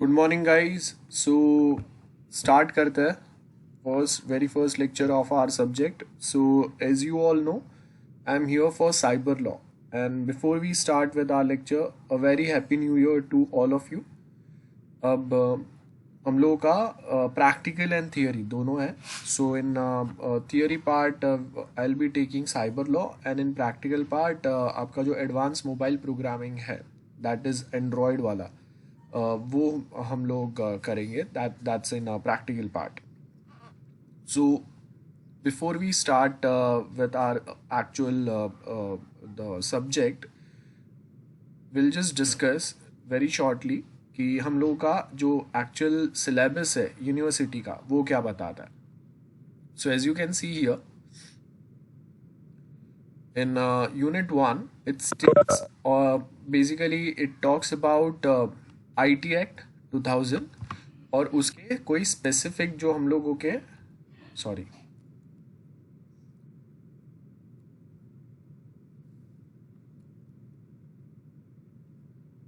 Good morning guys. So start करते हैं very first lecture of our subject. So as you all know, I am here for cyber law, and before we start with our lecture, a very happy new year to all of you. अब हम लोगों का practical and theory दोनों है। So in theory part I will be taking cyber law, and in practical part आपका जो advance mobile programming है, that is Android वाला, वो हम लोग करेंगे। That's in practical part. So before we start with our actual the subject, will just discuss very shortly कि हम लोगों का जो एक्चुअल सिलेबस है यूनिवर्सिटी का वो क्या बताता है। So as you can see here in unit 1 it states, basically it talks about IT Act 2000 और उसके कोई स्पेसिफिक जो हम लोगों के sorry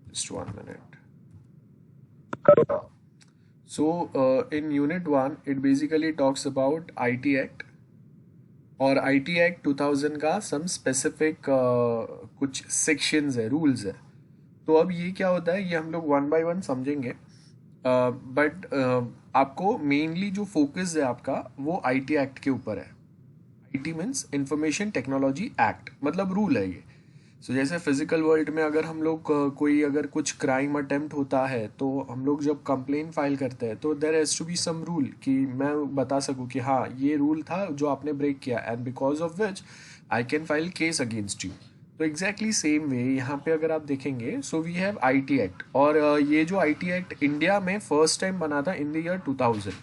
just 1 minute. So in unit 1 it basically talks about IT Act और IT Act 2000 का some specific कुछ सेक्शंस है, रूल्स है। तो अब ये क्या होता है, ये हम लोग वन बाय वन समझेंगे। बट आपको मेनली जो फोकस है आपका वो IT एक्ट के ऊपर है। IT means information technology act, मतलब रूल है ये। सो जैसे फिजिकल वर्ल्ड में अगर हम लोग कोई अगर कुछ क्राइम अटेम्प्ट होता है तो हम लोग जब कंप्लेन फाइल करते हैं तो there has to be some rule कि मैं बता सकूं कि हाँ ये रूल था जो आपने ब्रेक किया, and because of which I can file case against you. तो एग्जैक्टली सेम वे यहाँ पे अगर आप देखेंगे, so we have IT act, और ये जो IT एक्ट इंडिया में फर्स्ट टाइम बना था इन द ईयर 2000।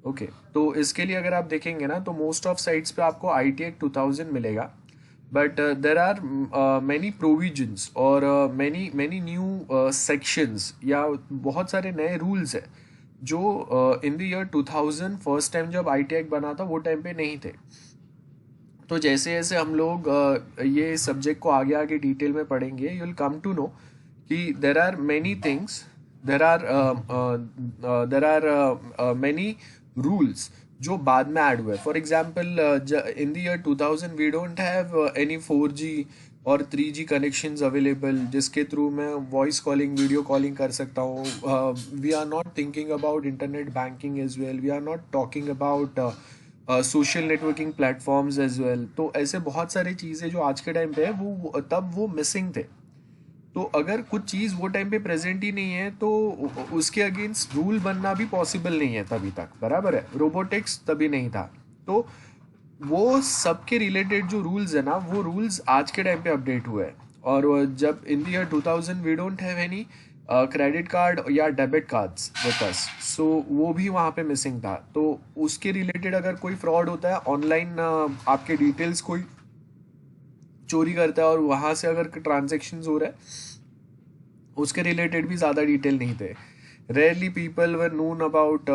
ओके, तो इसके लिए अगर आप देखेंगे ना तो मोस्ट ऑफ साइट्स पे आपको IT एक्ट 2000 मिलेगा, but there are many provisions और मैनी मैनी न्यू सेक्शंस या बहुत सारे नए रूल्स है जो in the year 2000 first time जब IT एक्ट बना था वो टाइम पे नहीं थे। तो जैसे जैसे हम लोग ये सब्जेक्ट को आगे आगे डिटेल में पढ़ेंगे, you will come to know कि there are many things, there are many rules जो बाद में ऐड हुए। For example in the year 2000 we don't have any 4G और 3G कनेक्शंस अवेलेबल जिसके थ्रू मैं वॉइस कॉलिंग वीडियो कॉलिंग कर सकता हूँ। We are not thinking about internet banking as well, we are not talking about social networking platforms as well. तो ऐसे बहुत सारी चीज़ें जो आज के टाइम पे है वो तब वो मिसिंग थे। तो अगर कुछ चीज़ वो टाइम पे प्रेजेंट ही नहीं है तो उसके अगेंस्ट रूल बनना भी पॉसिबल नहीं है तभी तक, बराबर है। रोबोटिक्स तभी नहीं था। तो वो सबके रिलेटेड जो रूल्स है ना, वो रूल्स आज के टाइम पे अपडेट हुए हैं। और जब in the year 2000 we don't have any credit card या debit cards with us, so वो भी वहाँ पे मिसिंग था। तो उसके रिलेटेड अगर कोई फ्रॉड होता है ऑनलाइन, आपके डिटेल्स कोई चोरी करता है और वहाँ से अगर ट्रांजेक्शन हो रहा है, उसके रिलेटेड भी ज़्यादा डिटेल नहीं थे। Rarely people were known about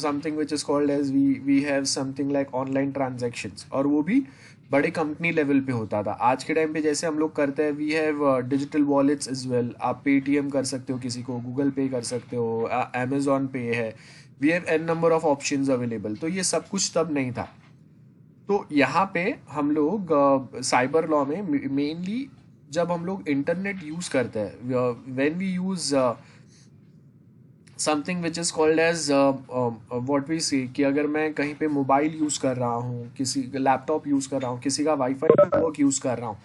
something which is called as we have something like online transactions, और वो भी बड़े कंपनी लेवल पे होता था। आज के टाइम पे जैसे हम लोग करते हैं, we have digital wallets is well. आप पेटीएम कर सकते हो, किसी को गूगल पे कर सकते हो, अमेजोन पे है, we have an number of options available. तो ये सब कुछ तब नहीं था। तो यहाँ पे हम लोग साइबर लॉ में मेनली जब हम लोग इंटरनेट यूज करते हैं, when we use something which is called as what we say, कि अगर मैं कहीं पे मोबाइल यूज़ कर रहा हूँ, किसी लैपटॉप यूज़ कर रहा हूँ, किसी का वाईफाई नेटवर्क यूज़ कर रहा हूँ,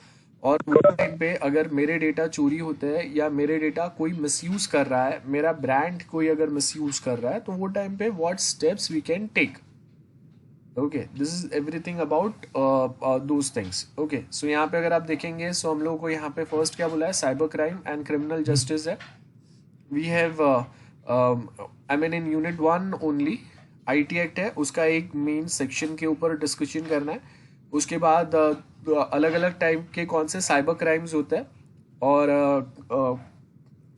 और वो टाइम पे अगर मेरे डेटा चोरी होते हैं या मेरे डेटा कोई मिसयूज़ कर रहा है, मेरा ब्रांड कोई अगर मिसयूज़ कर रहा है, तो वो टाइम पे what steps we can take. Okay, this is everything about those things. Okay, so यहाँ पे अगर आप देखेंगे, सो हम लोगों को यहाँ पे फर्स्ट क्या बोला है, cyber crime and criminal justice है। We have I mean in unit 1 only IT act है, उसका एक मेन सेक्शन के ऊपर डिस्कशन करना है। उसके बाद अलग अलग टाइप के कौन से साइबर क्राइम्स होते हैं, और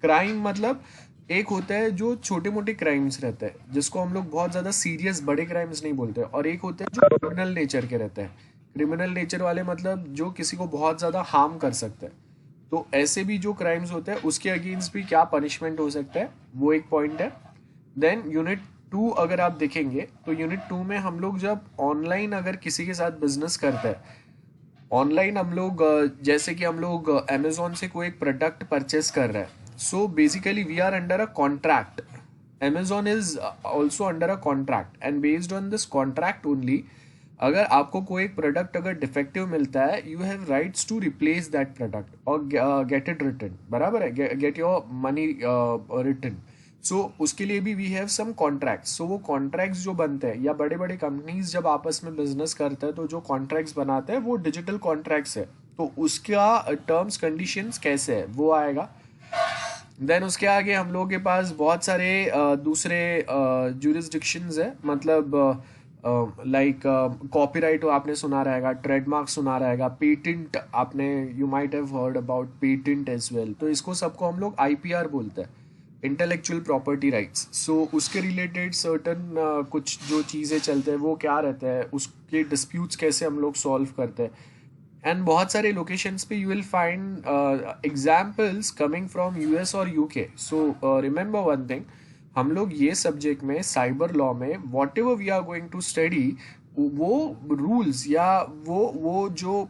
क्राइम मतलब एक होता है जो छोटे मोटे क्राइम्स रहते हैं जिसको हम लोग बहुत ज़्यादा सीरियस बड़े क्राइम्स नहीं बोलते, और एक होते हैं जो क्रिमिनल नेचर के रहते हैं। क्रिमिनल नेचर वाले मतलब जो किसी को बहुत ज़्यादा हार्म कर सकते हैं। तो ऐसे भी जो क्राइम्स होते हैं उसके अगेंस्ट भी क्या पनिशमेंट हो सकता है, वो एक पॉइंट है। देन यूनिट 2 अगर आप देखेंगे तो यूनिट 2 में हम लोग जब ऑनलाइन अगर किसी के साथ बिजनेस करते हैं, ऑनलाइन हम लोग जैसे कि हम लोग अमेजोन से कोई एक प्रोडक्ट परचेस कर रहे हैं, so basically we are under a contract, Amazon is also under a contract and based on this contract only अगर आपको कोई एक प्रोडक्ट अगर डिफेक्टिव मिलता है, you have rights to replace that product और गेट इट रिटर्न, बराबर है, get your money return. So उसके लिए भी we have some contracts. So वो कॉन्ट्रैक्ट्स जो बनते हैं या बड़े बड़े कंपनीज जब आपस में बिजनेस करते हैं तो जो कॉन्ट्रैक्ट्स बनाते हैं वो डिजिटल कॉन्ट्रैक्ट्स है, तो उसका टर्म्स कंडीशंस कैसे है वो आएगा। देन उसके आगे हम लोगों के पास बहुत सारे दूसरे जुरिस्डिक्शंस है, मतलब लाइक कॉपीराइट आपने सुना रहेगा, ट्रेडमार्क सुना रहेगा, पेटेंट आपने you might have heard about patent as well, तो इसको सबको हम लोग आईपीआर बोलते हैं, इंटेलेक्चुअल प्रॉपर्टी राइट्स। सो उसके रिलेटेड सर्टन कुछ जो चीज़ें चलते हैं वो क्या रहते हैं, उसके डिस्प्यूट्स कैसे हम लोग सॉल्व करते हैं। एंड बहुत सारे लोकेशंस पे you will find examples coming from US और UK. So remember one thing, हम लोग ये सब्जेक्ट में साइबर लॉ में whatever we are going to study, वो रूल्स या वो जो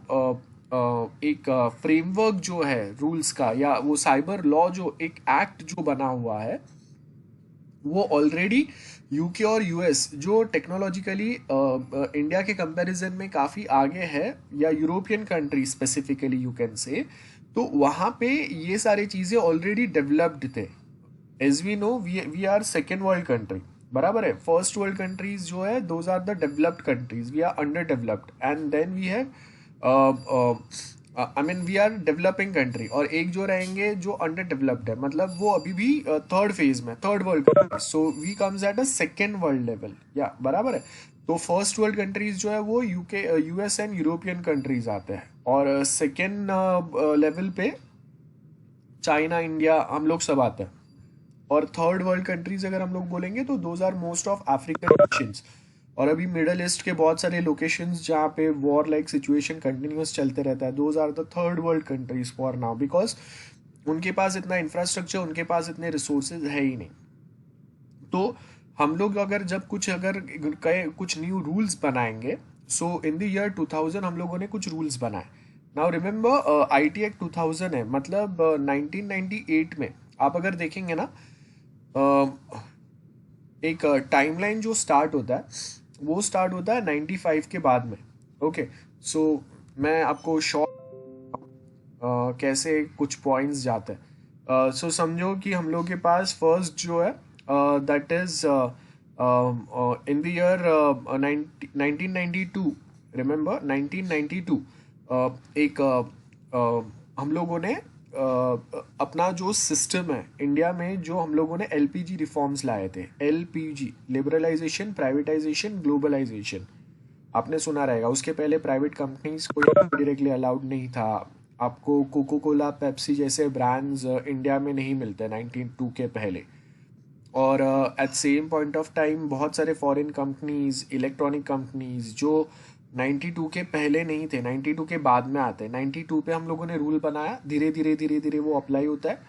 एक फ्रेमवर्क जो है रूल्स का, या वो साइबर लॉ जो एक एक्ट जो बना हुआ है, वो ऑलरेडी यूके और यूएस जो टेक्नोलॉजिकली इंडिया के कंपैरिजन में काफ़ी आगे है, या European country specifically you can say, तो वहाँ पे ये सारी चीज़ें ऑलरेडी डेवलप्ड थे। As we know we are second world country, बराबर है। फर्स्ट वर्ल्ड कंट्रीज जो है those are the developed countries, we are under developed, and then we have I mean we are developing country, और एक जो रहेंगे जो अंडर डेवलप्ड है, मतलब वो अभी भी थर्ड फेज में, third world country, so we comes at a second world level, या बराबर है। तो फर्स्ट वर्ल्ड कंट्रीज जो है वो UK US and European countries आते हैं, और सेकेंड लेवल पे चाइना, इंडिया, हम लोग सब आते हैं। और थर्ड वर्ल्ड कंट्रीज अगर हम लोग बोलेंगे तो those are most of African nations, और अभी मिडल ईस्ट के बहुत सारे लोकेशंस जहाँ पे वॉर लाइक सिचुएशन कंटिन्यूस चलते रहता है, those are the third world countries for now, because उनके पास इतना इंफ्रास्ट्रक्चर, उनके पास इतने रिसोर्सेज है ही नहीं। तो हम लोग अगर जब कुछ न्यू रूल्स बनाएंगे, सो इन द ईयर 2000 हम लोगों ने कुछ रूल्स बनाए। नाउ रिमेंबर आईटी एक्ट 2000 है, मतलब 1998 में आप अगर देखेंगे ना, एक टाइमलाइन जो स्टार्ट होता है वो स्टार्ट होता है 95 के बाद में। ओके, सो मैं आपको शॉर्ट कैसे कुछ पॉइंट्स जाते हैं। सो समझो कि हम लोग के पास फर्स्ट जो है that is in the year 1992, remember 1992, एक हम लोगों ने अपना जो सिस्टम है इंडिया में, जो हम लोगों ने एलपीजी रिफॉर्म्स लाए थे, एलपीजी, लिबरलाइजेशन, प्राइवेटाइजेशन, ग्लोबलाइजेशन, आपने सुना रहेगा। उसके पहले प्राइवेट कंपनीज को डायरेक्टली अलाउड नहीं था, आपको कोको कोला, पेप्सी जैसे ब्रांड्स इंडिया में नहीं मिलते 92 के पहले। और at same point of time बहुत सारे फॉरेन कंपनीज, इलेक्ट्रॉनिक कंपनीज जो 92 के पहले नहीं थे, 92 के बाद में आते हैं। 92 पे हम लोगों ने रूल बनाया, धीरे धीरे धीरे धीरे वो अप्लाई होता है,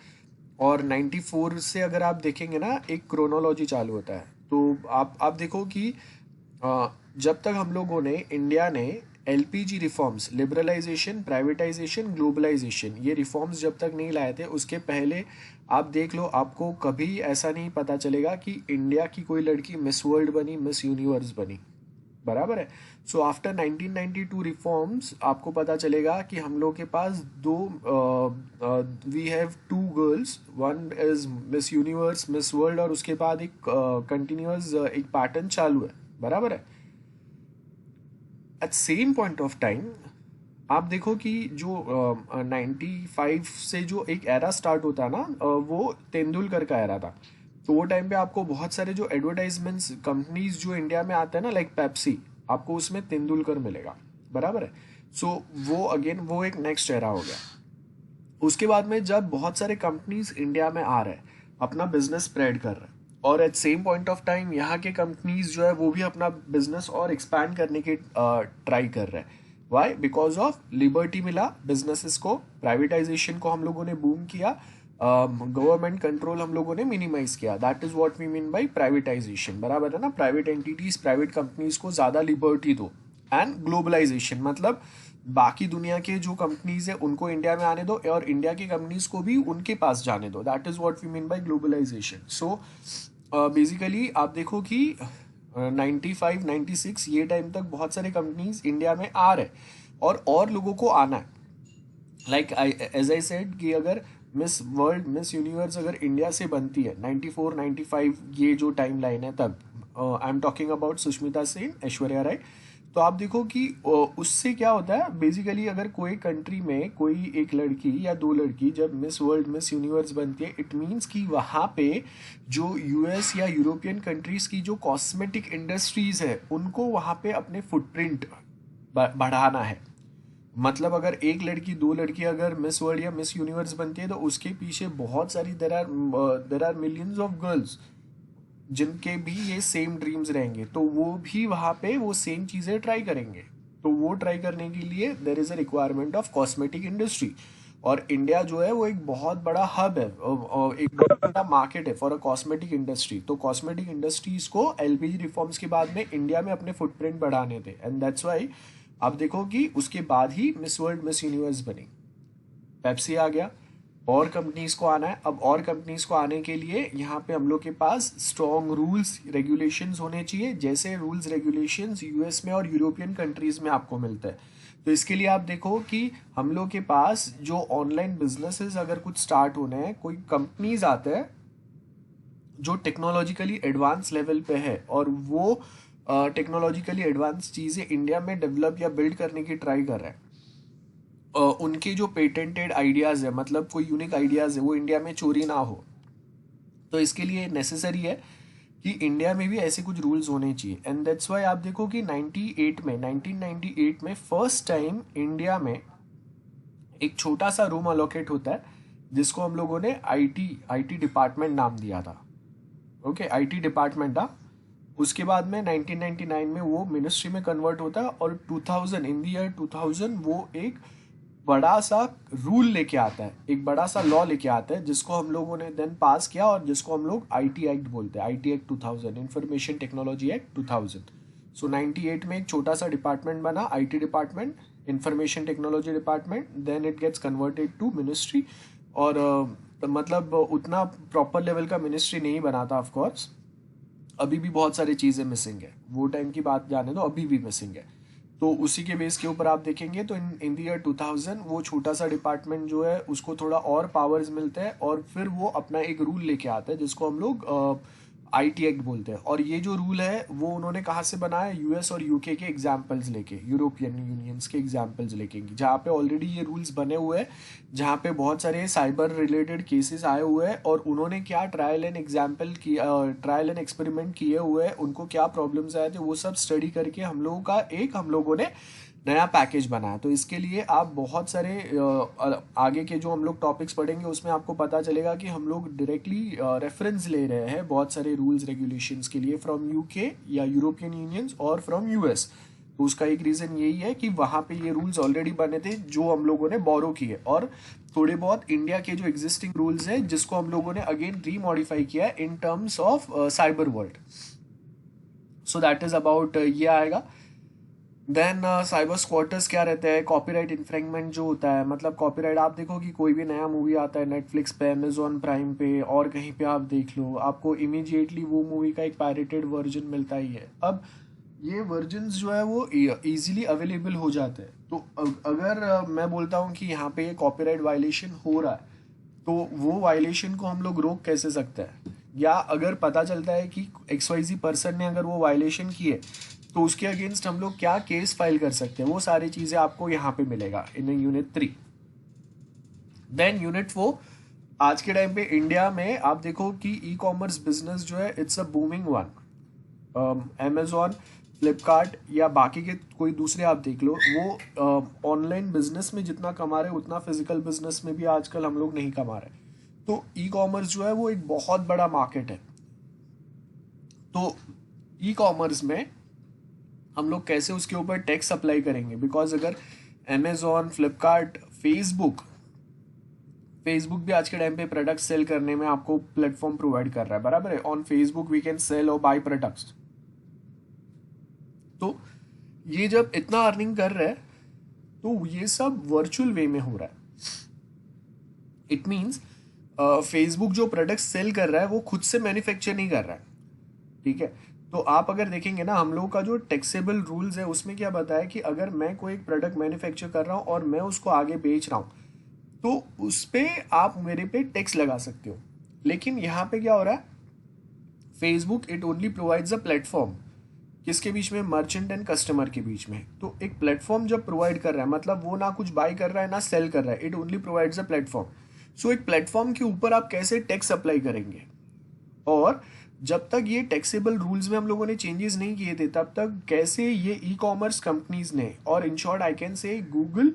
और 94 से अगर आप देखेंगे ना एक क्रोनोलॉजी चालू होता है। तो आप देखो कि जब तक हम लोगों ने, इंडिया ने LPG reforms, liberalisation, privatisation, globalisation, ये रिफॉर्म्स जब तक नहीं लाए थे, उसके पहले आप देख लो, आपको कभी ऐसा नहीं पता चलेगा कि इंडिया की कोई लड़की मिस वर्ल्ड बनी, मिस यूनिवर्स बनी, बराबर है। सो आफ्टर 1992 रिफॉर्म्स आपको पता चलेगा कि हम लोग के पास दो, we have two girls, one is Miss Universe, Miss World, और उसके बाद एक कंटिन्यूअस एक पैटर्न चालू है, बराबर है। At same point of time आप देखो कि जो 95 से जो एक एरा स्टार्ट होता है ना, वो तेंदुलकर का एरा था। तो वो टाइम पे आपको बहुत सारे जो एडवर्टाइजमेंट्स कंपनीज जो इंडिया में आते हैं ना, लाइक पेप्सी, आपको उसमें तेंदुलकर मिलेगा, बराबर है। सो वो अगेन वो एक नेक्स्ट एरा हो गया। उसके बाद में जब बहुत सारे कंपनीज इंडिया में आ रहे हैं, अपना बिजनेस स्प्रेड कर रहे हैं, और at same point of time यहाँ के कंपनीज जो है वो भी अपना बिजनेस और एक्सपैंड करने की ट्राई कर रहे हैं, वाई? बिकॉज ऑफ लिबर्टी मिला बिजनेसेस को, प्राइवेटाइजेशन को हम लोगों ने बूम किया, गवर्नमेंट कंट्रोल हम लोगों ने मिनिमाइज किया. That is what we mean by privatisation. बराबर है ना? प्राइवेट एंटिटीज, प्राइवेट कंपनीज को ज़्यादा लिबर्टी दो. एंड ग्लोबलाइजेशन मतलब बाकी दुनिया के जो कंपनीज है उनको इंडिया में आने दो और इंडिया की कंपनीज को भी उनके पास जाने दो. That is what we mean by globalisation. So basically आप देखो कि 95 96 ये टाइम तक बहुत सारे कंपनीज इंडिया में आ रहे और लोगों को आना है. लाइक एज आई सेड कि अगर मिस वर्ल्ड, मिस यूनिवर्स अगर इंडिया से बनती है 94 95 ये जो टाइम लाइन है तब, I am talking about Sushmita Sen, Aishwarya Rai. तो आप देखो कि उससे क्या होता है बेसिकली, अगर कोई कंट्री में कोई एक लड़की या दो लड़की जब मिस वर्ल्ड, मिस यूनिवर्स बनती है, इट मीन्स कि वहाँ पे जो यूएस या यूरोपियन कंट्रीज की जो कॉस्मेटिक इंडस्ट्रीज है उनको वहाँ पे अपने फुटप्रिंट बढ़ाना है. मतलब अगर एक लड़की दो लड़की अगर मिस वर्ल्ड या मिस यूनिवर्स बनती है तो उसके पीछे बहुत सारी there are millions of girls जिनके भी ये सेम ड्रीम्स रहेंगे, तो वो भी वहाँ पे वो सेम चीज़ें ट्राई करेंगे. तो वो ट्राई करने के लिए there is a requirement of cosmetic industry. और इंडिया जो है वो एक बहुत बड़ा हब है, एक बहुत बड़ा मार्केट है फॉर अ कॉस्मेटिक इंडस्ट्री. तो कॉस्मेटिक इंडस्ट्रीज को एलपीजी रिफॉर्म्स के बाद में इंडिया में अपने फुटप्रिंट बढ़ाने थे. एंड दैट्स वाई आप देखो कि उसके बाद ही मिस वर्ल्ड, मिस यूनिवर्स बनी. पेप्सी आ गया, और कंपनीज को आना है. अब और कंपनीज को आने के लिए यहाँ पे हम लोग के पास स्ट्रॉन्ग रूल्स रेगुलेशंस होने चाहिए, जैसे रूल्स रेगुलेशंस यूएस में और यूरोपियन कंट्रीज में आपको मिलता है. तो इसके लिए आप देखो कि हम लोग के पास जो ऑनलाइन बिजनेसेस अगर कुछ स्टार्ट होने हैं, कोई कंपनीज आते हैं जो टेक्नोलॉजिकली एडवांस लेवल पे है और वो टेक्नोलॉजिकली एडवांस चीज़ें इंडिया में डेवलप या बिल्ड करने की ट्राई कर रहे हैं. उनके जो पेटेंटेड आइडियाज़ है, मतलब कोई यूनिक आइडियाज़ है, वो इंडिया में चोरी ना हो. तो इसके लिए नेसेसरी है कि इंडिया में भी ऐसे कुछ रूल्स होने चाहिए. एंड दैट्स वाई आप देखो कि 1998 में फर्स्ट टाइम इंडिया में एक छोटा सा रूम अलोकेट होता है जिसको हम लोगों ने आईटी डिपार्टमेंट नाम दिया था. ओके, आईटी डिपार्टमेंट था. उसके बाद में 1999 में वो मिनिस्ट्री में कन्वर्ट होता है और 2000 इन द ईयर 2000 वो एक बड़ा सा रूल लेके आता है, एक बड़ा सा लॉ लेके आता है जिसको हम लोगों ने देन पास किया और जिसको हम लोग आईटी एक्ट बोलते हैं. IT act 2000, information technology act 2000. So 98 में एक छोटा सा डिपार्टमेंट बना, IT department, information technology department. Then it gets converted to ministry. और मतलब उतना प्रॉपर लेवल का मिनिस्ट्री नहीं बना था ऑफ कोर्स. अभी भी बहुत सारी चीज़ें मिसिंग है, वो टाइम की बात जाने दो, अभी भी मिसिंग है. तो उसी के बेस के ऊपर आप देखेंगे तो इन द ईयर 2000 वो छोटा सा डिपार्टमेंट जो है उसको थोड़ा और पावर्स मिलते हैं और फिर वो अपना एक रूल लेके आता है जिसको हम लोग आईटी एक्ट बोलते हैं. और ये जो रूल है वो उन्होंने कहाँ से बनाया? यूएस और यूके के एग्जाम्पल्स लेके, यूरोपियन यूनियंस के एग्जाम्पल्स लेके, जहाँ पे ऑलरेडी ये रूल्स बने हुए हैं, जहाँ पे बहुत सारे साइबर रिलेटेड केसेस आए हुए हैं और उन्होंने क्या ट्रायल एंड एक्सपेरिमेंट किए हुए हैं, उनको क्या प्रॉब्लम्स आए थे, वो सब स्टडी करके हम लोगों ने नया पैकेज बनाया. तो इसके लिए आप बहुत सारे आगे के जो हम लोग टॉपिक्स पढ़ेंगे उसमें आपको पता चलेगा कि हम लोग डायरेक्टली रेफरेंस ले रहे हैं बहुत सारे रूल्स रेगुलेशंस के लिए फ्रॉम यूके या यूरोपियन यूनियंस और फ्रॉम यूएस. तो उसका एक रीज़न यही है कि वहाँ पे ये रूल्स ऑलरेडी बने थे जो हम लोगों ने बोरो किए, और थोड़े बहुत इंडिया के जो एग्जिस्टिंग रूल्स हैं जिसको हम लोगों ने अगेन रीमॉडिफाई किया है in terms of cyber world. So that is about ये आएगा. देन साइबर स्क्वाटर्स क्या रहता है? कॉपीराइट इन्फ्रिंगमेंट जो होता है, मतलब कॉपीराइट आप देखो कि कोई भी नया मूवी आता है नेटफ्लिक्स पे, अमेजोन प्राइम पे और कहीं पे आप देख लो, आपको इमीडिएटली वो मूवी का एक पायरेटेड वर्जन मिलता ही है. अब ये वर्जन्स जो है वो इजीली अवेलेबल हो जाते हैं. तो अगर मैं बोलता हूँ कि यहाँ पे ये कॉपीराइट वायलेशन हो रहा है तो वो वायलेशन को हम लोग रोक कैसे सकते हैं? या अगर पता चलता है कि XYZ पर्सन ने अगर वो वायलेशन की है तो उसके अगेंस्ट हम लोग क्या केस फाइल कर सकते हैं, वो सारी चीज़ें आपको यहाँ पे मिलेगा इन यूनिट 3. देन यूनिट 4, आज के टाइम पे इंडिया में आप देखो कि ई कॉमर्स बिजनेस जो है it's a booming one. Amazon, Flipkart या बाकी के कोई दूसरे आप देख लो, वो ऑनलाइन बिजनेस में जितना कमा रहे उतना फिजिकल बिजनेस में भी आजकल हम लोग नहीं कमा रहे. तो ई कॉमर्स जो है वो एक बहुत बड़ा मार्केट है. तो ई कॉमर्स में हम लोग कैसे उसके ऊपर टैक्स अप्लाई करेंगे, बिकॉज अगर अमेजोन, फ्लिपकार्ट, फेसबुक भी आज के टाइम पे प्रोडक्ट सेल करने में आपको प्लेटफॉर्म प्रोवाइड कर रहा है, बराबर है। On Facebook we can sell और बाय प्रोडक्ट्स। तो ये जब इतना अर्निंग कर रहा है तो ये सब वर्चुअल वे में हो रहा है। इट मीन्स फेसबुक जो प्रोडक्ट सेल कर रहा है वो खुद से मैन्युफैक्चर नहीं कर रहा है, ठीक है। तो आप अगर देखेंगे ना, हम लोगों का जो टैक्सेबल रूल्स है उसमें क्या बताया कि अगर मैं कोई एक प्रोडक्ट मैन्युफैक्चर कर रहा हूँ और मैं उसको आगे बेच रहा हूँ तो उस पर आप मेरे पे टैक्स लगा सकते हो। लेकिन यहाँ पे क्या हो रहा है, Facebook it only provides a platform, किसके बीच में, मर्चेंट एंड कस्टमर के बीच में। तो एक प्लेटफॉर्म जब प्रोवाइड कर रहा है मतलब वो ना कुछ बाय कर रहा है ना सेल कर रहा है, it only provides a platform. So एक प्लेटफॉर्म के ऊपर आप कैसे टैक्स अप्लाई करेंगे, और जब तक ये टैक्सेबल रूल्स में हम लोगों ने चेंजेस नहीं किए थे तब तक कैसे ये ई कॉमर्स कंपनीज ने, और in short I can say Google,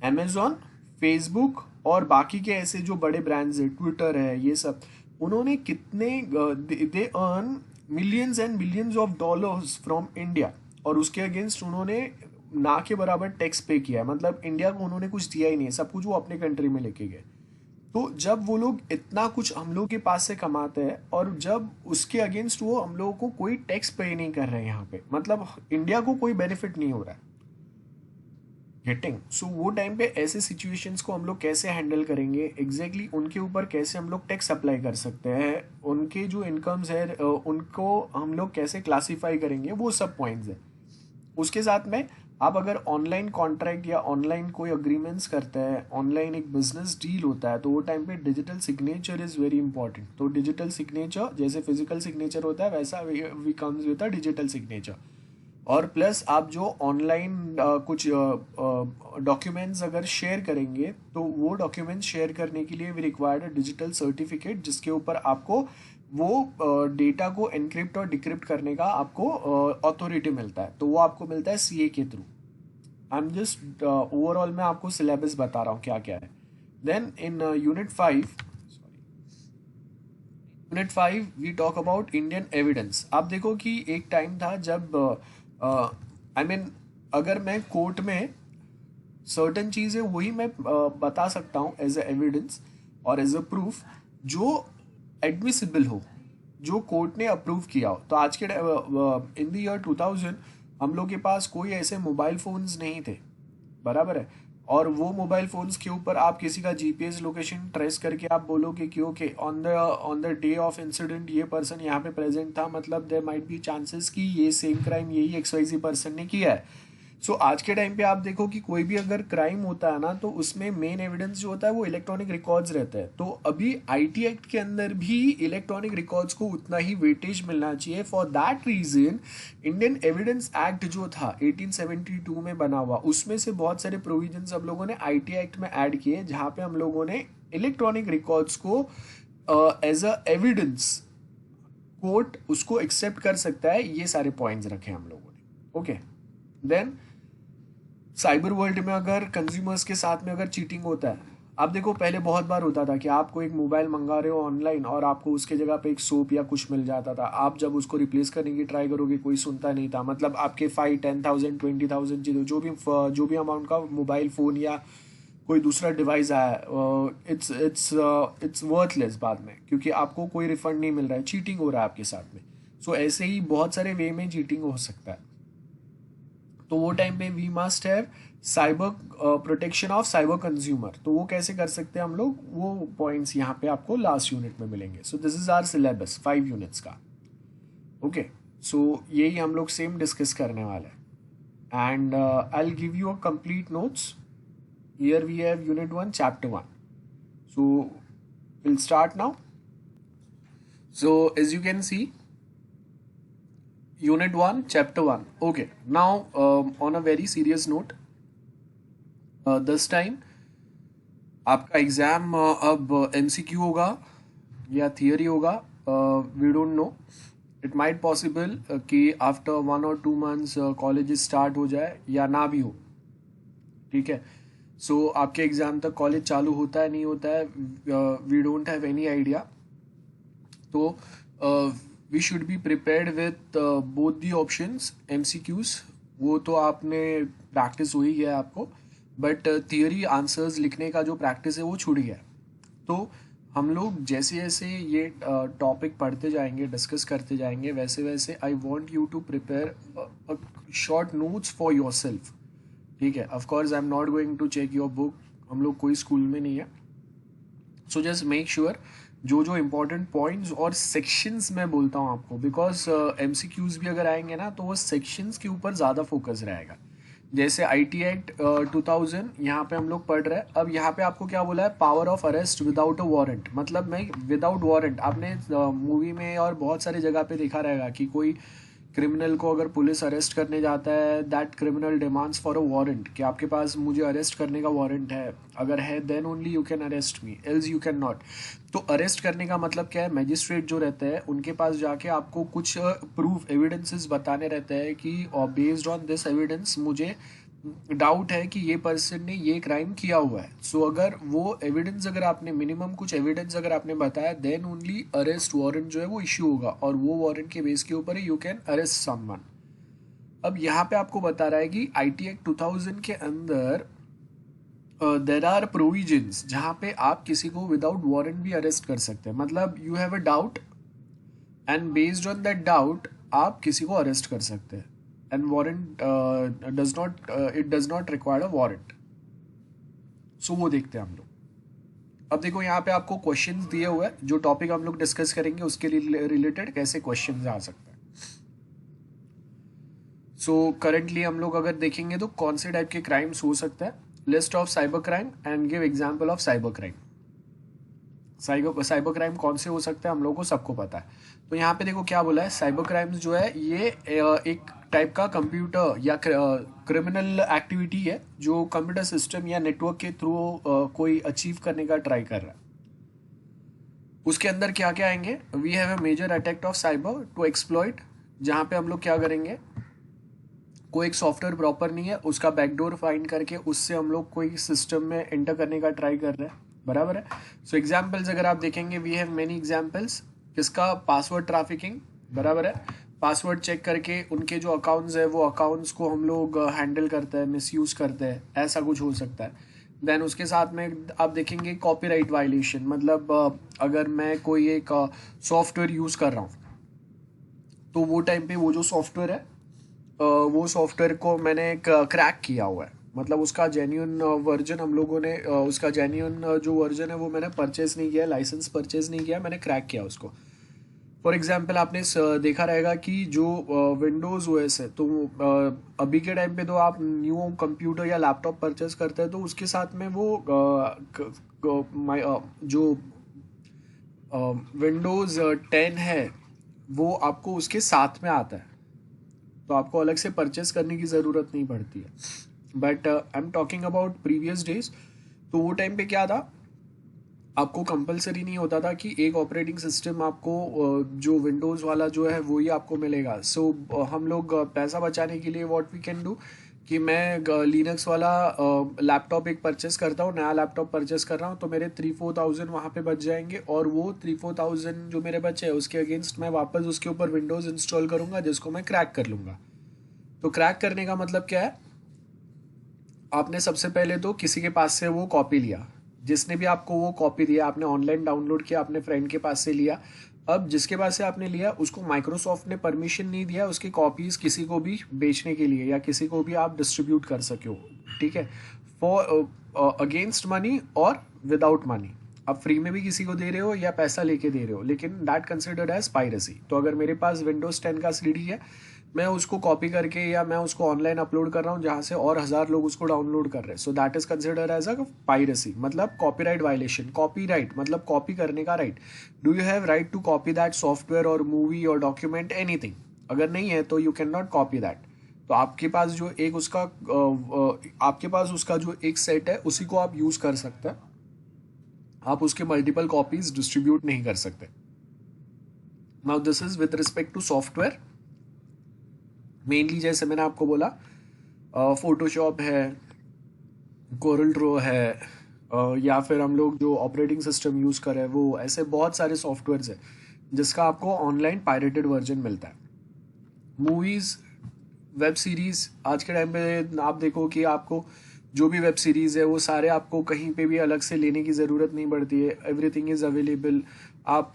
Amazon, Facebook और बाकी के ऐसे जो बड़े ब्रांड्स है, ट्विटर है, ये सब, उन्होंने कितने they earn millions and billions of dollars from India, और उसके अगेंस्ट उन्होंने ना के बराबर टैक्स पे किया है। मतलब इंडिया को उन्होंने कुछ दिया ही नहीं है, सब कुछ वो अपने कंट्री में लेके गए। तो जब वो लोग इतना कुछ हम लोग के पास से कमाते हैं और जब उसके अगेंस्ट वो हम लोगों को कोई टैक्स पे नहीं कर रहे हैं यहाँ पे, मतलब इंडिया को कोई बेनिफिट नहीं हो रहा है गेटिंग। सो वो टाइम पे ऐसे सिचुएशंस को हम लोग कैसे हैंडल करेंगे, एग्जैक्टली उनके ऊपर कैसे हम लोग टैक्स अप्लाई कर सकते हैं, उनके जो इनकम्स है उनको हम लोग कैसे क्लासीफाई करेंगे, वो सब पॉइंट्स है। उसके साथ में आप अगर ऑनलाइन कॉन्ट्रैक्ट या ऑनलाइन कोई अग्रीमेंट्स करते हैं, ऑनलाइन एक बिजनेस डील होता है, तो वो टाइम पे digital signature is very important. तो डिजिटल सिग्नेचर जैसे फिजिकल सिग्नेचर होता है वैसा we comes with a digital signature. और प्लस आप जो ऑनलाइन कुछ डॉक्यूमेंट्स अगर शेयर करेंगे तो वो डॉक्यूमेंट्स शेयर करने के लिए we required a digital certificate, जिसके ऊपर आपको वो डेटा को एनक्रिप्ट और डिक्रिप्ट करने का आपको अथॉरिटी मिलता है। तो वो आपको मिलता है सीए के थ्रू। आई एम जस्ट ओवरऑल मैं आपको सिलेबस बता रहा हूँ क्या क्या है। Then in unit 5 we talk about Indian evidence. आप देखो कि एक टाइम था जब आई मीन अगर मैं कोर्ट में सर्टन चीज़ें वही मैं बता सकता हूँ एज ए एविडेंस और एज अ प्रूफ जो एडमिसिबल हो, जो कोर्ट ने अप्रूव किया हो। तो आज के इन द ईयर 2000 हम लोग के पास कोई ऐसे मोबाइल फ़ोन्स नहीं थे, बराबर है। और वो मोबाइल फ़ोन्स के ऊपर आप किसी का जीपीएस लोकेशन ट्रेस करके आप बोलोगे कि okay on the day of incident ये पर्सन यहाँ पे प्रेजेंट था, मतलब देयर माइट बी चांसेस कि ये सेम क्राइम यही एक्सवाइजी पर्सन ने किया है। सो आज के टाइम पे आप देखो कि कोई भी अगर क्राइम होता है ना तो उसमें मेन एविडेंस जो होता है वो इलेक्ट्रॉनिक रिकॉर्ड्स रहते हैं। तो अभी आईटी एक्ट के अंदर भी इलेक्ट्रॉनिक रिकॉर्ड्स को उतना ही वेटेज मिलना चाहिए। For that reason Indian evidence act जो था 1872 में बना हुआ, उसमें से बहुत सारे प्रोविजंस हम लोगों ने आईटी एक्ट में ऐड किए, जहाँ पे हम लोगों ने इलेक्ट्रॉनिक रिकॉर्ड्स को एज अ एविडेंस कोर्ट उसको एक्सेप्ट कर सकता है, ये सारे पॉइंट्स रखे हम लोगों ने। ओके, देन साइबर वर्ल्ड में अगर कंज्यूमर्स के साथ में अगर चीटिंग होता है, आप देखो पहले बहुत बार होता था कि आपको एक मोबाइल मंगा रहे हो ऑनलाइन और आपको उसके जगह पे एक सोप या कुछ मिल जाता था। आप जब उसको रिप्लेस करने की ट्राई करोगे कोई सुनता नहीं था, मतलब आपके 5, 10,000, 20,000 जो भी अमाउंट का मोबाइल फ़ोन या कोई दूसरा डिवाइस आया, इट्स वर्थलेस बाद में, क्योंकि आपको कोई रिफंड नहीं मिल रहा है, चीटिंग हो रहा है आपके साथ में। सो ऐसे ही बहुत सारे वे में चीटिंग हो सकता है। तो वो टाइम पे we must have cyber protection of cyber consumer. तो वो कैसे कर सकते हैं हम लोग, वो पॉइंट्स यहाँ पे आपको लास्ट यूनिट में मिलेंगे। So this is our syllabus 5 units का। ओके, सो यही हम लोग सेम डिस्कस करने वाले हैं। And I will give you a complete notes. Here we have unit 1 chapter 1। So will start now. So as you can see, Unit 1, Chapter 1. Okay, now on a very serious note, this time आपका exam अब MCQ होगा या theory होगा, we don't know. It might possible कि after 1 or 2 months college start हो जाए या ना भी हो, ठीक है। सो आपके एग्ज़ाम तक कॉलेज चालू होता है नहीं होता है, we don't have any idea. तो we should be prepared with both the options, MCQs वो तो आपने प्रैक्टिस हो ही गया है आपको, बट थियरी आंसर्स लिखने का जो प्रैक्टिस है वो छूट गया है। तो हम लोग जैसे जैसे ये टॉपिक पढ़ते जाएंगे, डिस्कस करते जाएंगे, वैसे वैसे I want you to prepare short notes for yourself. ठीक है, of course I am not going to check your book, हम लोग कोई स्कूल में नहीं है। सो जस्ट मेक श्योर जो जो इम्पोर्टेंट पॉइंट्स और सेक्शंस मैं बोलता हूँ आपको, बिकॉज एमसीक्यूज भी अगर आएंगे ना तो वो सेक्शंस के ऊपर ज़्यादा फोकस रहेगा। जैसे IT एक्ट 2000 यहाँ पे हम लोग पढ़ रहे हैं। अब यहाँ पे आपको क्या बोला है, power of arrest without a warrant, मतलब मैं विदाउट वारंट, आपने मूवी में और बहुत सारी जगह पे देखा रहेगा कि कोई क्रिमिनल को अगर पुलिस अरेस्ट करने जाता है, that criminal demands for a warrant, कि आपके पास मुझे अरेस्ट करने का वारंट है, अगर है then only you can arrest me, else you can not. तो अरेस्ट करने का मतलब क्या है, मैजिस्ट्रेट जो रहते हैं उनके पास जाके आपको कुछ प्रूफ एविडेंसेस बताने रहते हैं कि बेस्ड ऑन दिस एविडेंस मुझे डाउट है कि ये पर्सन ने ये क्राइम किया हुआ है। सो अगर वो एविडेंस, अगर आपने मिनिमम कुछ एविडेंस अगर आपने बताया, देन ओनली अरेस्ट वारंट जो है वो इश्यू होगा, और वो वारंट के बेस के ऊपर ही यू कैन अरेस्ट समवन। अब यहाँ पे आपको बता रहा है कि IT एक्ट 2000 के अंदर देर आर प्रोविजंस जहाँ पे आप किसी को विदाउट वारंट भी अरेस्ट कर सकते हैं। मतलब you have a doubt and based on that doubt आप किसी को अरेस्ट कर सकते हैं, and warrant does not, it does not require a warrant. So वो देखते हैं हम लोग। अब देखो यहाँ पे आपको क्वेश्चंस दिए हुए हैं, जो टॉपिक हम लोग डिस्कस करेंगे उसके रिलेटेड कैसे क्वेश्चंस आ सकते हैं। सो करेंटली हम लोग अगर देखेंगे तो कौन से टाइप के क्राइम्स हो सकता है, list of cyber crime and give example of cyber crime. Cyber crime कौन से हो सकते हैं हम लोगों को सबको पता है। तो यहाँ पे देखो क्या बोला है, साइबर क्राइम्स जो है ये एक टाइप का कंप्यूटर या क्रिमिनल एक्टिविटी है जो कंप्यूटर सिस्टम या नेटवर्क के थ्रू कोई अचीव करने का ट्राई कर रहा है। उसके अंदर क्या क्या आएंगे, we have a major attack of cyber to exploit, जहाँ पे हम लोग क्या करेंगे, कोई एक सॉफ्टवेयर प्रॉपर नहीं है, उसका बैकडोर फाइंड करके उससे हम लोग कोई सिस्टम में एंटर करने का ट्राई कर रहे हैं, बराबर है। सो एग्जाम्पल्स अगर आप देखेंगे, वी हैव मेनी एग्जाम्पल्स, किसका, पासवर्ड ट्रैफिकिंग, बराबर है। पासवर्ड चेक करके उनके जो अकाउंट्स है वो अकाउंट्स को हम लोग हैंडल करते हैं, मिसयूज करते हैं, ऐसा कुछ हो सकता है। देन उसके साथ में आप देखेंगे कॉपीराइट वायलेशन, मतलब अगर मैं कोई एक सॉफ्टवेयर यूज़ कर रहा हूँ तो वो टाइम पे वो जो सॉफ्टवेयर है वो सॉफ्टवेयर को मैंने क्रैक किया हुआ है, मतलब उसका जेन्यून वर्जन हम लोगों ने उसका जेन्यून जो वर्जन है वो मैंने परचेज नहीं किया, लाइसेंस परचेज नहीं किया, मैंने क्रैक किया उसको। फॉर एग्जाम्पल आपने देखा रहेगा कि जो विंडोज़ OS है, तो अभी के टाइम पे तो आप न्यू कंप्यूटर या लैपटॉप परचेज करते हैं तो उसके साथ में वो जो विंडोज़ 10 है वो आपको उसके साथ में आता है, तो आपको अलग से परचेस करने की ज़रूरत नहीं पड़ती है। But I am talking about previous days, तो वो टाइम पे क्या था, आपको कंपलसरी नहीं होता था कि एक ऑपरेटिंग सिस्टम आपको जो विंडोज़ वाला जो है वो ही आपको मिलेगा। सो हम लोग पैसा बचाने के लिए व्हाट वी कैन डू, कि मैं लिनक्स वाला लैपटॉप एक परचेस करता हूँ, नया लैपटॉप परचेस कर रहा हूँ, तो मेरे 3-4 थाउजेंड वहाँ पे बच जाएंगे, और वो 3-4 थाउजेंड जो मेरे बचे हैं उसके अगेंस्ट मैं वापस उसके ऊपर विंडोज़ इंस्टॉल करूँगा जिसको मैं क्रैक कर लूँगा। तो क्रैक करने का मतलब क्या है, आपने सबसे पहले तो किसी के पास से वो कॉपी लिया, जिसने भी आपको वो कॉपी दिया आपने ऑनलाइन डाउनलोड किया, अपने फ्रेंड के पास से लिया। अब जिसके पास से आपने लिया उसको माइक्रोसॉफ्ट ने परमिशन नहीं दिया उसकी कॉपीज किसी को भी बेचने के लिए या किसी को भी आप डिस्ट्रीब्यूट कर सके हो, ठीक है, फॉर अगेंस्ट मनी और विदाउट मनी। आप फ्री में भी किसी को दे रहे हो या पैसा लेके दे रहे हो, लेकिन दैट कंसिडर्ड एज पायरेसी। तो अगर मेरे पास विंडोज 10 का CD है, मैं उसको कॉपी करके या मैं उसको ऑनलाइन अपलोड कर रहा हूँ जहाँ से और 1000 लोग उसको डाउनलोड कर रहे हैं, so that is considered as a piracy, मतलब कॉपीराइट वायलेशन। कॉपीराइट मतलब कॉपी करने का right. Do you have right to copy that software और मूवी और डॉक्यूमेंट एनीथिंग? अगर नहीं है तो you can not copy that. तो आपके पास जो एक उसका आपके पास उसका जो एक सेट है उसी को आप यूज कर सकते हैं, आप उसके मल्टीपल कॉपीज डिस्ट्रीब्यूट नहीं कर सकते। Now this is with respect to software mainly, जैसे मैंने आपको बोला फोटोशॉप है, कोरल ड्रो है, या फिर हम लोग जो ऑपरेटिंग सिस्टम यूज़ करें वो, ऐसे बहुत सारे सॉफ्टवेयर्स हैं जिसका आपको ऑनलाइन पायरेटेड वर्जन मिलता है। मूवीज़ वेब सीरीज़ आज के टाइम पे आप देखो कि आपको जो भी वेब सीरीज़ है वो सारे आपको कहीं पे भी अलग से लेने की ज़रूरत नहीं पड़ती है, एवरीथिंग इज़ अवेलेबल। आप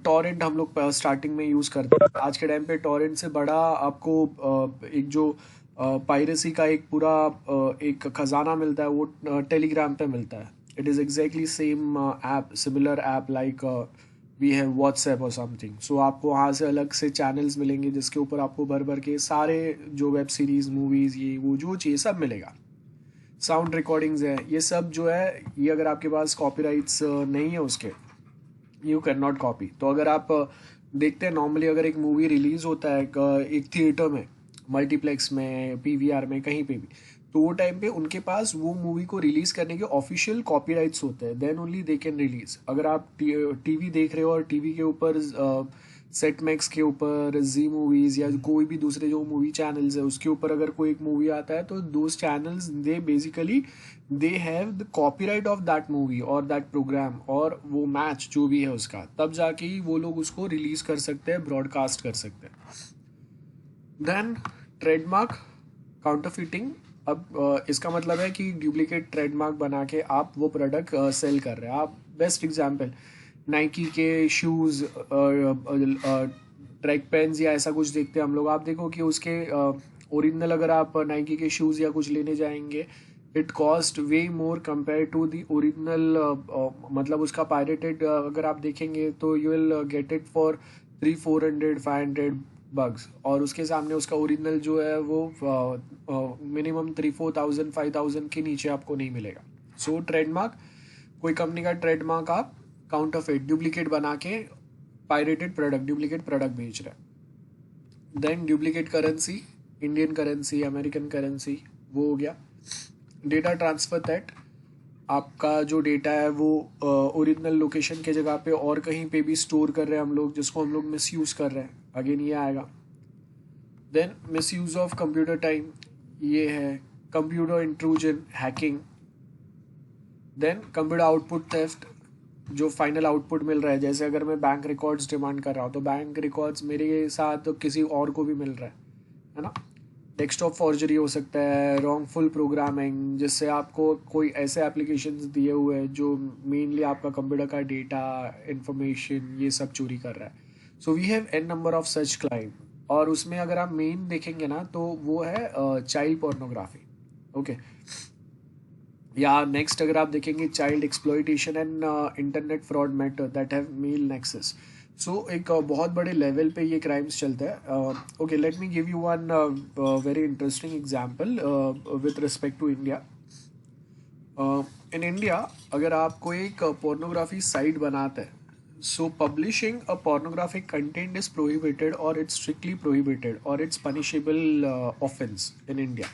टॉरेंट हम लोग स्टार्टिंग में यूज़ करते हैं, आज के टाइम पे टॉरेंट से बड़ा आपको एक जो पायरेसी का एक पूरा एक खजाना मिलता है वो टेलीग्राम पे मिलता है। It is exactly same app, similar app like we have WhatsApp और समथिंग। सो आपको वहाँ से अलग से चैनल्स मिलेंगे जिसके ऊपर आपको भर भर के सारे जो वेब सीरीज़ मूवीज़ ये वो जो चाहिए सब मिलेगा। साउंड रिकॉर्डिंग्स है, ये सब जो है ये अगर आपके पास कॉपीराइट्स नहीं है उसके, यू कैन नॉट कॉपी। तो अगर आप देखते हैं नॉर्मली अगर एक मूवी रिलीज होता है एक थिएटर में, मल्टीप्लेक्स में, पीवीआर में, कहीं पे भी, तो वो टाइम पे उनके पास वो मूवी को रिलीज करने के ऑफिशियल कॉपीराइट्स होते हैं, then only they can release. अगर आप टीवी देख रहे हो और टीवी के ऊपर सेट मैक्स के ऊपर जी मूवीज या कोई भी दूसरे जो मूवी चैनल्स है उसके ऊपर अगर कोई एक मूवी आता है तो those channels they basically they have the copyright of that movie और दैट प्रोग्राम और वो मैच जो भी है उसका, तब जाके ही वो लोग उसको रिलीज कर सकते हैं, ब्रॉडकास्ट कर सकते हैं। Then trademark counterfeiting. अब इसका मतलब है कि डुप्लीकेट ट्रेडमार्क बना के आप वो प्रोडक्ट सेल कर रहे हैं। आप बेस्ट एग्जांपल नाइकी के शूज़, ट्रैक पेन्स या ऐसा कुछ देखते हैं हम लोग, आप देखो कि उसके ओरिजिनल अगर आप नाइकी के शूज़ या कुछ लेने जाएंगे, it cost way more compare to the original. मतलब उसका पायरेटेड अगर आप देखेंगे तो you will get it for 300-400-500 और उसके सामने उसका ओरिजिनल जो है वो मिनिमम 3-4,000-5,000 के नीचे आपको नहीं मिलेगा। सो ट्रेडमार्क, कोई कंपनी का ट्रेडमार्क आप काउंटरफेट डुप्लीकेट बना के पायरेटेड प्रोडक्ट, डुप्लीकेट प्रोडक्ट बेच रहा है। Then duplicate currency, Indian currency, American currency, वो हो गया। डेटा ट्रांसफर दैट, आपका जो डेटा है वो ओरिजिनल लोकेशन के जगह पे और कहीं पे भी स्टोर कर रहे हैं हम लोग, जिसको हम लोग मिस यूज़ कर रहे हैं, अगेन ये आएगा। Then misuse of computer time, ये है computer intrusion, hacking. Then computer output theft, जो फाइनल आउटपुट मिल रहा है, जैसे अगर मैं बैंक रिकॉर्ड्स डिमांड कर रहा हूँ तो बैंक रिकॉर्ड्स मेरे साथ तो किसी और को भी मिल रहा है ना। डेस्कटॉप फॉर्जरी हो सकता है, रॉन्गफुल प्रोग्रामिंग, जिससे आपको कोई ऐसे एप्लीकेशंस दिए हुए हैं जो मेनली आपका कंप्यूटर का डेटा, इंफॉर्मेशन ये सब चोरी कर रहा है। So we have an number of such crime. और उसमें अगर आप मेन देखेंगे ना तो वो है चाइल्ड पोर्नोग्राफी। ओके, या नेक्स्ट अगर आप देखेंगे child exploitation and internet fraud matter that have male nexus. So एक बहुत बड़े लेवल पे ये क्राइम्स चलते हैं। Okay, let me give you one very interesting example with respect to India. In India अगर आपको एक पोर्नोग्राफी साइट बनाते हैं, so publishing a pornographic content is prohibited और इट्स स्ट्रिक्टली प्रोहिबिटेड और it's punishable offence in India.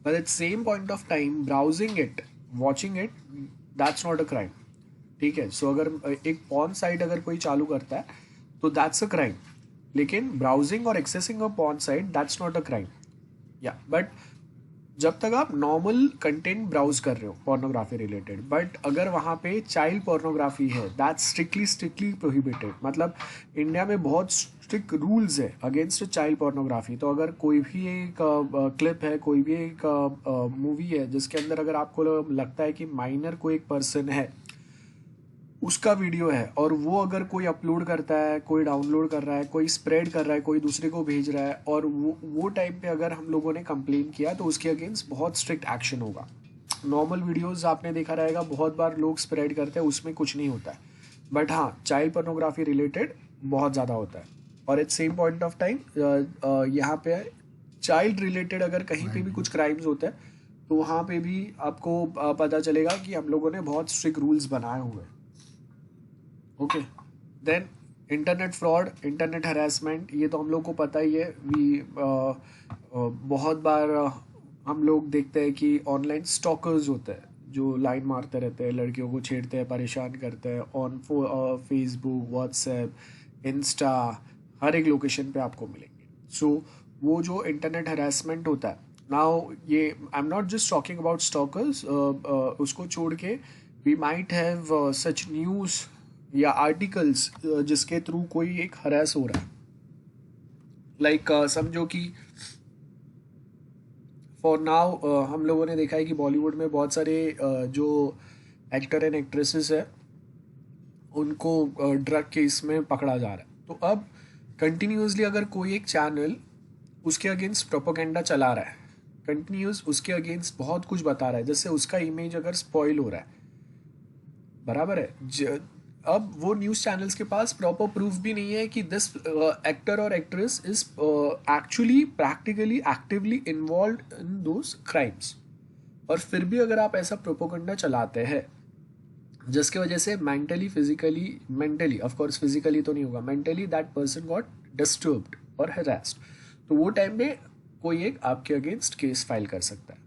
But at same point of time, browsing it, watching it, that's not a crime. ठीक है। सो अगर एक porn site अगर कोई चालू करता है तो दैट्स अ क्राइम, लेकिन ब्राउजिंग और accessing a porn site that's not a crime. या बट जब तक आप नॉर्मल कंटेंट ब्राउज कर रहे हो पोर्नोग्राफी रिलेटेड, बट अगर वहाँ पे चाइल्ड पोर्नोग्राफी है दैट्स स्ट्रिक्टली प्रोहिबिटेड। मतलब इंडिया में बहुत स्ट्रिक्ट रूल्स है अगेंस्ट चाइल्ड पोर्नोग्राफी। तो अगर कोई भी एक क्लिप है, कोई भी एक मूवी है जिसके अंदर अगर आपको लगता है कि माइनर कोई एक पर्सन है, उसका वीडियो है, और वो अगर कोई अपलोड करता है, कोई डाउनलोड कर रहा है, कोई स्प्रेड कर रहा है, कोई दूसरे को भेज रहा है, और वो टाइम पे अगर हम लोगों ने कंप्लेन किया तो उसके अगेंस्ट बहुत स्ट्रिक्ट एक्शन होगा। नॉर्मल वीडियोस आपने देखा रहेगा बहुत बार लोग स्प्रेड करते हैं, उसमें कुछ नहीं होता है, बट हाँ चाइल्ड पोर्नोग्राफी रिलेटेड बहुत ज़्यादा होता है। और at same point of time यहाँ पे चाइल्ड रिलेटेड अगर कहीं पे भी कुछ क्राइम्स होते हैं तो वहाँ पे भी आपको पता चलेगा कि हम लोगों ने बहुत स्ट्रिक्ट रूल्स बनाए हुए हैं। Okay, then internet fraud, internet harassment, ये तो हम लोग को पता ही है। बहुत बार हम लोग देखते हैं कि ऑनलाइन स्टॉकर्स होते हैं जो लाइन मारते रहते हैं, लड़कियों को छेड़ते हैं, परेशान करते हैं ऑन फेसबुक, व्हाट्सएप, इंस्टा, हर एक लोकेशन पे आपको मिलेंगे। सो वो जो इंटरनेट हरासमेंट होता है, नाउ ये I am not just talking about stalkers, उसको छोड़ के we might have such news या आर्टिकल्स जिसके थ्रू कोई एक हरास हो रहा है। लाइक समझो कि फॉर नाउ हम लोगों ने देखा है कि बॉलीवुड में बहुत सारे जो एक्टर एंड एक्ट्रेसेस है उनको ड्रग केस में पकड़ा जा रहा है। तो अब कंटिन्यूसली अगर कोई एक चैनल उसके अगेंस्ट प्रोपोगेंडा चला रहा है, कंटिन्यूस उसके अगेंस्ट बहुत कुछ बता रहा है, जैसे उसका इमेज अगर स्पॉइल हो रहा है, बराबर है अब वो न्यूज़ चैनल्स के पास प्रॉपर प्रूफ भी नहीं है कि दिस एक्टर और actress is actually practically actively involve in those crimes, और फिर भी अगर आप ऐसा प्रोपोगंडा चलाते हैं जिसके वजह से मेंटली ऑफ कोर्स फिजिकली तो नहीं होगा, mentally that person got disturbed और हरास्ड, तो वो टाइम में कोई एक आपके अगेंस्ट केस फाइल कर सकता है।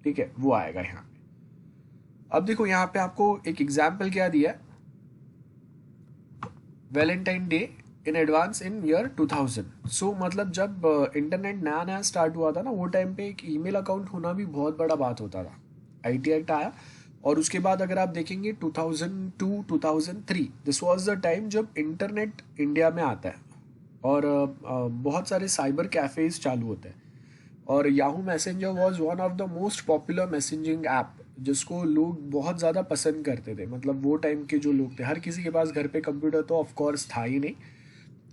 ठीक है, वो आएगा यहाँ पे। अब देखो यहाँ पे आपको एक एग्जाम्पल क्या दिया है, Valentine day in advance in year 2000। सो मतलब जब इंटरनेट नया नया स्टार्ट हुआ था ना, वो टाइम पे एक ईमेल अकाउंट होना भी बहुत बड़ा बात होता था। आईटी एक्ट आया और उसके बाद अगर आप देखेंगे 2002-2003 दिस वाज द टाइम जब इंटरनेट इंडिया में आता है और बहुत सारे साइबर कैफेज चालू होते हैं, और Yahoo messenger was one of the most popular messaging app जिसको लोग बहुत ज़्यादा पसंद करते थे। मतलब वो टाइम के जो लोग थे, हर किसी के पास घर पे कंप्यूटर तो ऑफ कोर्स था ही नहीं,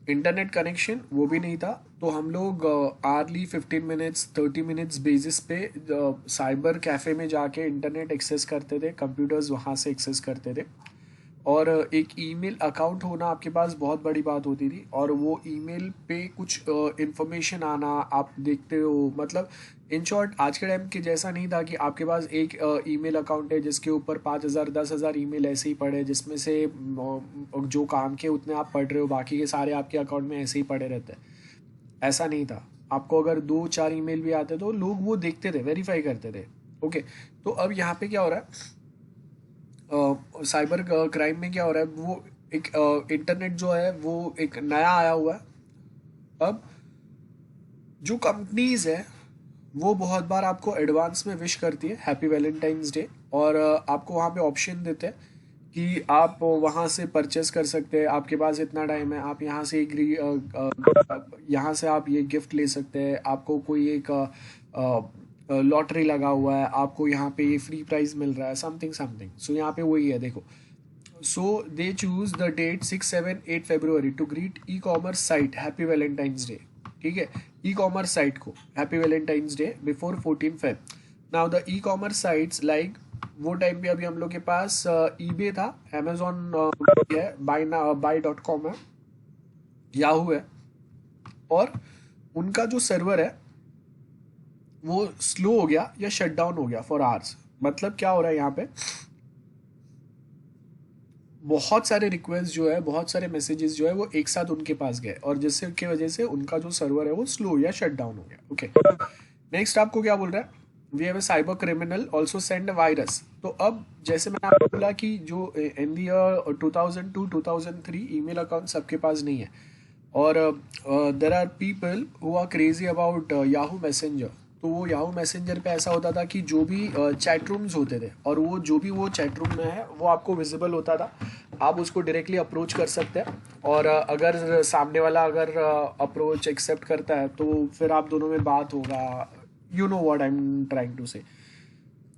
इंटरनेट कनेक्शन वो भी नहीं था, तो हम लोग आर्ली 15 मिनट्स 30 मिनट्स बेसिस पे साइबर कैफ़े में जाके इंटरनेट एक्सेस करते थे, कंप्यूटर्स वहाँ से एक्सेस करते थे, और एक ईमेल अकाउंट होना आपके पास बहुत बड़ी बात होती थी, और वो ईमेल पे कुछ इंफॉर्मेशन आना आप देखते हो। मतलब इन शॉर्ट आज के टाइम के जैसा नहीं था कि आपके पास एक ईमेल अकाउंट है जिसके ऊपर 5,000 10,000 ईमेल ऐसे ही पड़े, जिसमें से जो काम के उतने आप पढ़ रहे हो, बाकी के सारे आपके अकाउंट में ऐसे ही पड़े रहते हैं। ऐसा नहीं था, आपको अगर 2-4 ईमेल भी आते तो लोग वो देखते थे, वेरीफाई करते थे। ओके, तो अब यहाँ पे क्या हो रहा है, साइबर क्राइम में क्या हो रहा है, वो एक इंटरनेट जो है वो एक नया आया हुआ है। अब जो कंपनीज है वो बहुत बार आपको एडवांस में विश करती है हैप्पी वैलेंटाइंस डे, और आपको वहाँ पे ऑप्शन देते हैं कि आप वहाँ से परचेस कर सकते हैं, आपके पास इतना टाइम है, आप यहाँ से यहाँ से आप ये गिफ्ट ले सकते हैं, आपको कोई एक लॉटरी लगा हुआ है, आपको यहाँ पे ये फ्री प्राइज मिल रहा है, समथिंग समथिंग। सो यहाँ पे वही है, देखो, so they choose the date 6-7-8 February to greet e commerce site happy Valentine's day. ठीक है, ई कॉमर्स साइट को happy Valentine's day before 14 Feb. Now the e commerce sites like वो टाइम पे अभी हम लोग के पास ईबे था, अमेजोन है, buy.com है, याहू है, और उनका जो सर्वर है वो स्लो हो गया या शट डाउन हो गया फॉर आवर्स। मतलब क्या हो रहा है यहाँ पे, बहुत सारे रिक्वेस्ट जो है, बहुत सारे मैसेजेस जो है वो एक साथ उनके पास गए, और जिससे की वजह से उनका जो सर्वर है वो स्लो या शट डाउन हो गया। ओके, नेक्स्ट आपको क्या बोल रहा है, we have a cyber criminal also send virus. तो अब जैसे मैंने आपको बोला कि जो in the year 2002-2003 email account सबके पास नहीं है, और there are people who are crazy about Yahoo Messenger. तो वो याहू मैसेंजर पे ऐसा होता था कि जो भी चैट रूम्स होते थे, और वो जो भी वो चैट रूम में है वो आपको विजिबल होता था, आप उसको डायरेक्टली अप्रोच कर सकते हैं, और अगर सामने वाला अगर अप्रोच एक्सेप्ट करता है तो फिर आप दोनों में बात होगा, you know what I am trying to say.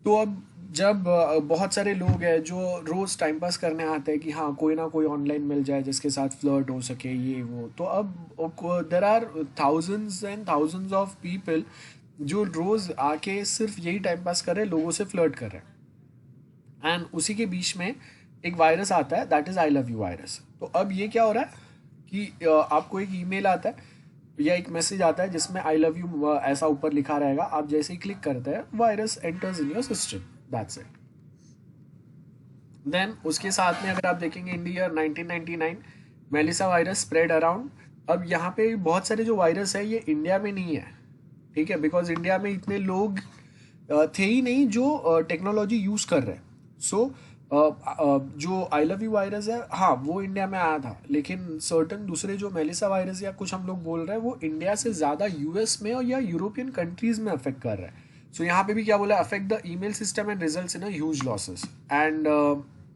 तो अब जब बहुत सारे लोग हैं जो रोज़ टाइम पास करने आते हैं कि हाँ कोई ना कोई ऑनलाइन मिल जाए जिसके साथ फ्लर्ट हो सके, ये वो, तो अब there are thousands and thousands of people जो रोज़ आके सिर्फ यही टाइम पास कर रहे हैं, लोगों से फ्लर्ट कर रहे हैं, एंड उसी के बीच में एक वायरस आता है, that is I love you virus. तो अब ये क्या हो रहा है कि आपको एक ईमेल आता है या एक मैसेज आता है जिसमें आई लव यू ऐसा ऊपर लिखा रहेगा, आप जैसे ही क्लिक करते हैं virus enters in your system, that's it. Then उसके साथ में अगर आप देखेंगे in year 1999 Melissa virus spread around. अब यहाँ पे बहुत सारे जो वायरस है ये इंडिया में नहीं है, ठीक है, बिकॉज इंडिया में इतने लोग थे ही नहीं जो टेक्नोलॉजी यूज़ कर रहे हैं। सो जो आई लव यू वायरस है, हाँ वो इंडिया में आया था, लेकिन सर्टन दूसरे जो मेलिसा वायरस या कुछ हम लोग बोल रहे हैं वो इंडिया से ज़्यादा यूएस में और या यूरोपियन कंट्रीज में अफेक्ट कर रहा है। सो यहाँ पे भी क्या बोला, affect the email system and results in a huge losses. And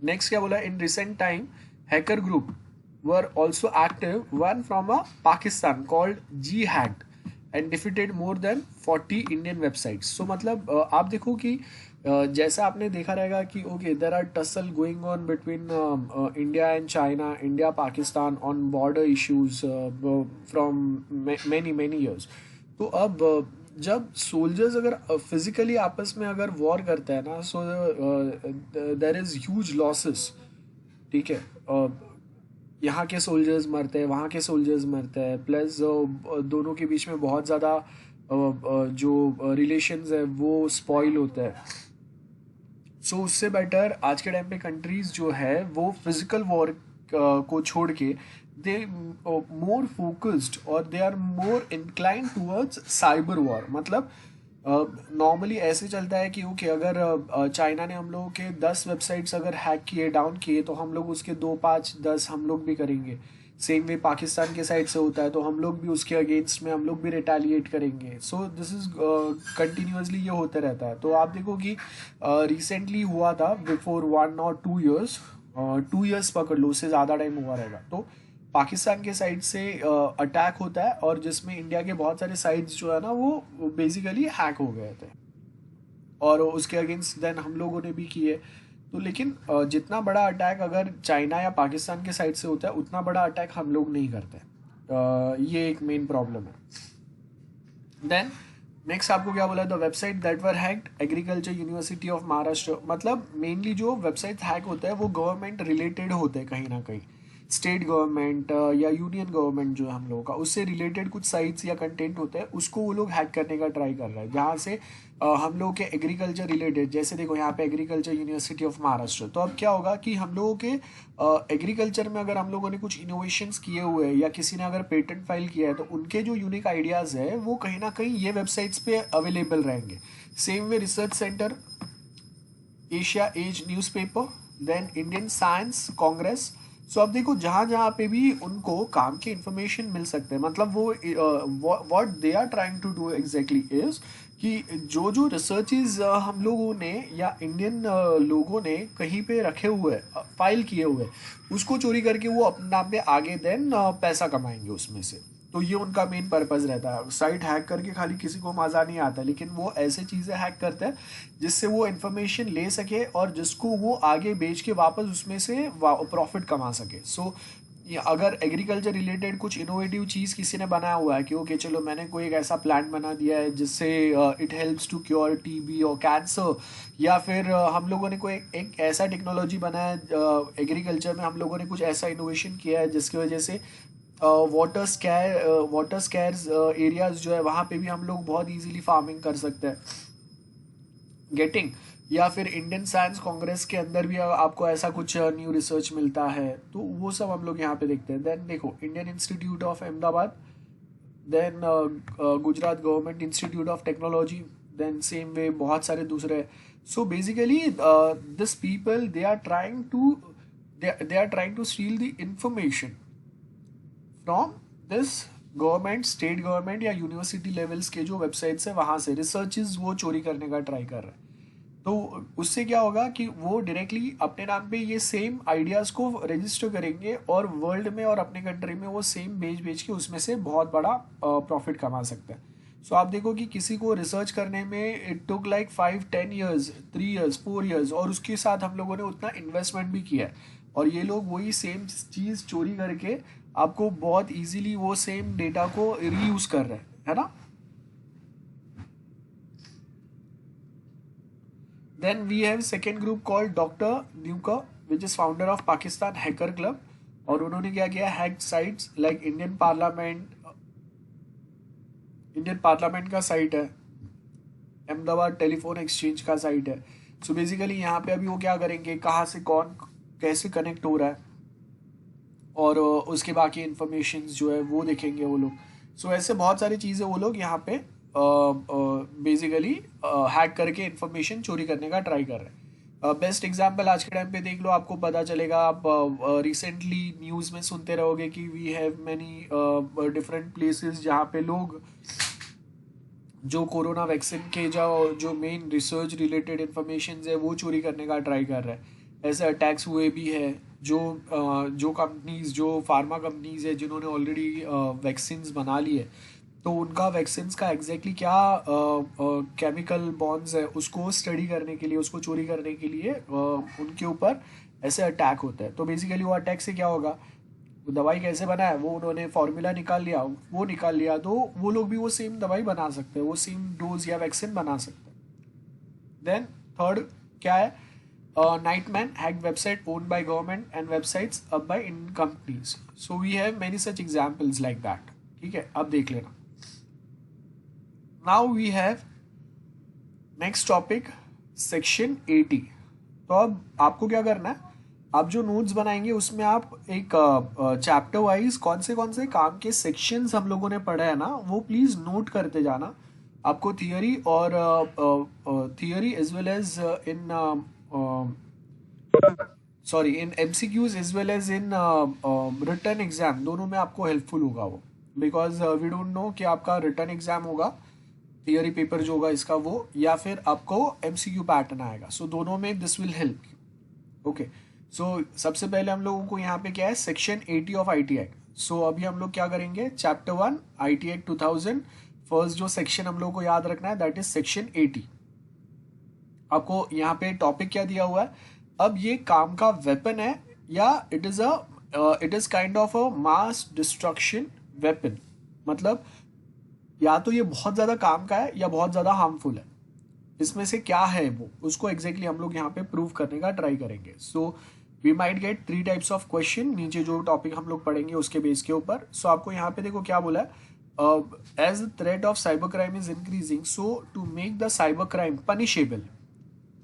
next क्या बोला, in recent time hacker group were also active, one from a Pakistan called G hacked and defeated more than 40 Indian websites. सो मतलब आप देखो कि जैसा आपने देखा रहेगा कि okay there are tussle going on between India and China, India Pakistan on border issues from many many years. तो अब जब सोल्जर्स अगर फिजिकली आपस में अगर वॉर करते हैं ना, सो देर इज ह्यूज लॉसेस। ठीक है, यहाँ के सोल्जर्स मरते हैं, वहाँ के सोल्जर्स मरते हैं, प्लस दोनों के बीच में बहुत ज़्यादा जो रिलेशंस है वो स्पॉइल होता है। सो उससे बेटर आज के टाइम पे कंट्रीज जो है वो फिजिकल वॉर को छोड़ के दे मोर फोकस्ड और they are more incline towards cyber war. मतलब नॉर्मली ऐसे चलता है कि ओके अगर चाइना ने हम लोगों के 10 वेबसाइट्स अगर हैक किए, डाउन किए, तो हम लोग उसके 2 5 10 हम लोग भी करेंगे। सेम वे पाकिस्तान के साइड से होता है तो हम लोग भी उसके अगेंस्ट में हम लोग भी रिटेलिएट करेंगे। सो दिस इज कंटिन्यूसली ये होते रहता है। तो आप देखो कि रिसेंटली हुआ था बिफोर 1 और 2 ईयर्स, 2 ईयर्स पकड़ लो, उससे ज़्यादा टाइम हुआ रहेगा। तो पाकिस्तान के साइड से अटैक होता है और जिसमें इंडिया के बहुत सारे साइट्स जो है ना वो बेसिकली हैक हो गए थे और उसके अगेंस्ट देन हम लोगों ने भी किए। तो लेकिन जितना बड़ा अटैक अगर चाइना या पाकिस्तान के साइड से होता है उतना बड़ा अटैक हम लोग नहीं करते। ये एक मेन प्रॉब्लम है। देन नेक्स्ट आपको क्या बोला, the website that were hacked agriculture university of Maharashtra. मतलब मेनली जो वेबसाइट हैक होता है वो गवर्नमेंट रिलेटेड होते हैं कहीं ना कहीं, स्टेट गवर्नमेंट या यूनियन गवर्नमेंट जो है हम लोगों का, उससे रिलेटेड कुछ साइट्स या कंटेंट होते हैं उसको वो लोग हैक करने का ट्राई कर रहे हैं, जहाँ से हम लोगों के एग्रीकल्चर रिलेटेड, जैसे देखो यहाँ पे एग्रीकल्चर यूनिवर्सिटी ऑफ महाराष्ट्र। तो अब क्या होगा कि हम लोगों के एग्रीकल्चर में अगर हम लोगों ने कुछ इनोवेशंस किए हुए हैं या किसी ने अगर पेटेंट फाइल किया है तो उनके जो यूनिक आइडियाज़ है वो कहीं ना कहीं ये वेबसाइट्स पे अवेलेबल रहेंगे। Same way research centre, Asia as newspaper, then Indian science congress. So अब देखो जहाँ जहाँ पे भी उनको काम की इंफॉर्मेशन मिल सकते हैं, मतलब वो what they are trying to do exactly is कि जो जो रिसर्चेज हम लोगों ने या इंडियन लोगों ने कहीं पे रखे हुए फाइल किए हुए, उसको चोरी करके वो अपने नाम पे आगे देन पैसा कमाएंगे उसमें से। तो ये उनका मेन पर्पज़ रहता है। साइट हैक करके खाली किसी को मज़ा नहीं आता, लेकिन वो ऐसे चीज़ें हैक करते हैं जिससे वो इन्फॉर्मेशन ले सके और जिसको वो आगे बेच के वापस उसमें से प्रॉफिट कमा सके। सो अगर एग्रीकल्चर रिलेटेड कुछ इनोवेटिव चीज़ किसी ने बनाया हुआ है कि ओके चलो मैंने कोई एक ऐसा प्लांट बना दिया है जिससे it helps to cure TB और कैंसर, या फिर हम लोगों ने कोई एक ऐसा टेक्नोलॉजी बनाया है एग्रीकल्चर में, हम लोगों ने कुछ ऐसा इनोवेशन किया है जिसकी वजह से वाटर स्कैर्स एरियाज जो है वहाँ पे भी हम लोग बहुत इजीली फार्मिंग कर सकते हैं, गेटिंग। या फिर इंडियन साइंस कांग्रेस के अंदर भी आपको ऐसा कुछ न्यू रिसर्च मिलता है, तो वो सब हम लोग यहाँ पे देखते हैं। देन देखो Indian Institute of Ahmedabad, then Gujarat government institute of technology, then same way बहुत सारे दूसरे। So basically this people they are trying to steal the information from this government, state government या यूनिवर्सिटी लेवल्स के जो वेबसाइट्स है वहाँ से रिसर्चेज वो चोरी करने का ट्राई कर रहे हैं। तो उससे क्या होगा कि वो डायरेक्टली अपने नाम पे ये सेम आइडियाज़ को रजिस्टर करेंगे और वर्ल्ड में और अपने कंट्री में वो सेम बेच के उसमें से बहुत बड़ा प्रॉफिट कमा सकते हैं। सो आप देखो कि किसी को रिसर्च करने में it took like 5-10 years, 3 years, 4 years, और उसके साथ हम लोगों ने उतना इन्वेस्टमेंट भी किया है, और ये लोग वही सेम चीज़ चोरी करके आपको बहुत इजीली वो सेम डेटा को रीयूज़ कर रहे हैं, है ना। Then we have second group called Dr. Nuka, which is founder of Pakistan Hacker Club. और उन्होंने क्या किया, hacked sites like Indian parliament का साइट है, अहमदाबाद टेलीफोन एक्सचेंज का साइट है। सो बेसिकली यहाँ पे अभी वो क्या करेंगे, कहाँ से कौन कैसे कनेक्ट हो रहा है और उसके बाकी इन्फॉर्मेशन जो है वो देखेंगे वो लोग। सो ऐसे बहुत सारी चीज़ें वो लोग यहाँ पे बेसिकली हैक करके इन्फॉर्मेशन चोरी करने का ट्राई कर रहे हैं। बेस्ट एग्जांपल आज के टाइम पे देख लो, आपको पता चलेगा, आप रिसेंटली न्यूज़ में सुनते रहोगे कि we have many different places जहाँ पे लोग जो कोरोना वैक्सीन के जो मेन रिसर्च रिलेटेड इन्फॉर्मेशन है वो चोरी करने का ट्राई कर रहे हैं। ऐसे अटैक्स हुए भी है जो कंपनीज, जो फार्मा कंपनीज है जिन्होंने ऑलरेडी वैक्सीन्स बना ली है, तो उनका वैक्सीन का एग्जैक्टली क्या केमिकल बॉन्ड्स है उसको स्टडी करने के लिए, उसको चोरी करने के लिए उनके ऊपर ऐसे अटैक होता है। तो बेसिकली वो अटैक से क्या होगा, वो दवाई कैसे बना है वो उन्होंने फॉर्मूला निकाल लिया, वो निकाल लिया, तो वो लोग भी वो सेम दवाई बना सकते हैं, वो सेम डोज या वैक्सीन बना सकते हैं। देन थर्ड क्या है, Nightman hacked website owned by government and websites up by in companies. So we have many such examples like that. ठीक है, अब देख लेना। Now we have next topic section 80। तो अब आपको क्या करना है, आप जो नोट्स बनाएंगे उसमें आप एक चैप्टर वाइज कौन से काम के सेक्शंस हम लोगों ने पढ़ा है ना वो प्लीज नोट करते जाना। आपको थियरी और theory as well as in sorry in MCQs as well as in written exam दोनों में आपको हेल्पफुल होगा वो, बिकॉज वी डोंट नो कि आपका रिटर्न एग्जाम होगा, थियरी पेपर जो होगा इसका वो, या फिर आपको एमसीक्यू पैटर्न आएगा। सो दोनों में this will help you. Okay, so सबसे पहले हम लोगों को यहाँ पे क्या है, section 80 of IT act. So अभी हम लोग क्या करेंगे, चैप्टर 1 आईटी एक्ट 2000, फर्स्ट जो सेक्शन हम लोगों को याद रखना है दैट इज सेक्शन 80। आपको यहाँ पे टॉपिक क्या दिया हुआ है, अब ये काम का वेपन है या it is kind of a mass destruction weapon, मतलब या तो ये बहुत ज्यादा काम का है या बहुत ज्यादा हार्मफुल है, इसमें से क्या है वो उसको एग्जैक्टली हम लोग यहाँ पे प्रूव करने का ट्राई करेंगे। So we might get 3 types of question, नीचे जो टॉपिक हम लोग पढ़ेंगे उसके बेस के ऊपर। सो आपको यहाँ पे देखो क्या बोला है, as the threat of cyber crime is increasing so to make the cyber crime punishable.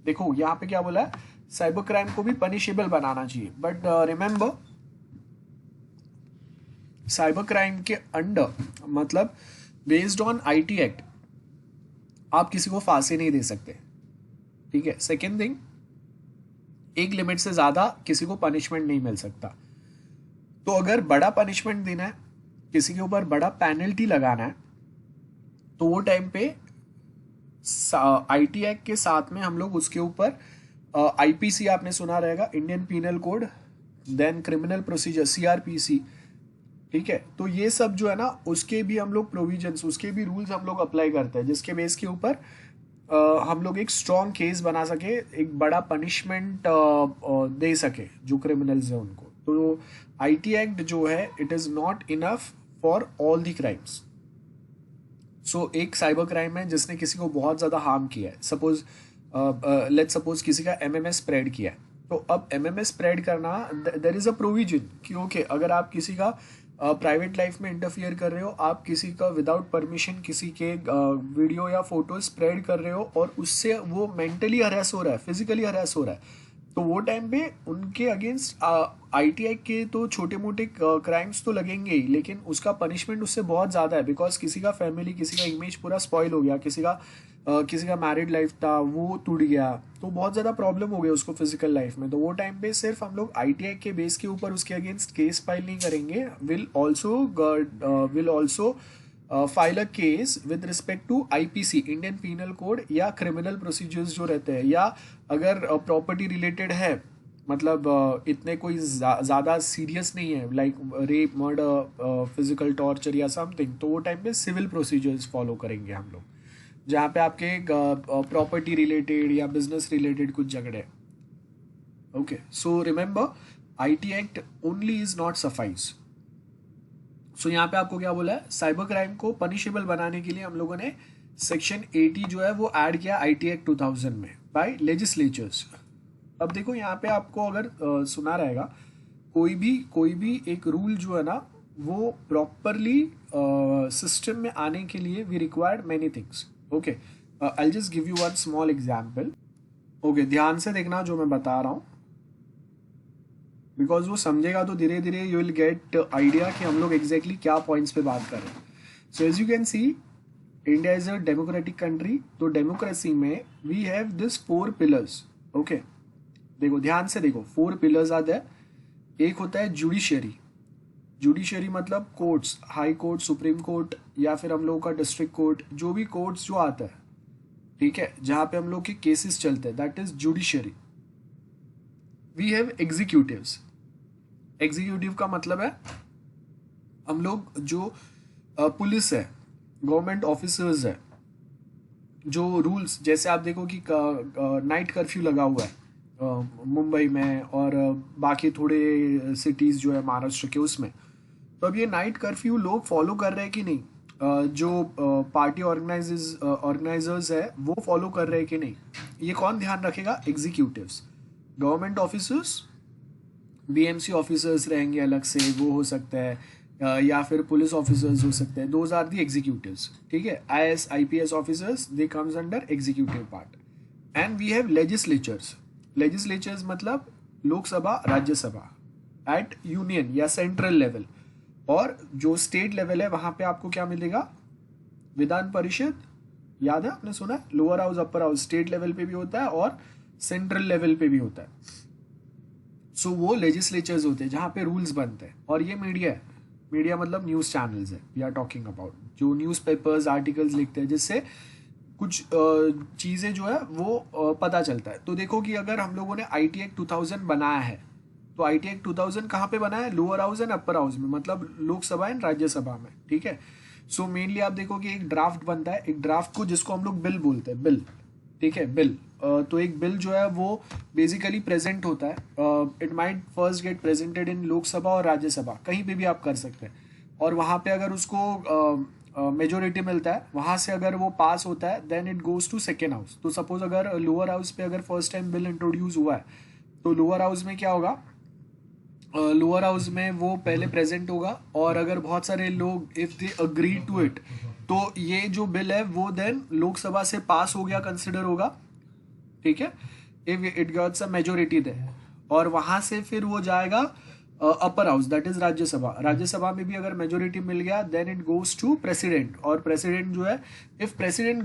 देखो यहाँ पे क्या बोला है, साइबर क्राइम को भी पनिशेबल बनाना चाहिए, बट रिमेंबर साइबर क्राइम के अंडर मतलब बेस्ड ऑन आईटी एक्ट आप किसी को फांसी नहीं दे सकते, ठीक है। सेकेंड थिंग, एक लिमिट से ज्यादा किसी को पनिशमेंट नहीं मिल सकता। तो अगर बड़ा पनिशमेंट देना है, किसी के ऊपर बड़ा पेनल्टी लगाना है, तो वो टाइम पे आईटी एक्ट के साथ में हम लोग उसके ऊपर आईपीसी आपने सुना रहेगा, Indian Penal Code, then criminal procedure CrPC, ठीक है। तो ये सब जो है ना उसके भी हम लोग प्रोविजंस, उसके भी रूल्स हम लोग अप्लाई करते हैं, जिसके बेस के ऊपर हम लोग एक स्ट्रॉन्ग केस बना सके, एक बड़ा पनिशमेंट दे सके जो क्रिमिनल्स है उनको। तो आईटी एक्ट जो है it is not enough for all the crimes. So एक साइबर क्राइम है जिसने किसी को बहुत ज्यादा हार्म किया है, सपोज लेट्स सपोज किसी का एमएमएस स्प्रेड किया है, तो अब एमएमएस स्प्रेड करना देयर इज अ प्रोविजन कि ओके अगर आप किसी का प्राइवेट लाइफ में इंटरफियर कर रहे हो, आप किसी का विदाउट परमिशन किसी के वीडियो या फोटो स्प्रेड कर रहे हो और उससे वो मेंटली हरास हो रहा है, फिजिकली हरास हो रहा है, तो वो टाइम पे उनके अगेंस्ट आईटीआई के तो छोटे मोटे क्राइम्स तो लगेंगे ही, लेकिन उसका पनिशमेंट उससे बहुत ज़्यादा है, बिकॉज किसी का फैमिली, किसी का इमेज पूरा स्पॉइल हो गया, किसी का मैरिड लाइफ था वो टूट गया, तो बहुत ज़्यादा प्रॉब्लम हो गया उसको फिजिकल लाइफ में। तो वो टाइम पे सिर्फ हम लोग आईटीआई के बेस के ऊपर उसके अगेंस्ट केस फाइल नहीं करेंगे, will also file a case with respect to IPC Indian Penal Code या क्रिमिनल प्रोसीजर्स जो रहते हैं, या अगर प्रॉपर्टी रिलेटेड है, मतलब इतने कोई ज़्यादा सीरियस नहीं है like rape, murder, physical torture या समथिंग, तो वो टाइम पे सिविल प्रोसीजर्स फॉलो करेंगे हम लोग, जहाँ पे आपके प्रॉपर्टी रिलेटेड या बिजनेस रिलेटेड कुछ झगड़े। Okay, so remember IT act only is not suffice. So यहाँ पे आपको क्या बोला है, साइबर क्राइम को पनिशेबल बनाने के लिए हम लोगों ने सेक्शन 80 जो है वो ऐड किया आईटी एक्ट 2000 में बाय लेजिस्लेचर्स। अब देखो यहाँ पे आपको अगर सुना रहेगा, कोई भी एक रूल जो है ना वो प्रॉपरली सिस्टम में आने के लिए we required many things. Okay, I just give you one small example. Okay, ध्यान से देखना जो मैं बता रहा हूँ, बिकॉज वो समझेगा तो धीरे धीरे यू विल गेट आइडिया कि हम लोग एग्जैक्टली क्या पॉइंट्स पे बात कर रहे हैं। So as you can see India is a democratic country, तो डेमोक्रेसी में we have this 4 pillars. Okay, देखो ध्यान से देखो, 4 पिलर्स आते हैं। एक होता है जुडिशियरी, जुडिशियरी मतलब courts, high court, supreme court, या फिर हम लोगों का डिस्ट्रिक्ट कोर्ट, जो भी कोर्ट्स जो आता है, ठीक है, जहां पे हम लोग के केसेस चलते हैं, that is judiciary. We have executives, executive का मतलब है हम लोग जो पुलिस है, गवर्नमेंट ऑफिसर्स है, जो रूल्स, जैसे आप देखो कि नाइट कर्फ्यू लगा हुआ है मुंबई में और बाकी थोड़े सिटीज़ जो है महाराष्ट्र के उसमें, तो अब ये नाइट कर्फ्यू लोग फॉलो कर रहे हैं कि नहीं? जो पार्टी ऑर्गेनाइजर्स है वो फॉलो कर रहे हैं कि नहीं, ये कौन ध्यान रखेगा? Executives, government officers, BMC officers रहेंगे अलग से, वो हो सकता है या फिर पुलिस ऑफिसर्स हो सकते हैं, दोज आर दी एग्जीक्यूटिव्स, ठीक है। IAS IPS officers they comes under executive part. And we have legislatures, legislatures मतलब लोकसभा राज्यसभा एट यूनियन या सेंट्रल लेवल, और जो स्टेट लेवल है वहां पे आपको क्या मिलेगा? विधान परिषद, याद है आपने सुना है, lower house upper house state level पे भी होता है और सेंट्रल लेवल पे भी होता है। सो वो लेजिस्लेचर्स होते हैं जहाँ पे रूल्स बनते हैं। और ये मीडिया है, मीडिया मतलब न्यूज़ चैनल्स है, वी आर टॉकिंग अबाउट जो न्यूज़पेपर्स आर्टिकल्स लिखते हैं जिससे कुछ चीज़ें जो है वो पता चलता है। तो देखो कि अगर हम लोगों ने आईटी एक्ट 2000 बनाया है, तो आईटी एक्ट 2000 कहाँ पे बना है? Lower house and upper house में, मतलब लोकसभा एंड राज्यसभा में, ठीक है। सो मेनली आप देखो कि एक ड्राफ्ट बनता है, एक ड्राफ्ट को जिसको हम लोग बिल बोलते हैं, बिल, ठीक है, बिल। तो एक बिल जो है वो बेसिकली प्रेजेंट होता है, it might first get presented in Lok Sabha और राज्यसभा, कहीं पे भी आप कर सकते हैं, और वहाँ पे अगर उसको मेजोरिटी मिलता है, वहाँ से अगर वो पास होता है then it goes to second house. तो सपोज अगर लोअर हाउस पे अगर फर्स्ट टाइम बिल इंट्रोड्यूस हुआ है, तो लोअर हाउस में क्या होगा? लोअर हाउस में वो पहले प्रेजेंट होगा, और अगर बहुत सारे लोग if they agree to it, तो ये जो बिल है वो देन लोकसभा से पास हो गया कंसिडर होगा, ठीक है, if it gots a majority they, और वहां से फिर वो जाएगा upper house, that is Rajya Sabha. Rajya Sabha में भी अगर मेजोरिटी मिल गया then it goes to president, और प्रेसिडेंट जो है, if president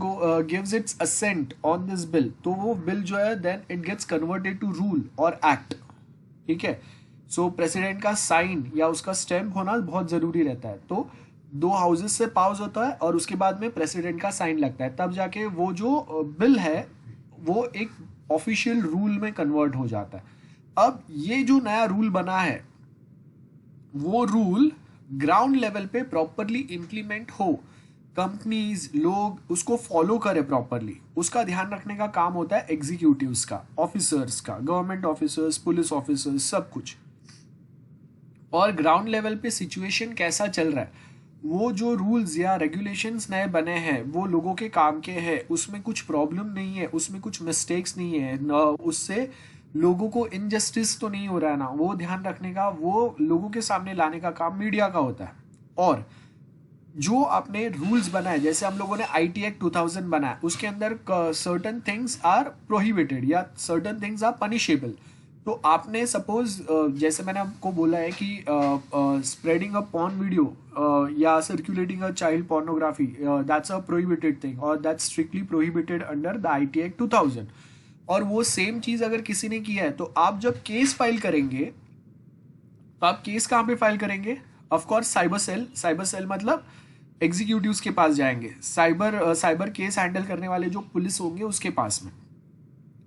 gives its assent on this bill, तो वो बिल जो है then it gets converted to rule और एक्ट, ठीक है। सो प्रेसिडेंट का साइन या उसका स्टैम्प होना बहुत जरूरी रहता है। तो दो हाउसेस से पास होता है और उसके बाद में प्रेसिडेंट का साइन लगता है, तब जाके वो जो बिल है वो एक ऑफिशियल रूल में कन्वर्ट हो जाता है। अब ये जो नया रूल बना है, वो रूल ग्राउंड लेवल पे प्रॉपरली इंप्लीमेंट हो, कंपनीज लोग उसको फॉलो करें प्रॉपरली, उसका ध्यान रखने का काम होता है एग्जीक्यूटिव्स का, ऑफिसर्स का, गवर्नमेंट ऑफिसर्स, पुलिस ऑफिसर्स, सब कुछ। और ग्राउंड लेवल पे सिचुएशन कैसा चल रहा है, वो जो रूल्स या रेगुलेशंस नए बने हैं वो लोगों के काम के हैं, उसमें कुछ प्रॉब्लम नहीं है, उसमें कुछ मिस्टेक्स नहीं है न, उससे लोगों को इनजस्टिस तो नहीं हो रहा है ना, वो ध्यान रखने का, वो लोगों के सामने लाने का काम मीडिया का होता है। और जो आपने रूल्स बनाए, जैसे हम लोगों ने आईटी एक्ट 2000 बनाया, उसके अंदर सर्टन थिंग्स आर प्रोहिबिटेड या सर्टन थिंग्स आर पनिशेबल। तो आपने सपोज जैसे मैंने आपको बोला है कि स्प्रेडिंग अ पॉर्न वीडियो या circulating a child pornography, that's a prohibited thing और that's strictly prohibited under the IT act 2000। और वो सेम चीज अगर किसी ने किया है, तो आप जब केस फाइल करेंगे, तो आप केस कहाँ पे फाइल करेंगे? Of course cyber cell, cyber cell मतलब एग्जीक्यूटिव्स के पास जाएंगे, साइबर केस हैंडल करने वाले जो पुलिस होंगे उसके पास में,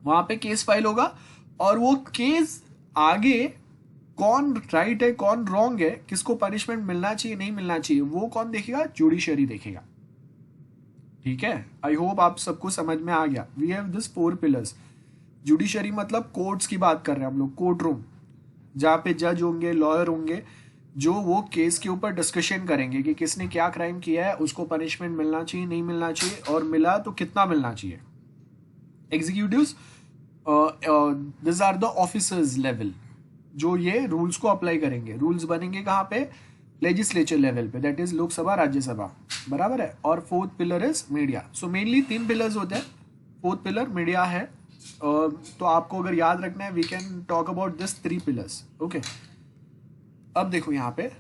वहां पे केस फाइल होगा। और वो केस आगे कौन राइट है कौन रॉन्ग है, किसको पनिशमेंट मिलना चाहिए नहीं मिलना चाहिए, वो कौन देखेगा? जुडिशरी देखेगा, ठीक है। आई होप आप सबको समझ में आ गया। We have this 4 pillars. Judiciary मतलब कोर्ट्स की बात कर रहे हैं हम लोग, कोर्ट रूम, जहाँ पे जज होंगे, लॉयर होंगे, जो वो केस के ऊपर डिस्कशन करेंगे कि किसने क्या क्राइम किया है, उसको पनिशमेंट मिलना चाहिए नहीं मिलना चाहिए, और मिला तो कितना मिलना चाहिए। Executives, this are the officers level, जो ये रूल्स को अप्लाई करेंगे। रूल्स बनेंगे कहाँ पे? लेजिस्लेचर लेवल पे, दैट इज लोकसभा राज्यसभा, बराबर है। और fourth pillar is media. So mainly 3 pillars होते हैं, फोर्थ पिलर मीडिया है। तो आपको अगर याद रखना है, we can talk about this 3 pillars, okay. अब देखो यहाँ पे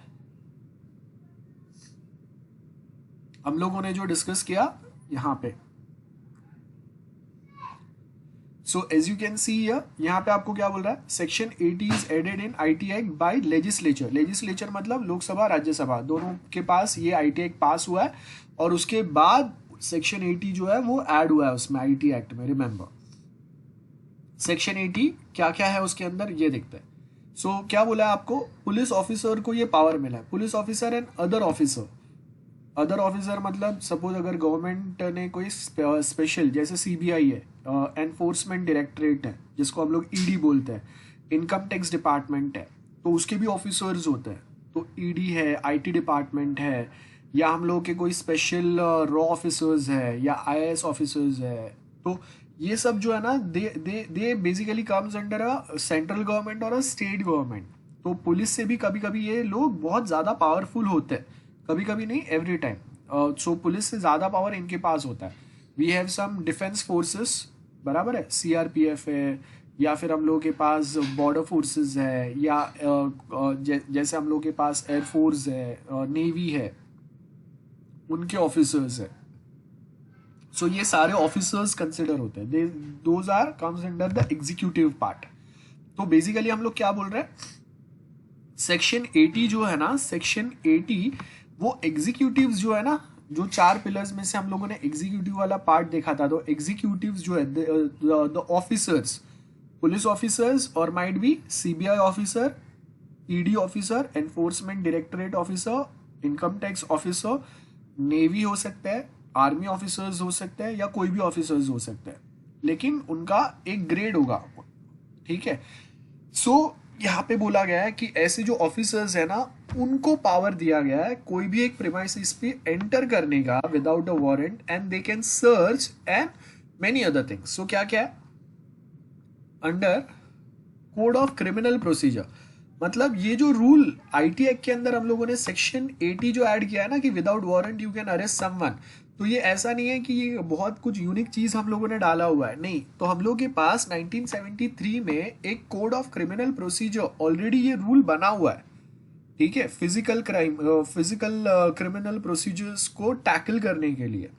हम लोगों ने जो डिस्कस किया यहाँ पे, so as you can see here, यहाँ पे आपको क्या बोल रहा है? Section 80 is added in IT Act by legislature. Legislature मतलब लोकसभा राज्यसभा दोनों के पास ये आईटी एक्ट पास हुआ है, और उसके बाद सेक्शन 80 जो है वो ऐड हुआ है उसमें आईटी एक्ट में। रिमेंबर सेक्शन 80 क्या क्या है उसके अंदर, ये देखते हैं। सो क्या बोला है आपको? पुलिस ऑफिसर को ये पावर मिला है, police officer and other officer other officer मतलब सपोज अगर गवर्नमेंट ने कोई स्पेशल, जैसे सीबीआई है, एनफोर्समेंट डायरेक्टरेट है जिसको हम लोग ईडी बोलते हैं, इनकम टैक्स डिपार्टमेंट है, तो उसके भी ऑफिसर्स होते हैं। तो ईडी है, आईटी डिपार्टमेंट है, या हम लोग के कोई स्पेशल रॉ ऑफिसर्स है या आईएएस ऑफिसर्स है। तो ये सब जो है ना, they basically comes under a central government और अ स्टेट गवर्नमेंट। तो पुलिस से भी कभी कभी ये लोग बहुत ज़्यादा पावरफुल होते हैं, कभी कभी नहीं, एवरी टाइम। सो पुलिस से ज़्यादा पावर इनके पास होता है। We have some defence forces, बराबर है, सीआरपीएफ है, या फिर हम लोग के पास बॉर्डर फोर्सेस है, या जैसे हम लोग के पास एयरफोर्स है, नेवी है, उनके ऑफिसर्स है। सो ये सारे ऑफिसर्स कंसिडर होते हैं, they those are comes under the executive part. तो बेसिकली हम लोग क्या बोल रहे हैं, सेक्शन 80 जो है ना, सेक्शन 80 वो एग्जीक्यूटिव्स जो है ना, जो 4 पिलर्स में से हम लोगों ने एग्जीक्यूटिव वाला पार्ट देखा था, तो एग्जीक्यूटिव्स जो है द ऑफिसर्स, पुलिस ऑफिसर्स और might be CBI officer, ED officer, enforcement directorate officer, income tax officer, navy हो सकता है, आर्मी ऑफिसर्स हो सकते हैं, या कोई भी ऑफिसर्स हो सकते हैं, लेकिन उनका एक ग्रेड होगा, ठीक है। सो यहाँ पे बोला गया है कि ऐसे जो ऑफिसर्स है ना, उनको पावर दिया गया है कोई भी एक प्रीमाइसिस पे एंटर करने का without a warrant, and they can search and many other things. So क्या क्या है, under code of criminal procedure, मतलब ये जो रूल आईटी एक्ट के अंदर हम लोगों ने सेक्शन 80 जो ऐड किया है ना, कि without warrant you can arrest someone, तो ये ऐसा नहीं है कि ये बहुत कुछ यूनिक चीज हम लोगों ने डाला हुआ है, नहीं। तो हम लोग के पास 1973 में एक code of criminal procedure already ये रूल बना हुआ है, ठीक है, फिजिकल क्रिमिनल प्रोसीजर्स को टैकल करने के लिए।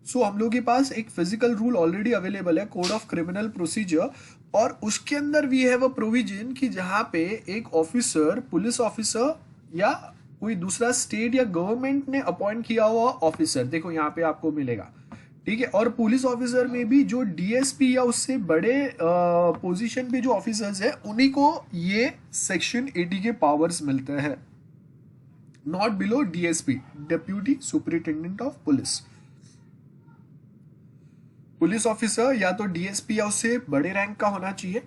सो हम लोग के पास एक फिजिकल रूल ऑलरेडी अवेलेबल है, कोड ऑफ क्रिमिनल प्रोसीजर, और उसके अंदर वी हैव अ प्रोविजन कि जहां पे एक ऑफिसर, पुलिस ऑफिसर या कोई दूसरा स्टेट या गवर्नमेंट ने अपॉइंट किया हुआ ऑफिसर, देखो यहाँ पे आपको मिलेगा, ठीक है। और पुलिस ऑफिसर में भी जो डीएसपी या उससे बड़े पोजीशन पे जो ऑफिसर्स है, उन्हीं को ये सेक्शन 80 के पावर्स मिलते हैं, not below DSP, deputy superintendent of police. Police officer या तो डीएसपी या उससे बड़े रैंक का होना चाहिए,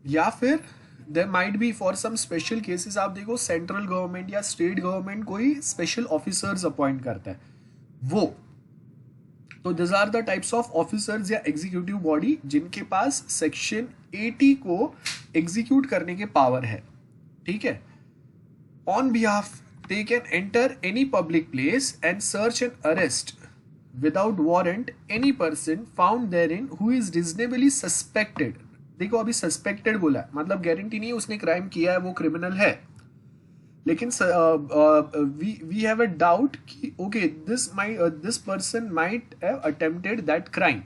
या फिर there might be for some special cases, आप देखो सेंट्रल गवर्नमेंट या स्टेट गवर्नमेंट कोई स्पेशल ऑफिसर्स अपॉइंट करता है वो। तो this are the types of officers या एग्जीक्यूटिव बॉडी जिनके पास सेक्शन 80 को एग्जीक्यूट करने के पावर है, ठीक है। On behalf they can enter any public place and search and arrest without warrant any person found therein who is reasonably suspected। देखो अभी सस्पेक्टेड बोला है, मतलब गारंटी नहीं है उसने क्राइम किया है, वो क्रिमिनल है, लेकिन वी हैव अ डाउट कि okay this person might have attempted that crime.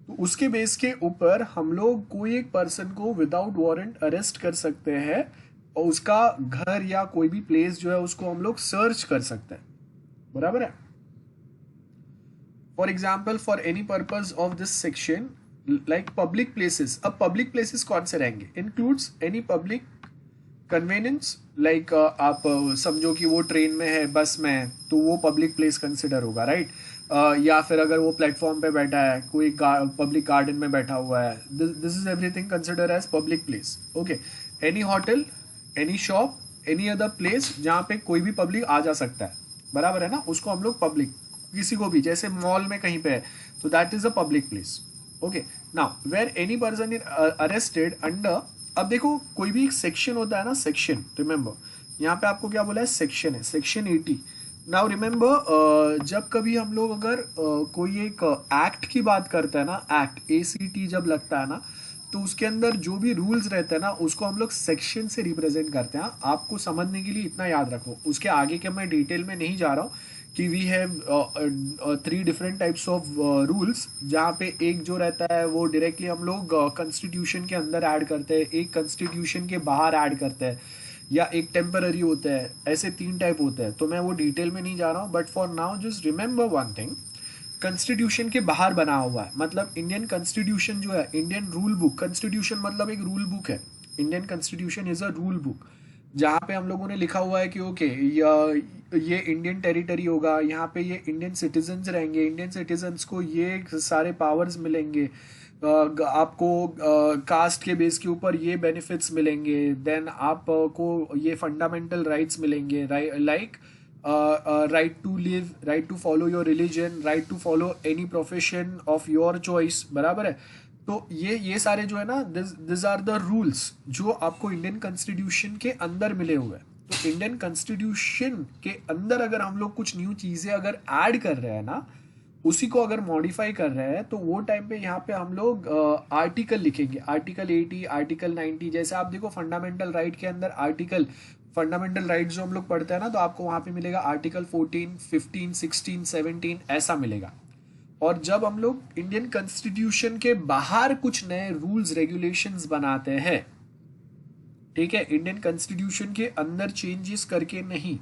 तो उसके बेस के ऊपर हम लोग कोई एक पर्सन को विदाउट वारंट अरेस्ट कर सकते हैं, और उसका घर या कोई भी प्लेस जो है उसको हम लोग सर्च कर सकते हैं, बराबर है। For example, for any purpose of this section, like public places. अब पब्लिक प्लेसेस कौन से रहेंगे, includes any public convenience, like आप समझो कि वो ट्रेन में है, बस में है, तो वो पब्लिक प्लेस कंसिडर होगा, राइट। या फिर अगर वो प्लेटफॉर्म पे बैठा है, कोई पब्लिक गार्डन में बैठा हुआ है, this is everything consider as public place, okay. Any hotel, any shop, any other place जहाँ पे कोई भी पब्लिक आ जा सकता है, बराबर है ना, उसको हम लोग पब्लिक, किसी को भी, जैसे मॉल में कहीं पे है, तो that is a public place, okay. Now where any person is arrested under, अब देखो कोई भी एक सेक्शन होता है ना, सेक्शन, रिमेंबर यहाँ पे आपको क्या बोला है, सेक्शन है, सेक्शन 80। नाउ रिमेंबर जब कभी हम लोग अगर कोई एक एक्ट की बात करते हैं ना, एक्ट ACT जब लगता है ना, तो उसके अंदर जो भी रूल्स रहते हैं ना, उसको हम लोग सेक्शन से रिप्रेजेंट करते हैं। आपको समझने के लिए इतना याद रखो, उसके आगे के मैं डिटेल में नहीं जा रहा हूँ, कि we have 3 different types of rules, जहाँ पे एक जो रहता है वो डायरेक्टली हम लोग कॉन्स्टिट्यूशन के अंदर ऐड करते हैं, एक कॉन्स्टिट्यूशन के बाहर ऐड करते हैं, या एक टेम्पररी होता है, ऐसे 3 टाइप होते हैं। तो मैं वो डिटेल में नहीं जा रहा हूँ, but for now just remember one thing, constitution के बाहर बना हुआ है, मतलब इंडियन कॉन्स्टिट्यूशन जो है, इंडियन रूल बुक, कॉन्स्टिट्यूशन मतलब एक रूल बुक है, Indian constitution is a rule book, जहाँ पे हम लोगों ने लिखा हुआ है कि ओके ये इंडियन टेरिटरी होगा, यहाँ पे ये इंडियन सिटीजन्स रहेंगे, इंडियन सिटीजन्स को ये सारे पावर्स मिलेंगे, आपको कास्ट के बेस के ऊपर ये बेनिफिट्स मिलेंगे, देन आपको ये फंडामेंटल राइट्स मिलेंगे, like right to live, right to follow your religion, right to follow any profession of your choice, बराबर है। तो ये सारे जो है ना, दिस आर द रूल्स जो आपको इंडियन कॉन्स्टिट्यूशन के अंदर मिले हुए हैं। तो इंडियन कॉन्स्टिट्यूशन के अंदर अगर हम लोग कुछ न्यू चीजें अगर ऐड कर रहे हैं ना, उसी को अगर मॉडिफाई कर रहे हैं, तो वो टाइम पे यहाँ पे हम लोग आर्टिकल लिखेंगे, आर्टिकल 80, आर्टिकल 90। जैसे आप देखो फंडामेंटल राइट के अंदर आर्टिकल, फंडामेंटल राइट जो हम लोग पढ़ते हैं ना, तो आपको वहां पे मिलेगा आर्टिकल 14, 15, 16, 17 ऐसा मिलेगा। और जब हम लोग इंडियन कॉन्स्टिट्यूशन के बाहर कुछ नए रूल्स रेगुलेशंस बनाते हैं, ठीक है, इंडियन कॉन्स्टिट्यूशन के अंदर चेंजेस करके नहीं,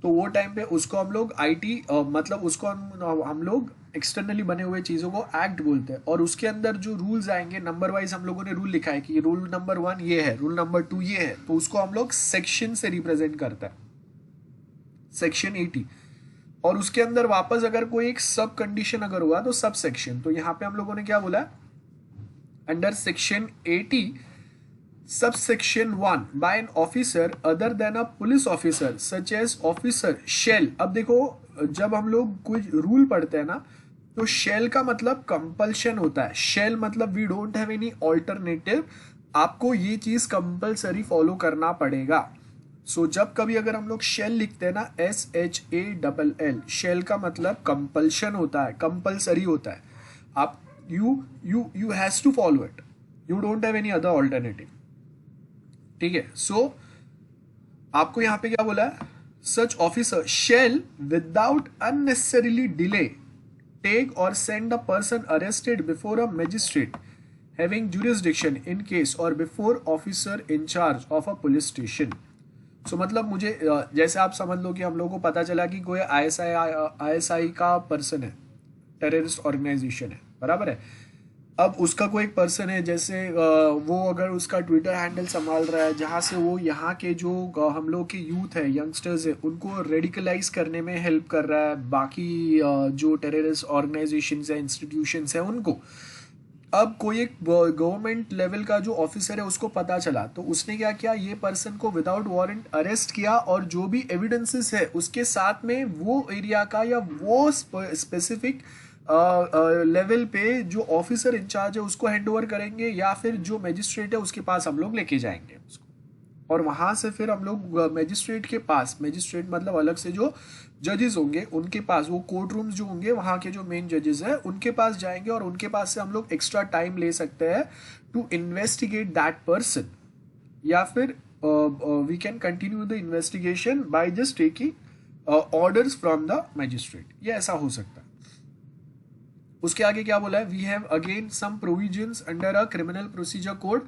तो वो टाइम पे उसको हम लोग आईटी मतलब उसको हम लोग एक्सटर्नली बने हुए चीजों को एक्ट बोलते हैं। और उसके अंदर जो रूल्स आएंगे नंबर वाइज, हम लोगों ने रूल लिखा है कि रूल नंबर 1 ये है, रूल नंबर 2 ये है, तो उसको हम लोग सेक्शन से रिप्रेजेंट करता है, सेक्शन 80। और उसके अंदर वापस अगर कोई एक सब कंडीशन अगर हुआ तो सब सेक्शन। तो यहाँ पे हम लोगों ने क्या बोला, under section 80 sub section 1 by an officer other than a police officer such as officer shall. अब देखो, जब हम लोग कोई रूल पढ़ते हैं ना, तो शेल का मतलब कंपल्शन होता है, शेल मतलब we don't have any alternative, आपको ये चीज कंपल्सरी फॉलो करना पड़ेगा। सो जब कभी अगर हम लोग शेल लिखते हैं ना, SHALL, शेल का मतलब कंपल्शन होता है, कंपल्सरी होता है, आप you has to follow it, you don't have any other alternative, ठीक है। सो आपको यहां पे क्या बोला है, such officer shall without unnecessarily delay take or send a person arrested before a magistrate having jurisdiction in case or before officer in charge of a police station। सो मतलब मुझे जैसे आप समझ लो कि हम लोगों को पता चला कि कोई आईएसआई का पर्सन है, टेररिस्ट ऑर्गेनाइजेशन है, बराबर है। अब उसका कोई एक पर्सन है, जैसे वो अगर उसका ट्विटर हैंडल संभाल रहा है, जहाँ से वो यहाँ के जो हम लोग के यूथ है, यंगस्टर्स है, उनको रेडिकलाइज करने में हेल्प कर रहा है, बाकी जो टेररिस्ट ऑर्गेनाइजेशन है, इंस्टीट्यूशंस है उनको। अब कोई एक गवर्नमेंट लेवल का जो ऑफिसर है उसको पता चला, तो उसने क्या किया, ये पर्सन को विदाउट वारंट अरेस्ट किया, और जो भी एविडेंसेस है उसके साथ में वो एरिया का या वो स्पेसिफिक लेवल पे जो ऑफिसर इंचार्ज है उसको हैंड ओवर करेंगे, या फिर जो मजिस्ट्रेट है उसके पास हम लोग लेके जाएंगे उसको। और वहां से फिर हम लोग मजिस्ट्रेट के पास, मजिस्ट्रेट मतलब अलग से जो जजेस होंगे उनके पास, वो कोर्ट रूम्स जो होंगे वहां के जो मेन जजेस है उनके पास जाएंगे, और उनके पास से हम लोग एक्स्ट्रा टाइम ले सकते हैं टू इन्वेस्टिगेट दैट पर्सन, या फिर we can continue the investigation by just taking orders from the magistrate, ये ऐसा हो सकता है। उसके आगे क्या बोला है, we have again some provisions under a criminal procedure code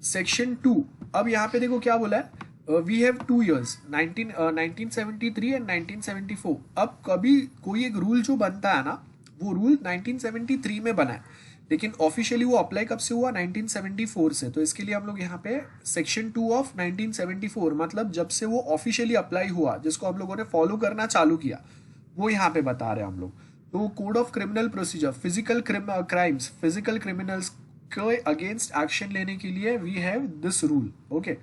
section 2। अब यहाँ पे देखो क्या बोला है, वी हैव 2 years 1973 एंड 1974। अब कभी कोई एक रूल जो बनता है ना, वो रूल 1973 में बना है, लेकिन ऑफिशियली वो अप्लाई कब से हुआ, 1974 से। तो इसके लिए हम लोग यहाँ पे सेक्शन 2 ऑफ 1974, मतलब जब से वो ऑफिशियली अप्लाई हुआ, जिसको हम लोगों ने फॉलो करना चालू किया, वो यहाँ पे बता रहे हैं हम लोग। तो code of criminal procedure, physical crimes, physical criminals के अगेंस्ट एक्शन लेने के लिए we have this rule, okay.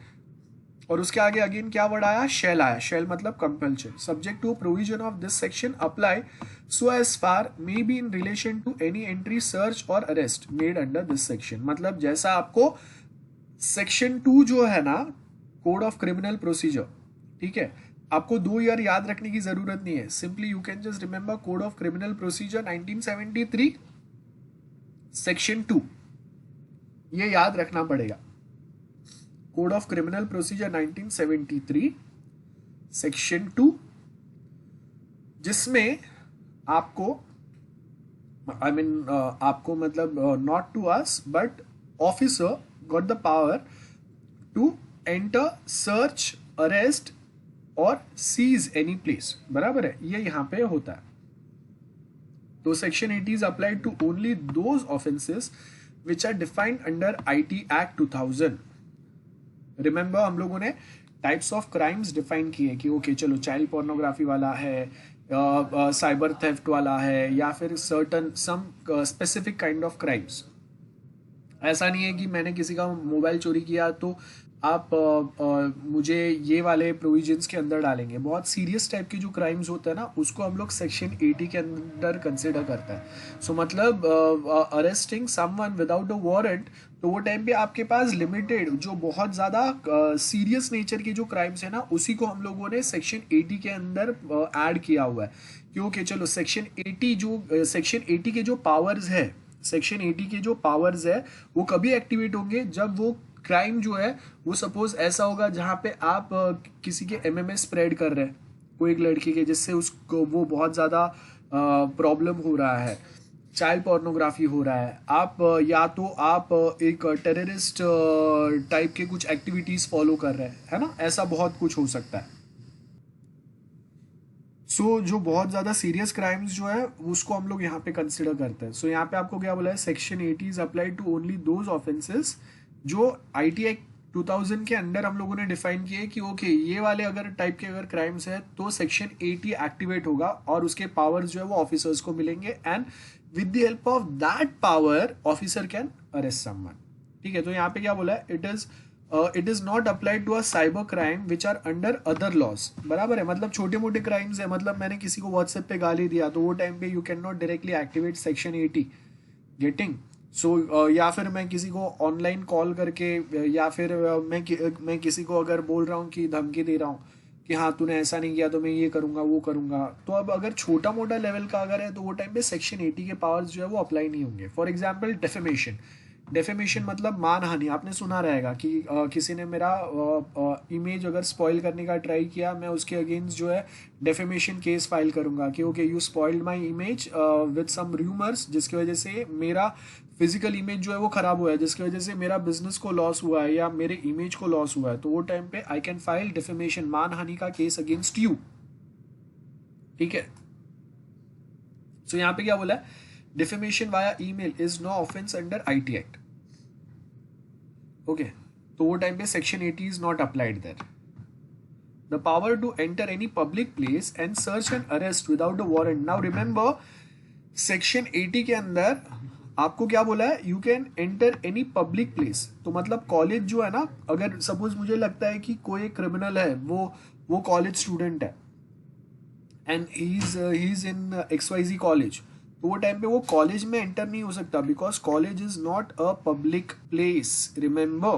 और उसके आगे अगेन क्या वर्ड आया, शेल आया, शेल मतलब compulsion, subject to provision of this section apply so as far may be in relation to any entry, search or arrest made under this section. मतलब जैसा आपको सेक्शन 2 जो है ना, कोड ऑफ क्रिमिनल प्रोसीजर, ठीक है, आपको 2 ईयर याद रखने की जरूरत नहीं है, simply you can just remember code of criminal procedure 1973 section 2, ये याद रखना पड़ेगा। Code of criminal procedure 1973 section 2, जिसमें आपको आपको मतलब not to us but officer got the power to enter, search, arrest और सीज एनी प्लेस, बराबर है, ये यहां पे होता है। तो section 80 is applied to only those offences which are defined under IT Act 2000। Remember हम लोगों ने टाइप्स ऑफ क्राइम्स डिफाइन किए कि ओके चलो चाइल्ड पोर्नोग्राफी वाला है, साइबर थेफ्ट वाला है, या फिर certain some specific kind of crimes. ऐसा नहीं है कि मैंने किसी का मोबाइल चोरी किया तो आप मुझे ये वाले प्रोविजंस के अंदर डालेंगे। बहुत सीरियस टाइप के जो क्राइम्स होते हैं ना उसको हम लोग सेक्शन 80 के अंदर कंसिडर करते हैं। सो मतलब arresting someone without a warrant, तो वो टाइम पे आपके पास लिमिटेड जो बहुत ज़्यादा सीरियस नेचर के जो क्राइम्स है ना उसी को हम लोगों ने सेक्शन 80 के अंदर ऐड किया हुआ है। क्योंकि चलो सेक्शन 80 जो सेक्शन 80 के जो पावर्स है, सेक्शन 80 के जो पावर्स है वो कभी एक्टिवेट होंगे जब वो क्राइम जो है वो सपोज ऐसा होगा जहाँ पे आप किसी के एमएमएस स्प्रेड कर रहे हैं कोई एक लड़की के, जिससे उसको वो बहुत ज़्यादा प्रॉब्लम हो रहा है, चाइल्ड पोर्नोग्राफी हो रहा है, आप या तो आप एक टेररिस्ट टाइप के कुछ एक्टिविटीज़ फॉलो कर रहे हैं, है ना, ऐसा बहुत कुछ हो सकता है। जो बहुत ज़्यादा सीरियस क्राइम्स जो है उसको हम लोग यहाँ पे कंसिडर करते हैं। यहाँ पे आपको क्या बोला है, section 80 is applied to only those offences जो आईटी एक्ट 2000 के अंडर हम लोगों ने डिफाइन किए कि ओके ये वाले अगर टाइप के अगर क्राइम्स है तो सेक्शन 80 एक्टिवेट होगा और उसके पावर्स जो है वो ऑफिसर्स को मिलेंगे, and with the help of that power officer can arrest someone. ठीक है, तो यहाँ पे क्या बोला है, it is not applied to a cyber crime which are under other laws. बराबर है, मतलब छोटे मोटे क्राइम्स है, मतलब मैंने किसी को व्हाट्सएप पे गाली दिया तो वो टाइम पे you can not directly activate section 80 getting. या फिर मैं किसी को ऑनलाइन कॉल करके या फिर मैं किसी को अगर बोल रहा हूँ कि धमकी दे रहा हूँ कि हाँ तूने ऐसा नहीं किया तो मैं ये करूँगा वो करूँगा, तो अब अगर छोटा मोटा लेवल का अगर है तो वो टाइम पे सेक्शन 80 के पावर्स जो है वो अप्लाई नहीं होंगे। फॉर एग्जाम्पल डेफेमेशन, डेफेमेशन मतलब मानहानि, आपने सुना रहेगा कि किसी ने मेरा इमेज अगर स्पॉइल करने का ट्राई किया, मैं उसके अगेंस्ट जो है डेफेमेशन केस फाइल करूंगा कि okay you spoiled my image with some rumours, जिसकी वजह से मेरा फिजिकल इमेज जो है वो खराब हुआ है, जिसकी वजह से मेरा बिजनेस को लॉस हुआ है या मेरे इमेज को लॉस हुआ है, तो वो टाइम पे आई कैन फाइल डेफेमेशन मानहानि का केस अगेंस्ट यू। ठीक है, यहाँ पे क्या बोला है, defamation via email is no offence under IT act. Okay, तो वो टाइम पे section 80 is not applied there. The power to enter any public place and search and arrest without a warrant. Now remember section 80 के अंदर आपको क्या बोला है, you can enter any public place. तो मतलब कॉलेज जो है ना, अगर सपोज मुझे लगता है कि कोई क्रिमिनल है, वो कॉलेज स्टूडेंट है and he is in XYZ college, तो वो टाइम पे वो कॉलेज में एंटर नहीं हो सकता because college is not a public place, remember.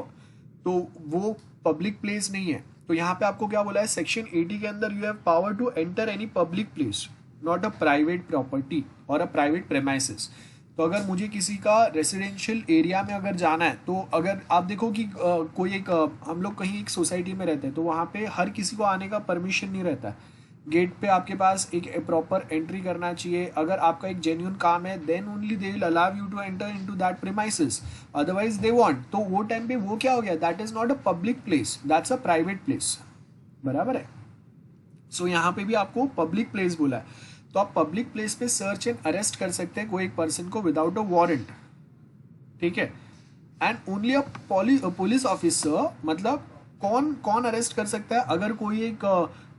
तो वो पब्लिक प्लेस नहीं है। तो यहाँ पे आपको क्या बोला है, सेक्शन 80 के अंदर you have power to enter any public place not a private property और अ प्राइवेट प्रेमाइसेस। तो अगर मुझे किसी का रेसिडेंशियल एरिया में अगर जाना है, तो अगर आप देखो कि कोई एक हम लोग कहीं एक सोसाइटी में रहते हैं तो वहाँ पे हर किसी को आने का परमिशन नहीं रहता है। गेट पे आपके पास एक प्रॉपर एंट्री करना चाहिए। अगर आपका एक जेन्युइन काम है then only they will allow you to enter into that premises, otherwise they won't. तो वो टाइम पे वो क्या हो गया, that is not a public place, that's a private place. बराबर है। यहाँ पे भी आपको पब्लिक प्लेस बोला है, तो आप पब्लिक प्लेस पे सर्च एंड अरेस्ट कर सकते हैं कोई एक पर्सन को विदाउट अ वारंट। ठीक है, and only a police officer, मतलब कौन कौन अरेस्ट कर सकता है, अगर कोई एक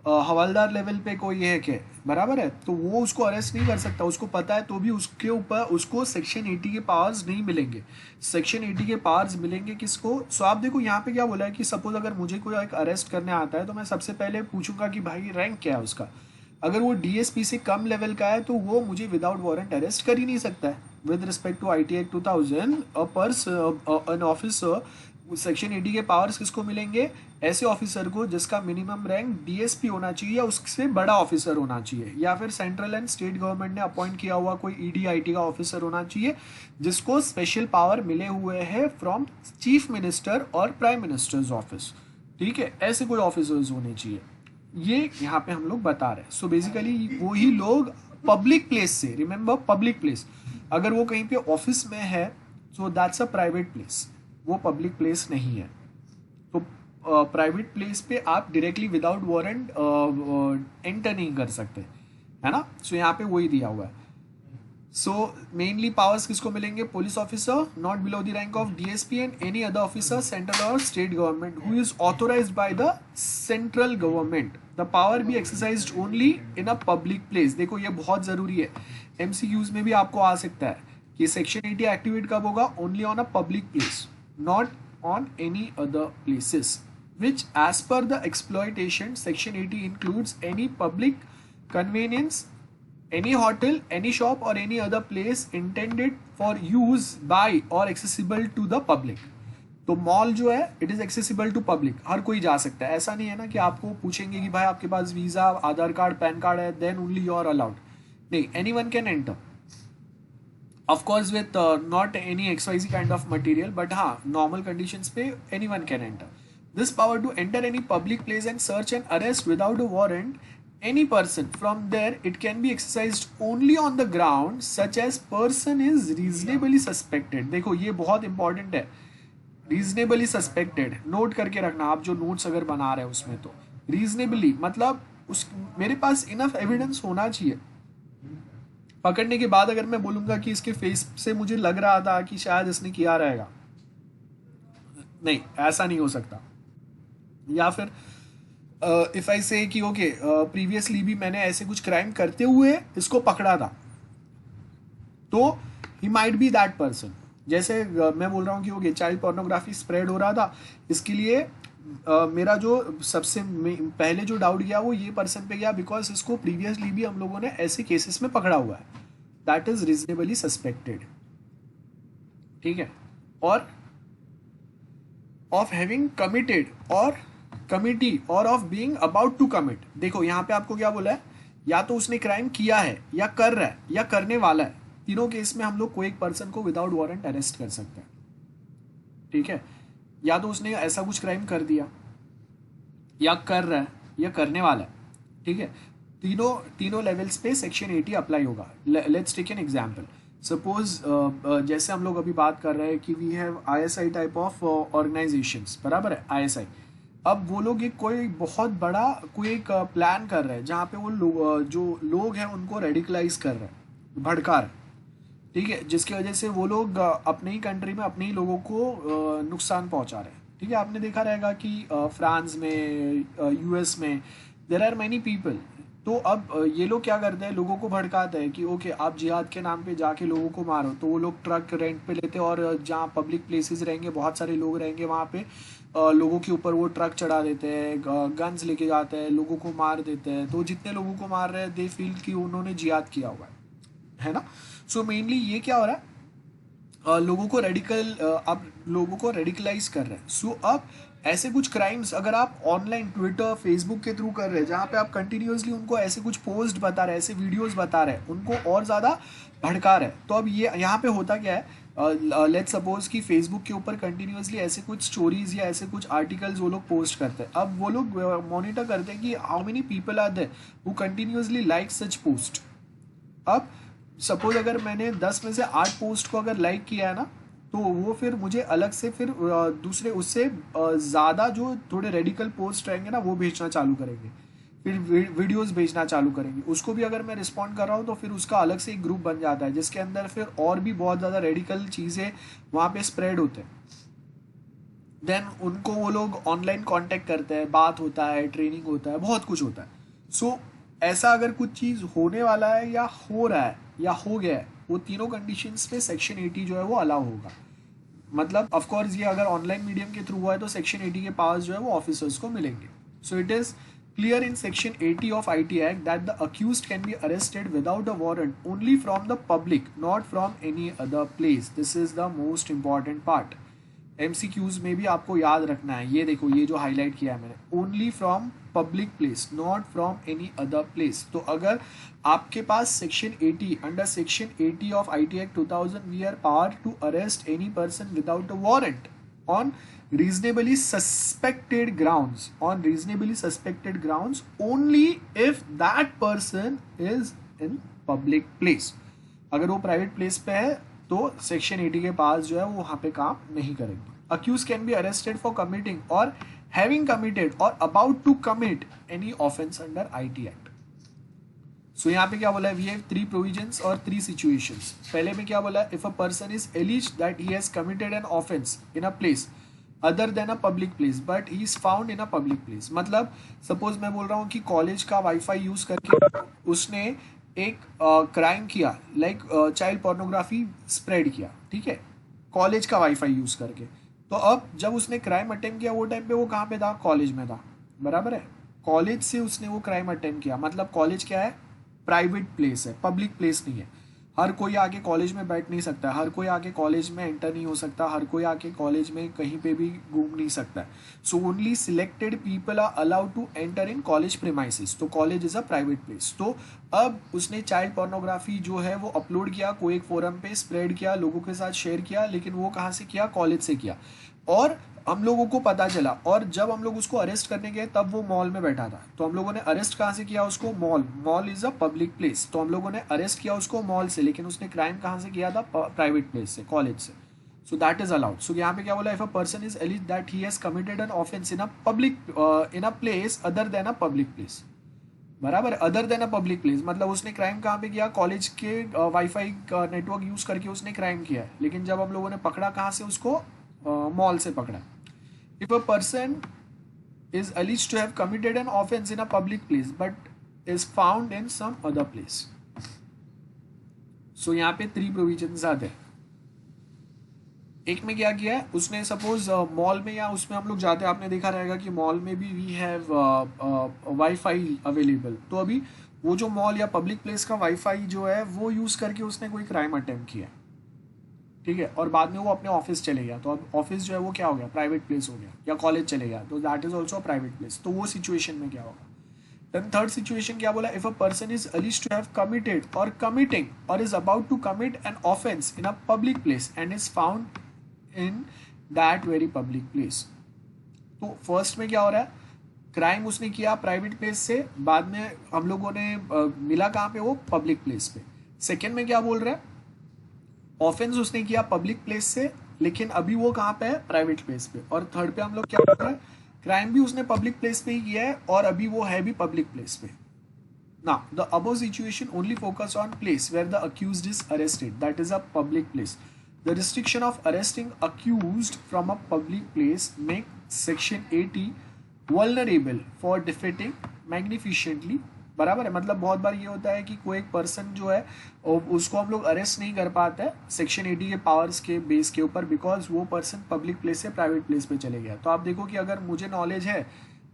हवलदार लेवल पे कोई है क्या, बराबर है, तो वो उसको अरेस्ट नहीं कर सकता, उसको पता है तो भी उसके ऊपर उसको सेक्शन 80 के पावर्स नहीं मिलेंगे। सेक्शन 80 के पावर्स मिलेंगे किसको। आप देखो यहाँ पे क्या बोला है कि सपोज अगर मुझे कोई एक अरेस्ट करने आता है तो मैं सबसे पहले पूछूंगा कि भाई रैंक क्या है उसका। अगर वो डीएसपी से कम लेवल का है तो वो मुझे विदाउट वारंट अरेस्ट कर ही नहीं सकता है। With respect to IT act 2000 an officer, section 80 के पावर्स किसको मिलेंगे, ऐसे ऑफिसर को जिसका मिनिमम रैंक डीएसपी होना चाहिए या उससे बड़ा ऑफिसर होना चाहिए, या फिर सेंट्रल एंड स्टेट गवर्नमेंट ने अपॉइंट किया हुआ कोई ईडीआईटी का ऑफिसर होना चाहिए जिसको स्पेशल पावर मिले हुए हैं फ्रॉम चीफ मिनिस्टर और प्राइम मिनिस्टर्स ऑफिस। ठीक है, ऐसे कोई ऑफिसर्स होने चाहिए, ये यहाँ पे हम लोग बता रहे हैं। सो बेसिकली वही लोग पब्लिक प्लेस से, रिमेंबर पब्लिक प्लेस, अगर वो कहीं पे ऑफिस में है so that's a private place, वो पब्लिक प्लेस नहीं है। तो प्राइवेट प्लेस पे आप डायरेक्टली विदाउट वारंट एंटर नहीं कर सकते, है ना। यहाँ पे वही दिया हुआ है। सो मेनली पावर्स किसको मिलेंगे? Police officer not below the rank of DSP and any other officer central or state government who is authorised by the central government. The power be exercised only in a public place. देखो ये बहुत जरूरी है, MCQs में भी आपको आ सकता है कि सेक्शन 80 एक्टिवेट कब होगा? Only on a public place, not on any other places, which as per the exploitation section 80 includes any public convenience, any hotel, any shop or any other place intended for use by or accessible to the public। तो mall जो है it is accessible to public, हर कोई जा सकता है। ऐसा नहीं है ना कि आपको पूछेंगे कि भाई आपके पास visa, Aadhaar card, PAN card है, then only you are allowed. नहीं, anyone can enter, of course with not any XYZ kind of material, but हाँ normal conditions पे anyone can enter। This power to enter any public place and search and arrest without a warrant any person from there, it can be exercised only on the ground such as person is reasonably suspected। देखो ये बहुत important है, reasonably suspected, note करके रखना आप जो notes अगर बना रहे हैं उसमें। तो reasonably मतलब उस मेरे पास इनफ एविडेंस होना चाहिए। पकड़ने के बाद अगर मैं बोलूंगा कि इसके फेस से मुझे लग रहा था कि शायद इसने किया रहेगा, नहीं, ऐसा नहीं हो सकता। या फिर इफ आई से कि ओके प्रीवियसली भी मैंने ऐसे कुछ क्राइम करते हुए इसको पकड़ा था, तो he might be that person. जैसे मैं बोल रहा हूँ कि ओके चाइल्ड पोर्नोग्राफी स्प्रेड हो रहा था, इसके लिए मेरा जो सबसे पहले जो डाउट गया वो ये पर्सन पे गया, बिकॉज इसको प्रीवियसली भी हम लोगों ने ऐसे केसेस में पकड़ा हुआ है। दैट इज रीजनेबली सस्पेक्टेड, ठीक है। Or of having committed or committing or of being about to commit. देखो यहाँ पे आपको क्या बोला है, या तो उसने क्राइम किया है या कर रहा है या करने वाला है। तीनों केस में हम लोग कोई एक पर्सन को विदाउट वारंट अरेस्ट कर सकते हैं, ठीक है। या तो उसने ऐसा कुछ क्राइम कर दिया, या कर रहा है, या करने वाला है, ठीक है। तीनों लेवल्स पे सेक्शन 80 अप्लाई होगा। Let's take an example. Suppose जैसे हम लोग अभी बात कर रहे हैं कि we have ISI type of organisations, बराबर है, आईएसआई। अब वो लोग एक कोई बहुत बड़ा कोई एक प्लान कर रहे हैं जहाँ पे वो जो लोग हैं उनको रेडिकलाइज कर रहे हैं, भड़का रहे हैं, ठीक है, जिसकी वजह से वो लोग अपने ही कंट्री में अपने ही लोगों को नुकसान पहुंचा रहे हैं, ठीक है। आपने देखा रहेगा कि फ्रांस में, यूएस में देयर आर मैनी पीपल। तो अब ये लोग क्या करते हैं, लोगों को भड़काते हैं कि ओके आप जिहाद के नाम पे जाके लोगों को मारो। तो वो लोग ट्रक रेंट पे लेते हैं और जहाँ पब्लिक प्लेसेस रहेंगे, बहुत सारे लोग रहेंगे, वहाँ पे लोगों के ऊपर वो ट्रक चढ़ा देते हैं, गन्स लेके जाते हैं, लोगों को मार देते हैं। तो जितने लोगों को मार रहे हैं दे फील कि उन्होंने जिहाद किया हुआ है ना। सो मेनली ये क्या हो रहा है, लोगों को रेडिकलाइज कर रहे हैं। सो अब ऐसे कुछ क्राइम्स अगर आप ऑनलाइन ट्विटर, फेसबुक के थ्रू कर रहे हैं, जहाँ पे आप कंटिन्यूसली उनको ऐसे कुछ पोस्ट बता रहे हैं, ऐसे वीडियोस बता रहे हैं, उनको और ज़्यादा भड़का रहे हैं। तो अब ये यहाँ पे होता क्या है, लेट्स सपोज कि फेसबुक के ऊपर कंटिन्यूसली ऐसे कुछ स्टोरीज या ऐसे कुछ आर्टिकल्स वो लोग पोस्ट करते हैं। अब वो लोग मॉनिटर करते हैं कि how many people are there who continuously like such post. अब सपोज अगर मैंने 10 में से 8 पोस्ट को अगर लाइक किया है ना, तो वो फिर मुझे अलग से फिर दूसरे उससे ज़्यादा जो थोड़े रेडिकल पोस्ट रहेंगे ना, वो भेजना चालू करेंगे, फिर वीडियोस भेजना चालू करेंगे। उसको भी अगर मैं रिस्पॉन्ड कर रहा हूँ तो फिर उसका अलग से एक ग्रुप बन जाता है, जिसके अंदर फिर और भी बहुत ज़्यादा रेडिकल चीज़ें वहाँ पे स्प्रेड होते हैं। देन उनको वो लोग ऑनलाइन कांटेक्ट करते हैं, बात होता है, ट्रेनिंग होता है, बहुत कुछ होता है। सो ऐसा अगर कुछ चीज़ होने वाला है या हो रहा है या हो गया है, वो तीनों कंडीशंस पे सेक्शन 80 जो है वो अलाउ होगा। मतलब ऑफ कोर्स ये अगर ऑनलाइन मीडियम के थ्रू हुआ है तो सेक्शन 80 के पास जो है वो ऑफिसर्स को मिलेंगे। So it is clear in section 80 of IT act that the accused can be arrested without a warrant only from the public, not from any other place. This is the most important part. MCQs में भी आपको याद रखना है, ये देखो ये जो हाईलाइट किया है मैंने, only from public place, not from any other place. तो अगर आपके पास section 80 under section 80 of IT act 2000 we are power to arrest any person without a warrant on reasonably suspected grounds, on reasonably suspected grounds only if that person is in public place। अगर वो private place पे है तो section 80 के पास जो है वो वहाँ पे काम नहीं करेंगे। Accuse can be arrested for committing or having committed or about to commit any offence under IT act. So यहाँ पे क्या बोला है, वी हैव 3 प्रोविजंस और 3 सिचुएशंस। पहले में क्या बोला है, if a person is allege that he has committed an offence in a place other than a public place but he is found in a public place. मतलब suppose मैं बोल रहा हूँ कि कॉलेज का वाईफाई यूज करके उसने एक क्राइम किया, लाइक चाइल्ड पोर्नोग्राफी स्प्रेड किया, ठीक है, कॉलेज का वाईफाई यूज करके। तो अब जब उसने क्राइम अटेम्प्ट किया वो टाइम पे वो कहाँ पे था, कॉलेज में था, बराबर है। कॉलेज से उसने वो क्राइम अटेम्प्ट किया, मतलब कॉलेज क्या है, प्राइवेट प्लेस है, पब्लिक प्लेस नहीं है। हर कोई आके कॉलेज में बैठ नहीं सकता, हर कोई आके कॉलेज में एंटर नहीं हो सकता, हर कोई आके कॉलेज में कहीं पे भी घूम नहीं सकता है। So only selected people are allowed to enter in college premises. तो college is a private place. तो अब उसने चाइल्ड पोर्नोग्राफी जो है वो अपलोड किया, कोई एक फोरम पे स्प्रेड किया, लोगों के साथ शेयर किया, लेकिन वो कहाँ से किया, कॉलेज से किया। और हम लोगों को पता चला, और जब हम लोग उसको अरेस्ट करने गए तब वो मॉल में बैठा था। तो हम लोगों ने अरेस्ट कहाँ से किया उसको, mall is a public place. तो हम लोगों ने अरेस्ट किया उसको मॉल से, लेकिन उसने क्राइम कहाँ से किया था, प्राइवेट प्लेस से, कॉलेज से। So that is allowed. So यहाँ पे क्या बोला, if a person is allege that he has committed an offence in a place other than a public place, बराबर, other than a public place. मतलब उसने crime कहाँ पे किया, कॉलेज के वाईफाई नेटवर्क यूज करके उसने क्राइम किया है, लेकिन जब हम लोगों ने पकड़ा कहाँ से उसको, मॉल से पकड़ा। If a person is alleged to have committed an offense in a public place but is found in some other place. So यहाँ पे 3 प्रोविजन आते हैं। एक में क्या किया है उसने, सपोज मॉल में या उसमें हम लोग जाते हैं, आपने देखा रहेगा कि मॉल में भी वी हैव वाईफाई अवेलेबल। तो अभी वो जो मॉल या पब्लिक प्लेस का वाईफाई जो है वो यूज करके उसने कोई क्राइम अटेम्प्ट किया, ठीक है, और बाद में वो अपने ऑफिस चले गया। तो अब ऑफिस जो है वो क्या हो गया, प्राइवेट प्लेस हो गया, या कॉलेज चले गया, तो that is also private place. तो वो सिचुएशन में क्या होगा। देन थर्ड सिचुएशन क्या बोला, if a person is alleged to have committed और कमिटिंग और is about to commit an offence in a public place and is found in that very public place. तो first में क्या हो रहा है, क्राइम उसने किया प्राइवेट प्लेस से, बाद में हम लोगों ने मिला कहाँ पे, वो पब्लिक प्लेस पे। सेकेंड में क्या बोल रहा है, ऑफेंस उसने किया पब्लिक प्लेस से, लेकिन अभी वो कहाँ पे है, प्राइवेट प्लेस पे। और थर्ड पे हम लोग क्या बोल रहे हैं, क्राइम भी उसने पब्लिक प्लेस पे ही किया है और अभी वो है भी पब्लिक प्लेस पे। Now the above situation only focus on place where the accused is arrested, that is a public place. The restriction of arresting accused from a public place make section 80 vulnerable for defeating magnificently, बराबर है। मतलब बहुत बार ये होता है कि कोई एक पर्सन जो है उसको हम लोग अरेस्ट नहीं कर पाते हैं सेक्शन 80 के पावर्स के बेस के ऊपर, बिकॉज वो पर्सन पब्लिक प्लेस से प्राइवेट प्लेस पे चले गया। तो आप देखो कि अगर मुझे नॉलेज है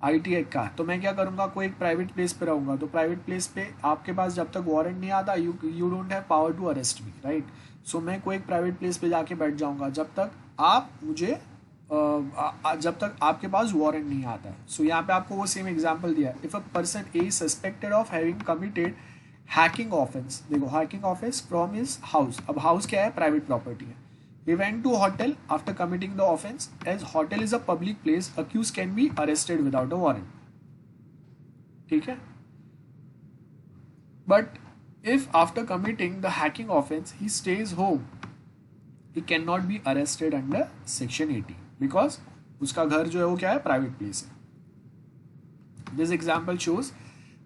आईटी एक्ट का, तो मैं क्या करूंगा, कोई एक प्राइवेट प्लेस पे रहूंगा। तो प्राइवेट प्लेस पे आपके पास जब तक वारंट नहीं आता, you don't have power to arrest me, right. So मैं कोई एक प्राइवेट प्लेस पे जाके बैठ जाऊंगा जब तक आप मुझे जब तक आपके पास वारंट नहीं आता है। सो यहाँ पे आपको वो सेम एग्जांपल दिया है, if a person a suspected of having committed hacking offence, देखो hacking offence from his house. अब हाउस क्या है, प्राइवेट प्रॉपर्टी है। He went to hotel after committing the offense. As hotel is a public place, accused can be arrested without a warrant. ठीक है, but if after committing the hacking offense he stays home, he cannot be arrested under section 80 because उसका घर जो है वो क्या है, private place है। This example shows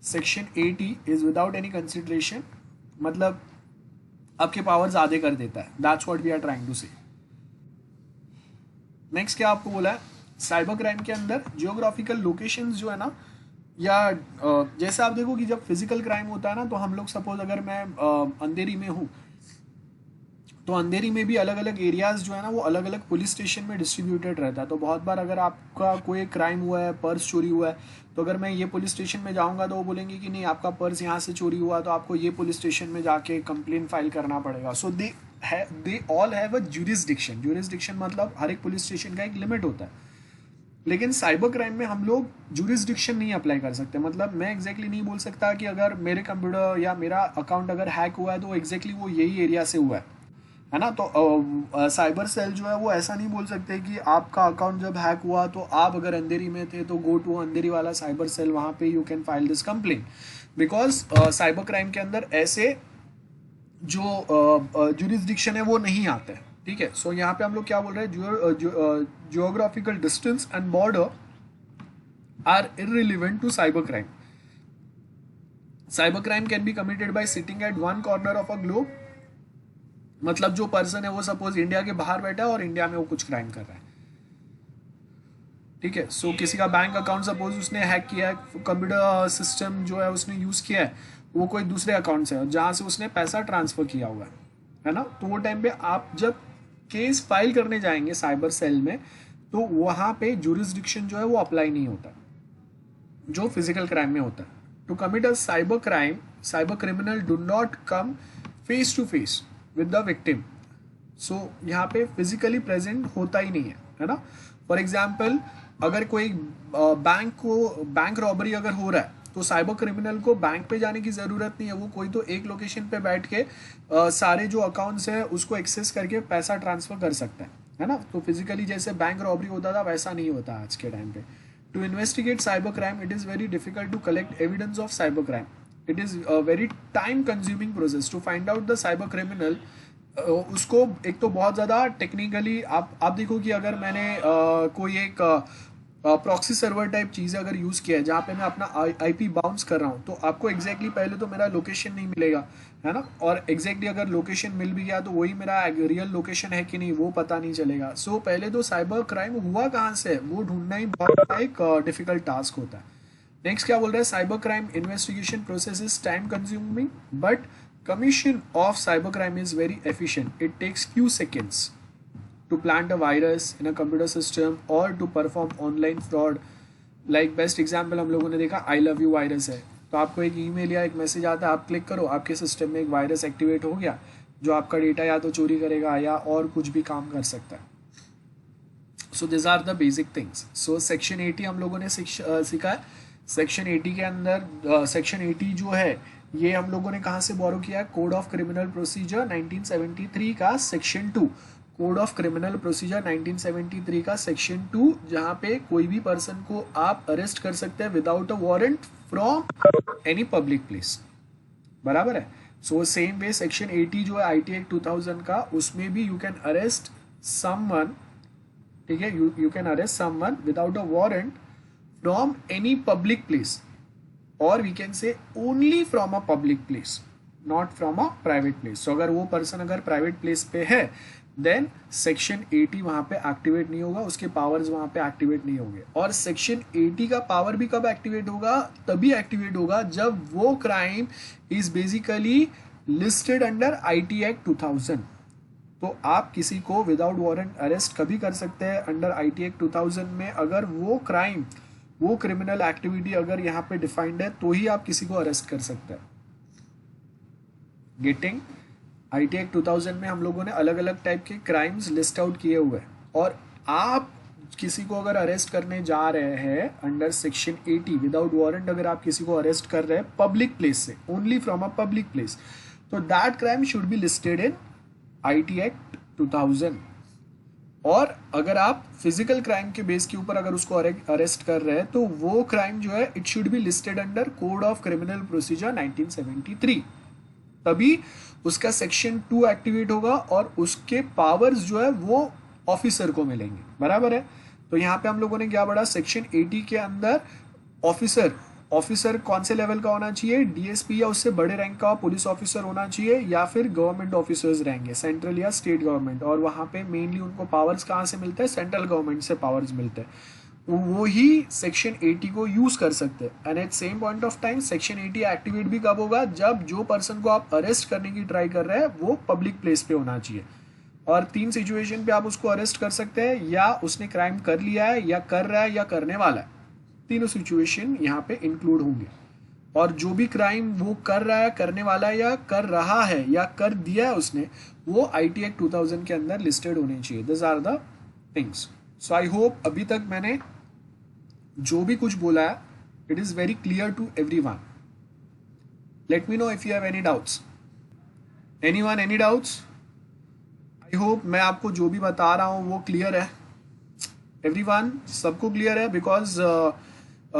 section 80 is without any consideration, मतलब आपके पावर्स आधे कर देता है। That's what we are trying to say. Next क्या आपको बोला है, साइबर क्राइम के अंदर जियोग्राफिकल लोकेशंस जो है ना, या जैसे आप देखो कि जब फिजिकल क्राइम होता है ना, तो हम लोग सपोज अगर मैं अंधेरी में हूँ, तो अंधेरी में भी अलग अलग एरियाज जो है ना वो अलग अलग पुलिस स्टेशन में डिस्ट्रीब्यूटेड रहता है। तो बहुत बार अगर आपका कोई क्राइम हुआ है, पर्स चोरी हुआ है, तो अगर मैं ये पुलिस स्टेशन में जाऊंगा तो वो बोलेंगे कि नहीं आपका पर्स यहाँ से चोरी हुआ, तो आपको ये पुलिस स्टेशन में जाके कंप्लेन फाइल करना पड़ेगा। So they all have a jurisdiction. Jurisdiction मतलब हर एक पुलिस स्टेशन का एक लिमिट होता है। लेकिन साइबर क्राइम में हम लोग ज्यूरिसडिक्शन नहीं अप्लाई कर सकते। मतलब मैं एग्जैक्टली नहीं बोल सकता कि अगर मेरे कंप्यूटर या मेरा अकाउंट अगर हैक हुआ है तो एग्जैक्टली वो यही एरिया से हुआ है ना। तो साइबर सेल जो है वो ऐसा नहीं बोल सकते कि आपका अकाउंट जब हैक हुआ तो आप अगर अंधेरी में थे तो गो टू अंधेरी वाला साइबर सेल, वहाँ पे you can file this complain. Because cyber crime के अंदर ऐसे जो ज्यूरिसडिक्शन है वो नहीं आते हैं, ठीक है। सो यहाँ पे हम लोग क्या बोल रहे हैं, geographical distance and border are irrelevant to cyber crime. Cyber crime can be committed by sitting at one corner of a globe, मतलब जो पर्सन है वो सपोज इंडिया के बाहर बैठा है और इंडिया में वो कुछ क्राइम कर रहा है, ठीक है। सो किसी का बैंक अकाउंट सपोज उसने हैक किया है, कंप्यूटर सिस्टम जो है उसने यूज किया है वो कोई दूसरे अकाउंट से है जहाँ से उसने पैसा ट्रांसफर किया हुआ है ना, तो वो टाइम पे आप जब केस फाइल करने जाएंगे साइबर सेल में, तो वहाँ पे जुरिस्डिक्शन जो है वो अप्लाई नहीं होता जो फिजिकल क्राइम में होता है। To commit a cyber crime, cyber criminal do not come face to face with the victim, so यहाँ पे फिजिकली प्रेजेंट होता ही नहीं है ना। फॉर एग्जाम्पल अगर कोई बैंक रॉबरी अगर हो रहा है तो साइबर क्रिमिनल को बैंक पे जाने की ज़रूरत नहीं है, वो कोई तो एक लोकेशन पे बैठ के सारे जो अकाउंट्स है उसको एक्सेस करके पैसा ट्रांसफर कर सकता है ना। तो फिजिकली जैसे बैंक रॉबरी होता था वैसा नहीं होता आज के टाइम पे। To investigate cyber crime it is very difficult to collect evidence of cyber crime, it is a very time consuming process to find out the cyber criminal. उसको एक तो बहुत ज़्यादा टेक्निकली आप देखो कि अगर मैंने कोई एक प्रॉक्सी सर्वर टाइप चीज़ अगर यूज़ किया है जहाँ पे मैं अपना आईपी बाउंस कर रहा हूँ, तो आपको एग्जैक्टली पहले तो मेरा लोकेशन नहीं मिलेगा, है ना, और एग्जैक्टली अगर लोकेशन मिल भी गया तो वही मेरा रियल लोकेशन है कि नहीं वो पता नहीं चलेगा। सो पहले तो साइबर क्राइम हुआ कहाँ से है वो ढूंढना ही बहुत एक डिफिकल्ट टास्क होता है। नेक्स्ट क्या बोल रहा है, cyber crime investigation process is time consuming but commission of cybercrime is very efficient. It takes few seconds to plant a virus in a computer system or to perform online fraud. Like best example हम लोगों ने देखा I love you virus है, तो आपको एक email या एक मैसेज आता है, आप क्लिक करो, आपके सिस्टम में एक वायरस एक्टिवेट हो गया जो आपका डेटा या तो चोरी करेगा या और कुछ भी काम कर सकता है। So this are the basic things. So section 80 हम लोगों ने सीखा है। सेक्शन 80 के अंदर सेक्शन 80 जो है ये हम लोगों ने कहाँ से बोरो किया है, कोड ऑफ क्रिमिनल प्रोसीजर 1973 का section 2, code of criminal procedure 1973 का सेक्शन 2, जहाँ पे कोई भी पर्सन को आप अरेस्ट कर सकते हैं without a warrant from any public place, बराबर है। सो सेम वे सेक्शन 80 जो है आईटी एक्ट 2000 का, उसमें भी यू कैन अरेस्ट समवन, ठीक है, you can arrest someone without a warrant from any public place, और we can say only from a public place, not from a private place. So अगर वो person अगर private place पे है then section 80 वहाँ पे एक्टिवेट नहीं होगा, उसके पावर्स वहाँ पे एक्टिवेट नहीं होंगे। और सेक्शन 80 का पावर भी कब एक्टिवेट होगा, तभी एक्टिवेट होगा जब वो crime is basically listed under IT act 2000। तो आप किसी को विदाउट वारंट अरेस्ट कभी कर सकते हैं अंडर आईटी एक्ट 2000 में, अगर वो क्राइम, वो क्रिमिनल एक्टिविटी अगर यहाँ पे डिफाइंड है तो ही आप किसी को अरेस्ट कर सकते हैं। गेटिंग आईटी एक्ट 2000 में हम लोगों ने अलग अलग टाइप के क्राइम्स लिस्ट आउट किए हुए हैं, और आप किसी को अगर अरेस्ट करने जा रहे हैं अंडर सेक्शन 80 विदाउट वारंट, अगर आप किसी को अरेस्ट कर रहे हैं पब्लिक प्लेस से, only from a public place, तो that crime should be listed in IT act 2000। और अगर आप फिजिकल क्राइम के बेस के ऊपर अगर उसको अरेस्ट कर रहे हैं तो वो क्राइम जो है it should be listed under code of criminal procedure 1973, तभी उसका सेक्शन 2 एक्टिवेट होगा और उसके पावर्स जो है वो ऑफिसर को मिलेंगे, बराबर है। तो यहाँ पे हम लोगों ने क्या पढ़ा, सेक्शन 80 के अंदर ऑफिसर कौन से लेवल का होना चाहिए, डीएसपी या उससे बड़े रैंक का पुलिस ऑफिसर होना चाहिए, या फिर गवर्नमेंट ऑफिसर्स रहेंगे, सेंट्रल या स्टेट गवर्नमेंट, और वहाँ पे मेनली उनको पावर्स कहाँ से मिलते हैं, सेंट्रल गवर्नमेंट से पावर्स मिलते हैं, वो ही सेक्शन 80 को यूज कर सकते हैं। And at same point of time section 80 activate भी कब होगा, जब जो पर्सन को आप अरेस्ट करने की ट्राई कर रहे हैं वो पब्लिक प्लेस पे होना चाहिए। और 3 सिचुएशन पे आप उसको अरेस्ट कर सकते हैं, या उसने क्राइम कर लिया है, या कर रहा है, या करने वाला है, तीनों सिचुएशन यहाँ पे इंक्लूड होंगे। और जो भी क्राइम वो कर रहा है, करने वाला है, या कर रहा है, या कर दिया है उसने, वो आईटी एक्ट 2000 के अंदर लिस्टेड होने चाहिए। This are the things. So I hope अभी तक मैंने जो भी कुछ बोला है it is very clear to everyone. Let me know if you have any doubts. Anyone, any doubts? I hope मैं आपको जो भी बता रहा हूँ वो क्लियर है। एवरीवन, सबको क्लियर है? Because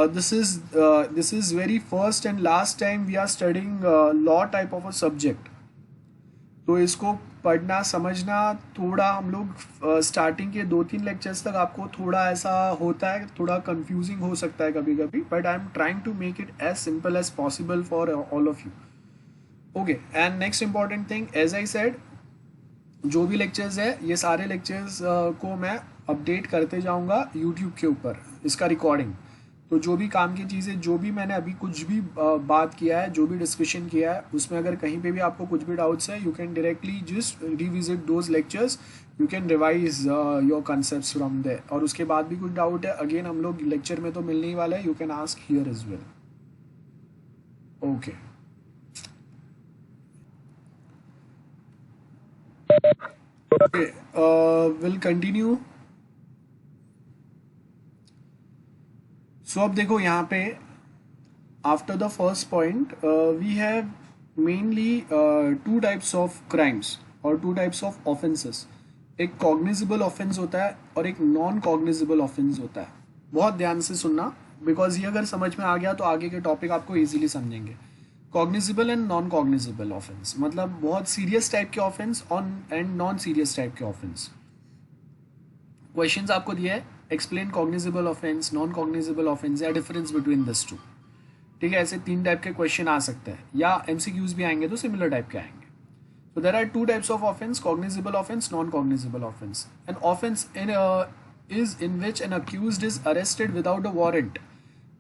this is very first and last time we are studying law type of a subject. तो इसको पढ़ना समझना थोड़ा हम लोग स्टार्टिंग के 2-3 लेक्चर्स तक आपको थोड़ा ऐसा होता है, थोड़ा कंफ्यूजिंग हो सकता है कभी कभी, but I am trying to make it as simple as possible for all of you. Okay, and next important thing, as I said, जो भी लेक्चर्स है ये सारे लेक्चर्स को मैं अपडेट करते जाऊंगा यूट्यूब के ऊपर, इसका रिकॉर्डिंग. तो जो भी काम की चीज़ें, जो भी मैंने अभी कुछ भी बात किया है, जो भी डिस्कशन किया है, उसमें अगर कहीं पे भी आपको कुछ भी डाउट्स है, you can directly just revisit those lectures, you can revise your concepts from there. और उसके बाद भी कुछ डाउट है, अगेन हम लोग लेक्चर में तो मिलने ही वाला है, you can ask here as well. Okay, will continue. So अब देखो यहाँ पे, after the first point we have mainly two types of crimes और टू टाइप्स ऑफ ऑफेंसेस. एक कॉग्निजेबल ऑफेंस होता है और एक नॉन कॉग्निजेबल ऑफेंस होता है. बहुत ध्यान से सुनना, बिकॉज ये अगर समझ में आ गया तो आगे के टॉपिक आपको इजीली समझेंगे. Cognizable and non cognizable offence मतलब बहुत सीरियस टाइप के offence and non serious type के ऑफेंस. क्वेश्चंस आपको दिया है, explain cognizable offence, non cognizable offence या डिफरेंस बिटवीन दिस टू. ठीक है, ऐसे 3 टाइप के क्वेश्चन आ सकते हैं, या एमसीक्यूज भी आएंगे तो सिमिलर टाइप के आएंगे. So there are 2 types of offense: cognizable offense, non-cognizable offense. An offense is in which an accused is arrested without a warrant.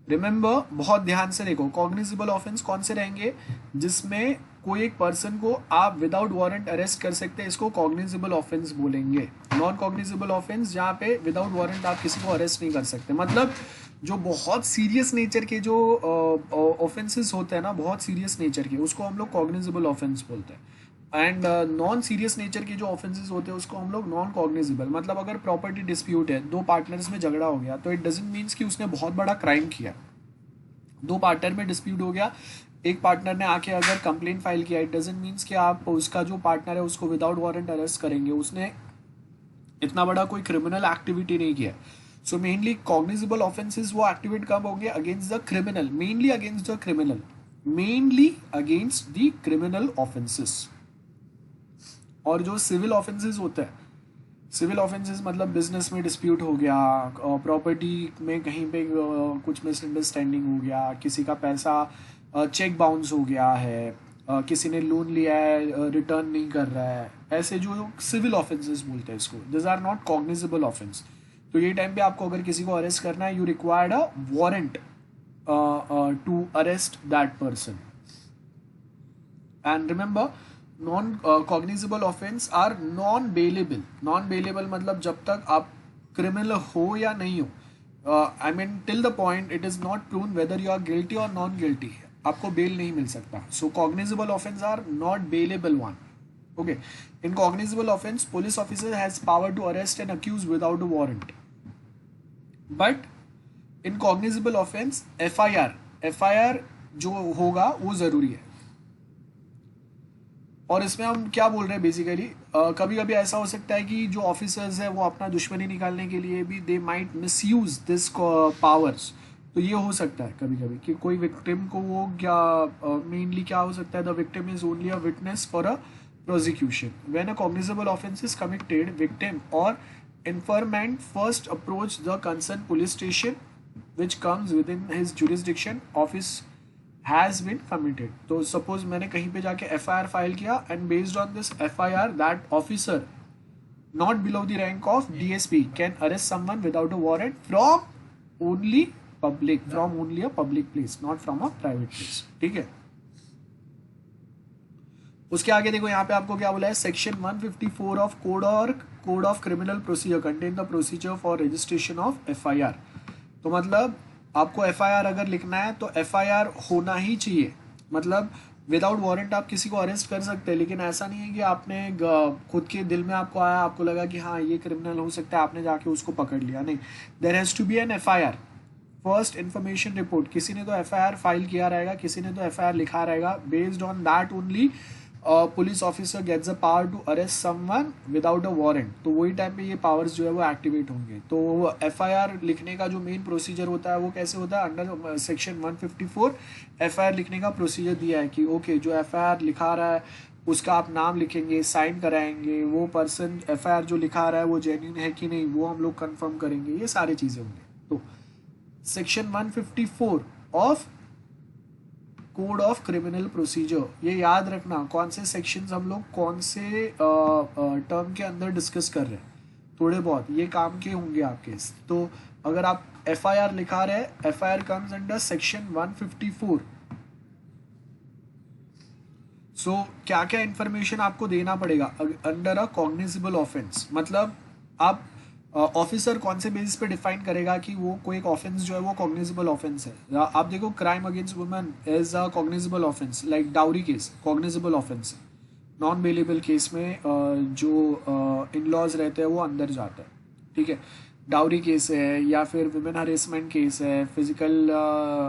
Remember, बहुत ध्यान से देखो, cognizable offense कौन से रहेंगे? जिसमें कोई एक पर्सन को आप विदाउट वारंट अरेस्ट कर सकते हैं, इसको cognizable offense बोलेंगे. नॉन cognizable offense जहाँ पे विदाउट वारंट आप किसी को अरेस्ट नहीं कर सकते. मतलब जो बहुत सीरियस नेचर के जो ऑफेंसेस होते हैं ना, बहुत सीरियस नेचर के, उसको हम लोग cognizable offense बोलते हैं. एंड नॉन सीरियस नेचर के जो ऑफेंसेस होते हैं उसको हम लोग नॉन कॉग्निजेबल. मतलब अगर प्रॉपर्टी डिस्प्यूट है, 2 पार्टनर्स में झगड़ा हो गया, तो इट डजंट मीन्स कि उसने बहुत बड़ा क्राइम किया. 2 पार्टनर में डिस्प्यूट हो गया, एक पार्टनर ने आके अगर कंप्लेंट फाइल किया, इट डजंट मीन्स कि आप उसका जो पार्टनर है उसको विदाउट वारंट अरेस्ट करेंगे. उसने इतना बड़ा कोई क्रिमिनल एक्टिविटी नहीं किया. सो मेनली कॉग्निजेबल ऑफेंसेस वो एक्टिवेट कब होंगे? Against the criminal, mainly against the criminal, mainly against the criminal offences. और जो सिविल ऑफेंसेस होते हैं, सिविल ऑफेंसेस मतलब बिजनेस में डिस्प्यूट हो गया, प्रॉपर्टी में कहीं पे कुछ मिसअंडरस्टैंडिंग हो गया, किसी का पैसा चेक बाउंस हो गया है, किसी ने लोन लिया है रिटर्न नहीं कर रहा है, ऐसे जो सिविल ऑफेंसेस बोलते हैं इसको, this are not cognizable offence. तो ये टाइम पे आपको अगर किसी को अरेस्ट करना है, you required a warrant to arrest that person. And remember, non cognizable offence are non bailable. Non bailable मतलब जब तक आप क्रिमिनल हो या नहीं हो, I mean till the point it is not proven whether you are guilty और non guilty, आपको बेल नहीं मिल सकता. So cognizable offence are not bailable one. Okay, in cognizable offence police officer has power to arrest N accused without a warrant. But in cognizable offence FIR जो होगा वो जरूरी है. और इसमें हम क्या बोल रहे हैं बेसिकली, कभी कभी ऐसा हो सकता है कि जो ऑफिसर्स है वो अपना दुश्मनी निकालने के लिए भी they might misuse this powers. तो ये हो सकता है कभी कभी कि कोई विक्टिम को वो क्या, मेनली क्या हो सकता है, the victim is only a witness for a prosecution. When a cognizable offence is committed, victim और informant first approach the concern police station which comes with in his jurisdiction office has been committed. तो suppose मैंने कहीं पे जाके FIR file किया and based on this FIR that officer not below the rank of DSP can arrest someone without a warrant from only a public place, not from a private place. ठीक है, उसके आगे देखो यहाँ पे आपको क्या बोला है, section 154 of code of criminal procedure contain the procedure for registration of FIR. तो मतलब आपको FIR अगर लिखना है तो FIR होना ही चाहिए. मतलब विदाउट वारंट आप किसी को अरेस्ट कर सकते हैं, लेकिन ऐसा नहीं है कि आपने खुद के दिल में आपको आया, आपको लगा कि हाँ ये क्रिमिनल हो सकता है, आपने जाके उसको पकड़ लिया. नहीं, there has to be an FIR, first information report. किसी ने तो FIR फाइल किया रहेगा, किसी ने तो FIR लिखा रहेगा. Based on that only police officer gets a power to arrest someone without a warrant. तो वही टाइम पे ये पावर्स जो है वो एक्टिवेट होंगे. तो FIR लिखने का जो मेन प्रोसीजर होता है वो कैसे होता है, अंडर सेक्शन 154 FIR लिखने का प्रोसीजर दिया है कि ओके जो FIR लिखा रहा है उसका आप नाम लिखेंगे, साइन कराएंगे, वो पर्सन एफआईआर जो लिखा रहा है वो जेन्युइन है कि नहीं वो हम लोग कंफर्म करेंगे, ये सारी चीज़ें होंगी। तो section 154 of code of criminal procedure, ये याद रखना कौन से सेक्शंस हम लोग कौन से टर्म के अंदर डिस्कस कर रहे हैं, थोड़े बहुत ये काम के होंगे आपके। तो अगर आप एफआईआर लिखा रहे हैं, एफआईआर कम्स अंडर सेक्शन 154। सो क्या क्या इंफॉर्मेशन आपको देना पड़ेगा अंडर अ कॉग्निजिबल ऑफेंस, मतलब आप ऑफिसर कौन से बेसिस पे डिफाइन करेगा कि वो कोई एक ऑफेंस जो है वो कॉग्निजिबल ऑफेंस है। आप देखो crime against women is a cognizable offence, like dowry case cognizable offence है। नॉन बेलेबल केस में जो इन लॉज रहते हैं वो अंदर जाता है, ठीक है। डाउरी केस है या फिर वुमेन हरेसमेंट केस है, फिजिकल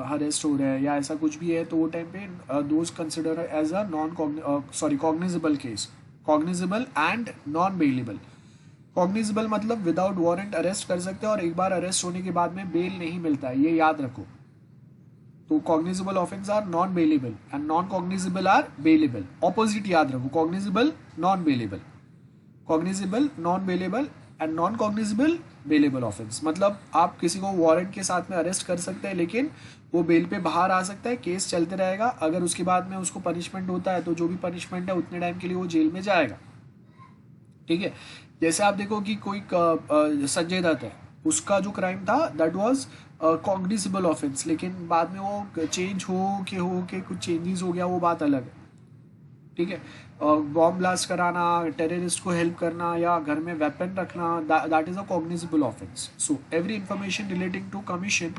हरेस्ट हो रहा है या ऐसा कुछ भी है, तो वो टाइम पे those consider as a cognizable case, cognizable and non bailable. Cognizable मतलब विदाउट वारंट अरेस्ट कर सकते हैं और एक बार अरेस्ट होने के बाद में बेल नहीं मिलता है, ये याद रखो। तो cognizable offence are non bailable and non cognizable are bailable. Opposite याद रखो, cognizable non bailable, cognizable non bailable and non cognizable bailable offence. मतलब आप किसी को वारंट के साथ में अरेस्ट कर सकते हैं लेकिन वो बेल पे बाहर आ सकता है, केस चलते रहेगा, अगर उसके बाद में उसको पनिशमेंट होता है तो जो भी पनिशमेंट है उतने टाइम के लिए वो जेल में जाएगा, ठीक है। जैसे आप देखो कि कोई संजय दत्त है, उसका जो क्राइम था दैट वाज कॉग्निजिबल ऑफेंस, लेकिन बाद में वो चेंज हो के कुछ चेंजेस हो गया, वो बात अलग है, ठीक है। बॉम्ब ब्लास्ट कराना, टेररिस्ट को हेल्प करना या घर में वेपन रखना, that is a cognizable offence. So every information relating to commission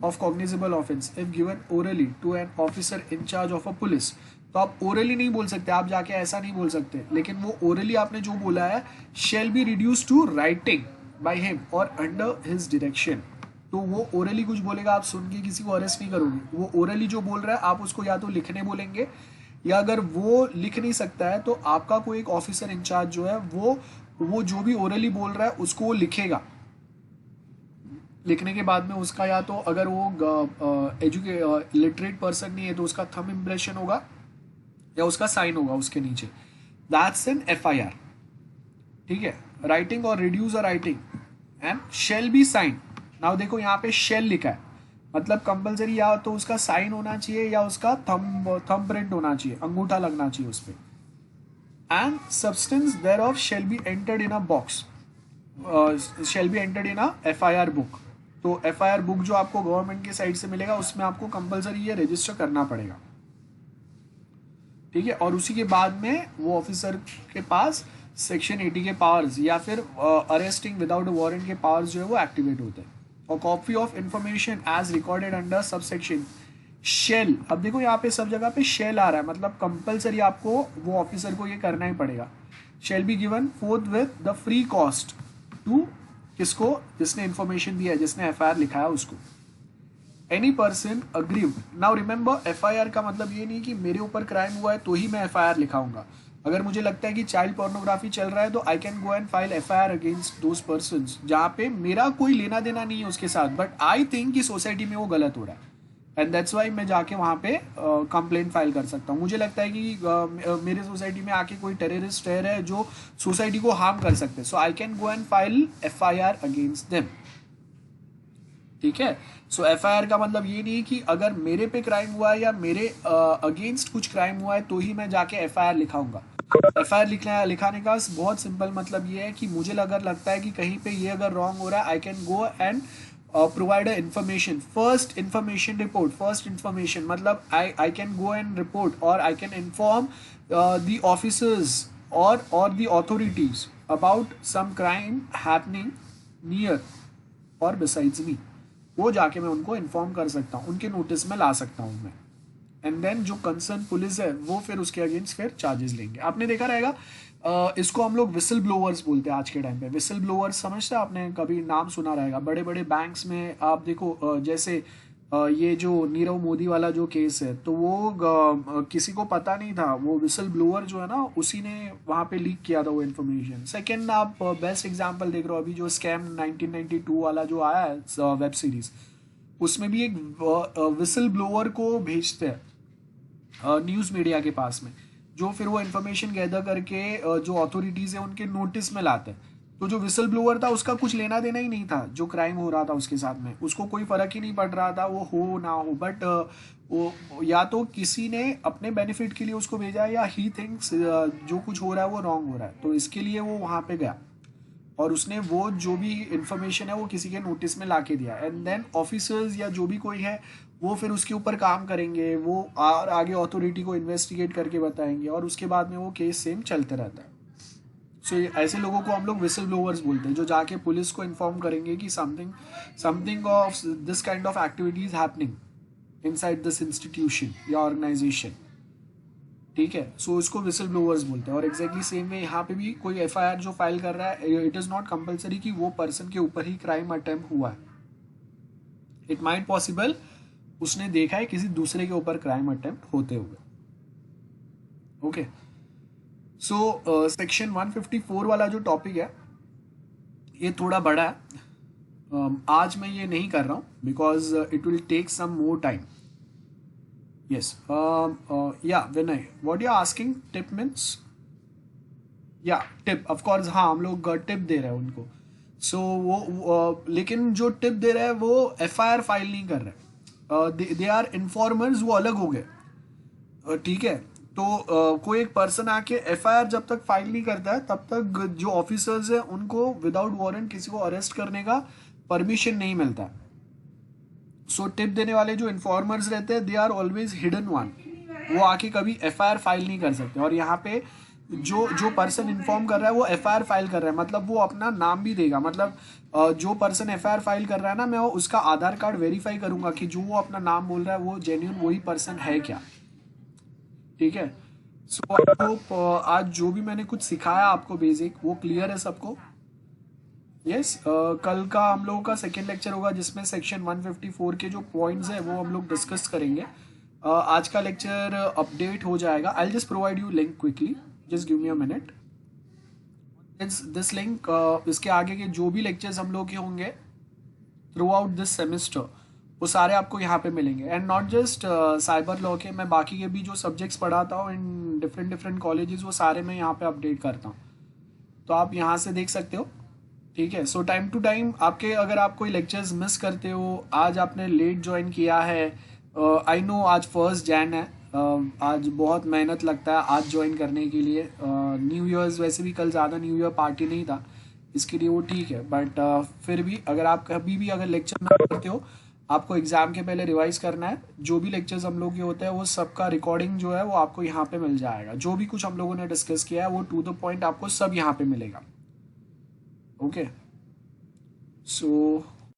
of cognizable offence if given orally to an officer in charge of a police. तो आप ओरली नहीं बोल सकते, आप जाके ऐसा नहीं बोल सकते, लेकिन वो ओरली आपने जो बोला है shall be reduce to writing by him or under his direction. तो वो ओरली कुछ बोलेगा, आप सुन के किसी को अरेस्ट नहीं करोगे। वो ओरली जो बोल रहा है आप उसको या तो लिखने बोलेंगे, या अगर वो लिख नहीं सकता है तो आपका कोई एक ऑफिसर इंचार्ज जो है वो जो भी ओरली बोल रहा है उसको वो लिखेगा। लिखने के बाद में उसका या तो अगर वो लिटरेट पर्सन नहीं है तो उसका थंब इम्प्रेशन होगा या उसका साइन होगा उसके नीचे, दैट्स एन एफआईआर, ठीक है। राइटिंग और reduce a writing and shall be sign. Now देखो यहाँ पे शेल लिखा है, मतलब कंपलसरी या तो उसका साइन होना चाहिए या उसका थंब प्रिंट होना चाहिए, अंगूठा लगना चाहिए उस पर। And substance thereof shall be entered in a box, shall be entered in a FIR book. तो एफआईआर बुक जो आपको गवर्नमेंट के साइड से मिलेगा उसमें आपको कंपलसरी ये रजिस्टर करना पड़ेगा, ठीक है। और उसी के बाद में वो ऑफिसर के पास सेक्शन 80 के पावर्स या फिर अरेस्टिंग विदाउट वारंट के पावर्स जो है वो एक्टिवेट होते हैं। और copy of information as recorded under sub section shall. अब देखो यहाँ पे सब जगह पे शेल आ रहा है, मतलब कंपलसरी आपको वो ऑफिसर को ये करना ही पड़ेगा। Shall be given forthwith the free cost to किसको, जिसने इंफॉर्मेशन दिया है, जिसने एफआईआर लिखा है उसको। Any person aggrieved. Now remember FIR का मतलब ये नहीं कि मेरे ऊपर क्राइम हुआ है तो ही मैं एफआईआर लिखाऊंगा। अगर मुझे लगता है कि चाइल्ड पोर्नोग्राफी चल रहा है तो आई can go and file FIR against those persons जहाँ पे मेरा कोई लेना देना नहीं है उसके साथ, बट आई थिंक कि सोसाइटी में वो गलत हो रहा है एंड दैट्स वाई मैं जाके वहाँ पे कंप्लेंट फाइल कर सकता हूँ। मुझे लगता है कि मेरे सोसाइटी में आके कोई टेररिस्ट रह रहा है जो सोसाइटी को हार्म कर सकते हैं, so I can go and file FIR against them, ठीक है। सो एफआईआर का मतलब ये नहीं कि अगर मेरे पे क्राइम हुआ है या मेरे अगेंस्ट कुछ क्राइम हुआ है तो ही मैं जाके एफआईआर लिखाऊंगा। एफआईआर लिखाने का बहुत सिंपल मतलब ये है कि मुझे अगर लगता है कि कहीं पे ये अगर रॉन्ग हो रहा है, I can go and provide a information, first information report. First information मतलब I can go and report और I can inform the officers और the authorities about some crime happening near और बिसाइड्स मी। वो जाके मैं उनको inform कर सकता हूँ, उनके नोटिस में ला सकता हूँ मैं, एंड देन जो कंसर्न पुलिस है वो फिर उसके अगेंस्ट फिर चार्जेस लेंगे। आपने देखा रहेगा इसको हम लोग विसल ब्लोअर्स बोलते हैं आज के टाइम पे। विसल ब्लोअर्स समझते हैं, आपने कभी नाम सुना रहेगा। बड़े बड़े बैंक्स में आप देखो जैसे ये जो नीरव मोदी वाला जो केस है तो वो किसी को पता नहीं था, वो विसल ब्लोअर जो है ना उसी ने वहाँ पे लीक किया था वो इन्फॉर्मेशन। सेकेंड आप बेस्ट एग्जाम्पल देख रहे हो अभी जो स्कैम 1992 वाला जो आया है वेब सीरीज, उसमें भी एक विसल ब्लोअर को भेजते हैं न्यूज़ मीडिया के पास में जो फिर वो इन्फॉर्मेशन गैदर करके जो अथॉरिटीज़ है उनके नोटिस में लाते हैं। तो जो विसल ब्लोअर था उसका कुछ लेना देना ही नहीं था जो क्राइम हो रहा था उसके साथ में, उसको कोई फ़र्क ही नहीं पड़ रहा था वो हो ना हो, बट वो या तो किसी ने अपने बेनिफिट के लिए उसको भेजा है या ही थिंक्स जो कुछ हो रहा है वो रॉन्ग हो रहा है, तो इसके लिए वो वहाँ पे गया और उसने वो जो भी इंफॉर्मेशन है वो किसी के नोटिस में ला के दिया, एंड देन ऑफिसर्स या जो भी कोई है वो फिर उसके ऊपर काम करेंगे, वो और आगे अथॉरिटी को इन्वेस्टिगेट करके बताएंगे और उसके बाद में वो केस सेम चलते रहता है। सो ऐसे लोगों को हम लोग विसल ब्लोअर्स बोलते हैं, जो जाके पुलिस को इन्फॉर्म करेंगे कि something something of this kind of activities happening inside this institution या ऑर्गेनाइजेशन। ठीक है, सो इसको विसल ब्लोअर्स बोलते हैं। और एग्जैक्टली सेम वे यहाँ पे भी कोई एफआईआर जो फाइल कर रहा है, इट इज़ नॉट कंपलसरी कि वो पर्सन के ऊपर ही क्राइम अटेम्प्ट हुआ है। इट माइट पॉसिबल उसने देखा है किसी दूसरे के ऊपर क्राइम अटेम्प्ट होते हुए। ओके, सो सेक्शन 154 वाला जो टॉपिक है ये थोड़ा बड़ा है। आज मैं ये नहीं कर रहा हूँ because it will take some more time. Yes. Yeah, Vinay, what you're asking, tip means? Yeah, tip. Of course, हाँ हम लोग टिप दे रहे हैं उनको। So वो लेकिन जो टिप दे रहे हैं वो एफआईआर फाइल नहीं कर रहे। दे आर इन्फॉर्मर्स, वो अलग हो गए। ठीक है, तो कोई एक पर्सन आके एफआईआर जब तक फाइल नहीं करता है तब तक जो ऑफिसर्स हैं उनको विदाउट वारंट किसी को अरेस्ट करने का परमिशन नहीं मिलता। सो टिप देने वाले जो इन्फॉर्मर्स रहते हैं they are always hidden one, वो आके कभी एफआईआर फाइल नहीं कर सकते। और यहाँ पे जो जो पर्सन इन्फॉर्म कर रहा है वो एफआईआर फाइल कर रहा है, मतलब वो अपना नाम भी देगा। मतलब जो पर्सन एफआईआर फाइल कर रहा है ना, मैं उसका आधार कार्ड वेरीफाई करूंगा कि जो वो अपना नाम बोल रहा है वो जेन्युइन वही पर्सन है क्या। ठीक है, सो आई होप आज जो भी मैंने कुछ सिखाया आपको बेसिक वो क्लियर है सबको। यस, कल का हम लोगों का सेकेंड लेक्चर होगा जिसमें सेक्शन 154 के जो पॉइंट्स है वो हम लोग डिस्कस करेंगे। आज का लेक्चर अपडेट हो जाएगा। I just provide you link quickly, just give me a minute. This link, इसके आगे के जो भी लेक्चर्स हम लोग के होंगे थ्रू आउट दिस सेमेस्टर वो सारे आपको यहाँ पे मिलेंगे। And not just cyber law के, मैं बाकी के भी जो सब्जेक्ट्स पढ़ाता हूँ इन डिफरेंट कॉलेजेस वो सारे मैं यहाँ पे अपडेट करता हूँ, तो आप यहाँ से देख सकते हो। ठीक है, सो टाइम टू टाइम आपके अगर आप कोई लेक्चर्स मिस करते हो, आज आपने लेट ज्वाइन किया है, आई नो आज 1 जैन है, आज बहुत मेहनत लगता है आज ज्वाइन करने के लिए। न्यू ईयर्स वैसे भी कल ज़्यादा न्यू ईयर पार्टी नहीं था, इसके लिए वो ठीक है, बट फिर भी अगर आप कभी भी अगर लेक्चर ना करते हो, आपको एग्ज़ाम के पहले रिवाइज करना है। जो भी लेक्चर्स हम लोग के होते हैं वो सबका रिकॉर्डिंग जो है वो आपको यहाँ पे मिल जाएगा। जो भी कुछ हम लोगों ने डिस्कस किया है वो टू द पॉइंट आपको सब यहाँ पे मिलेगा। Okay, so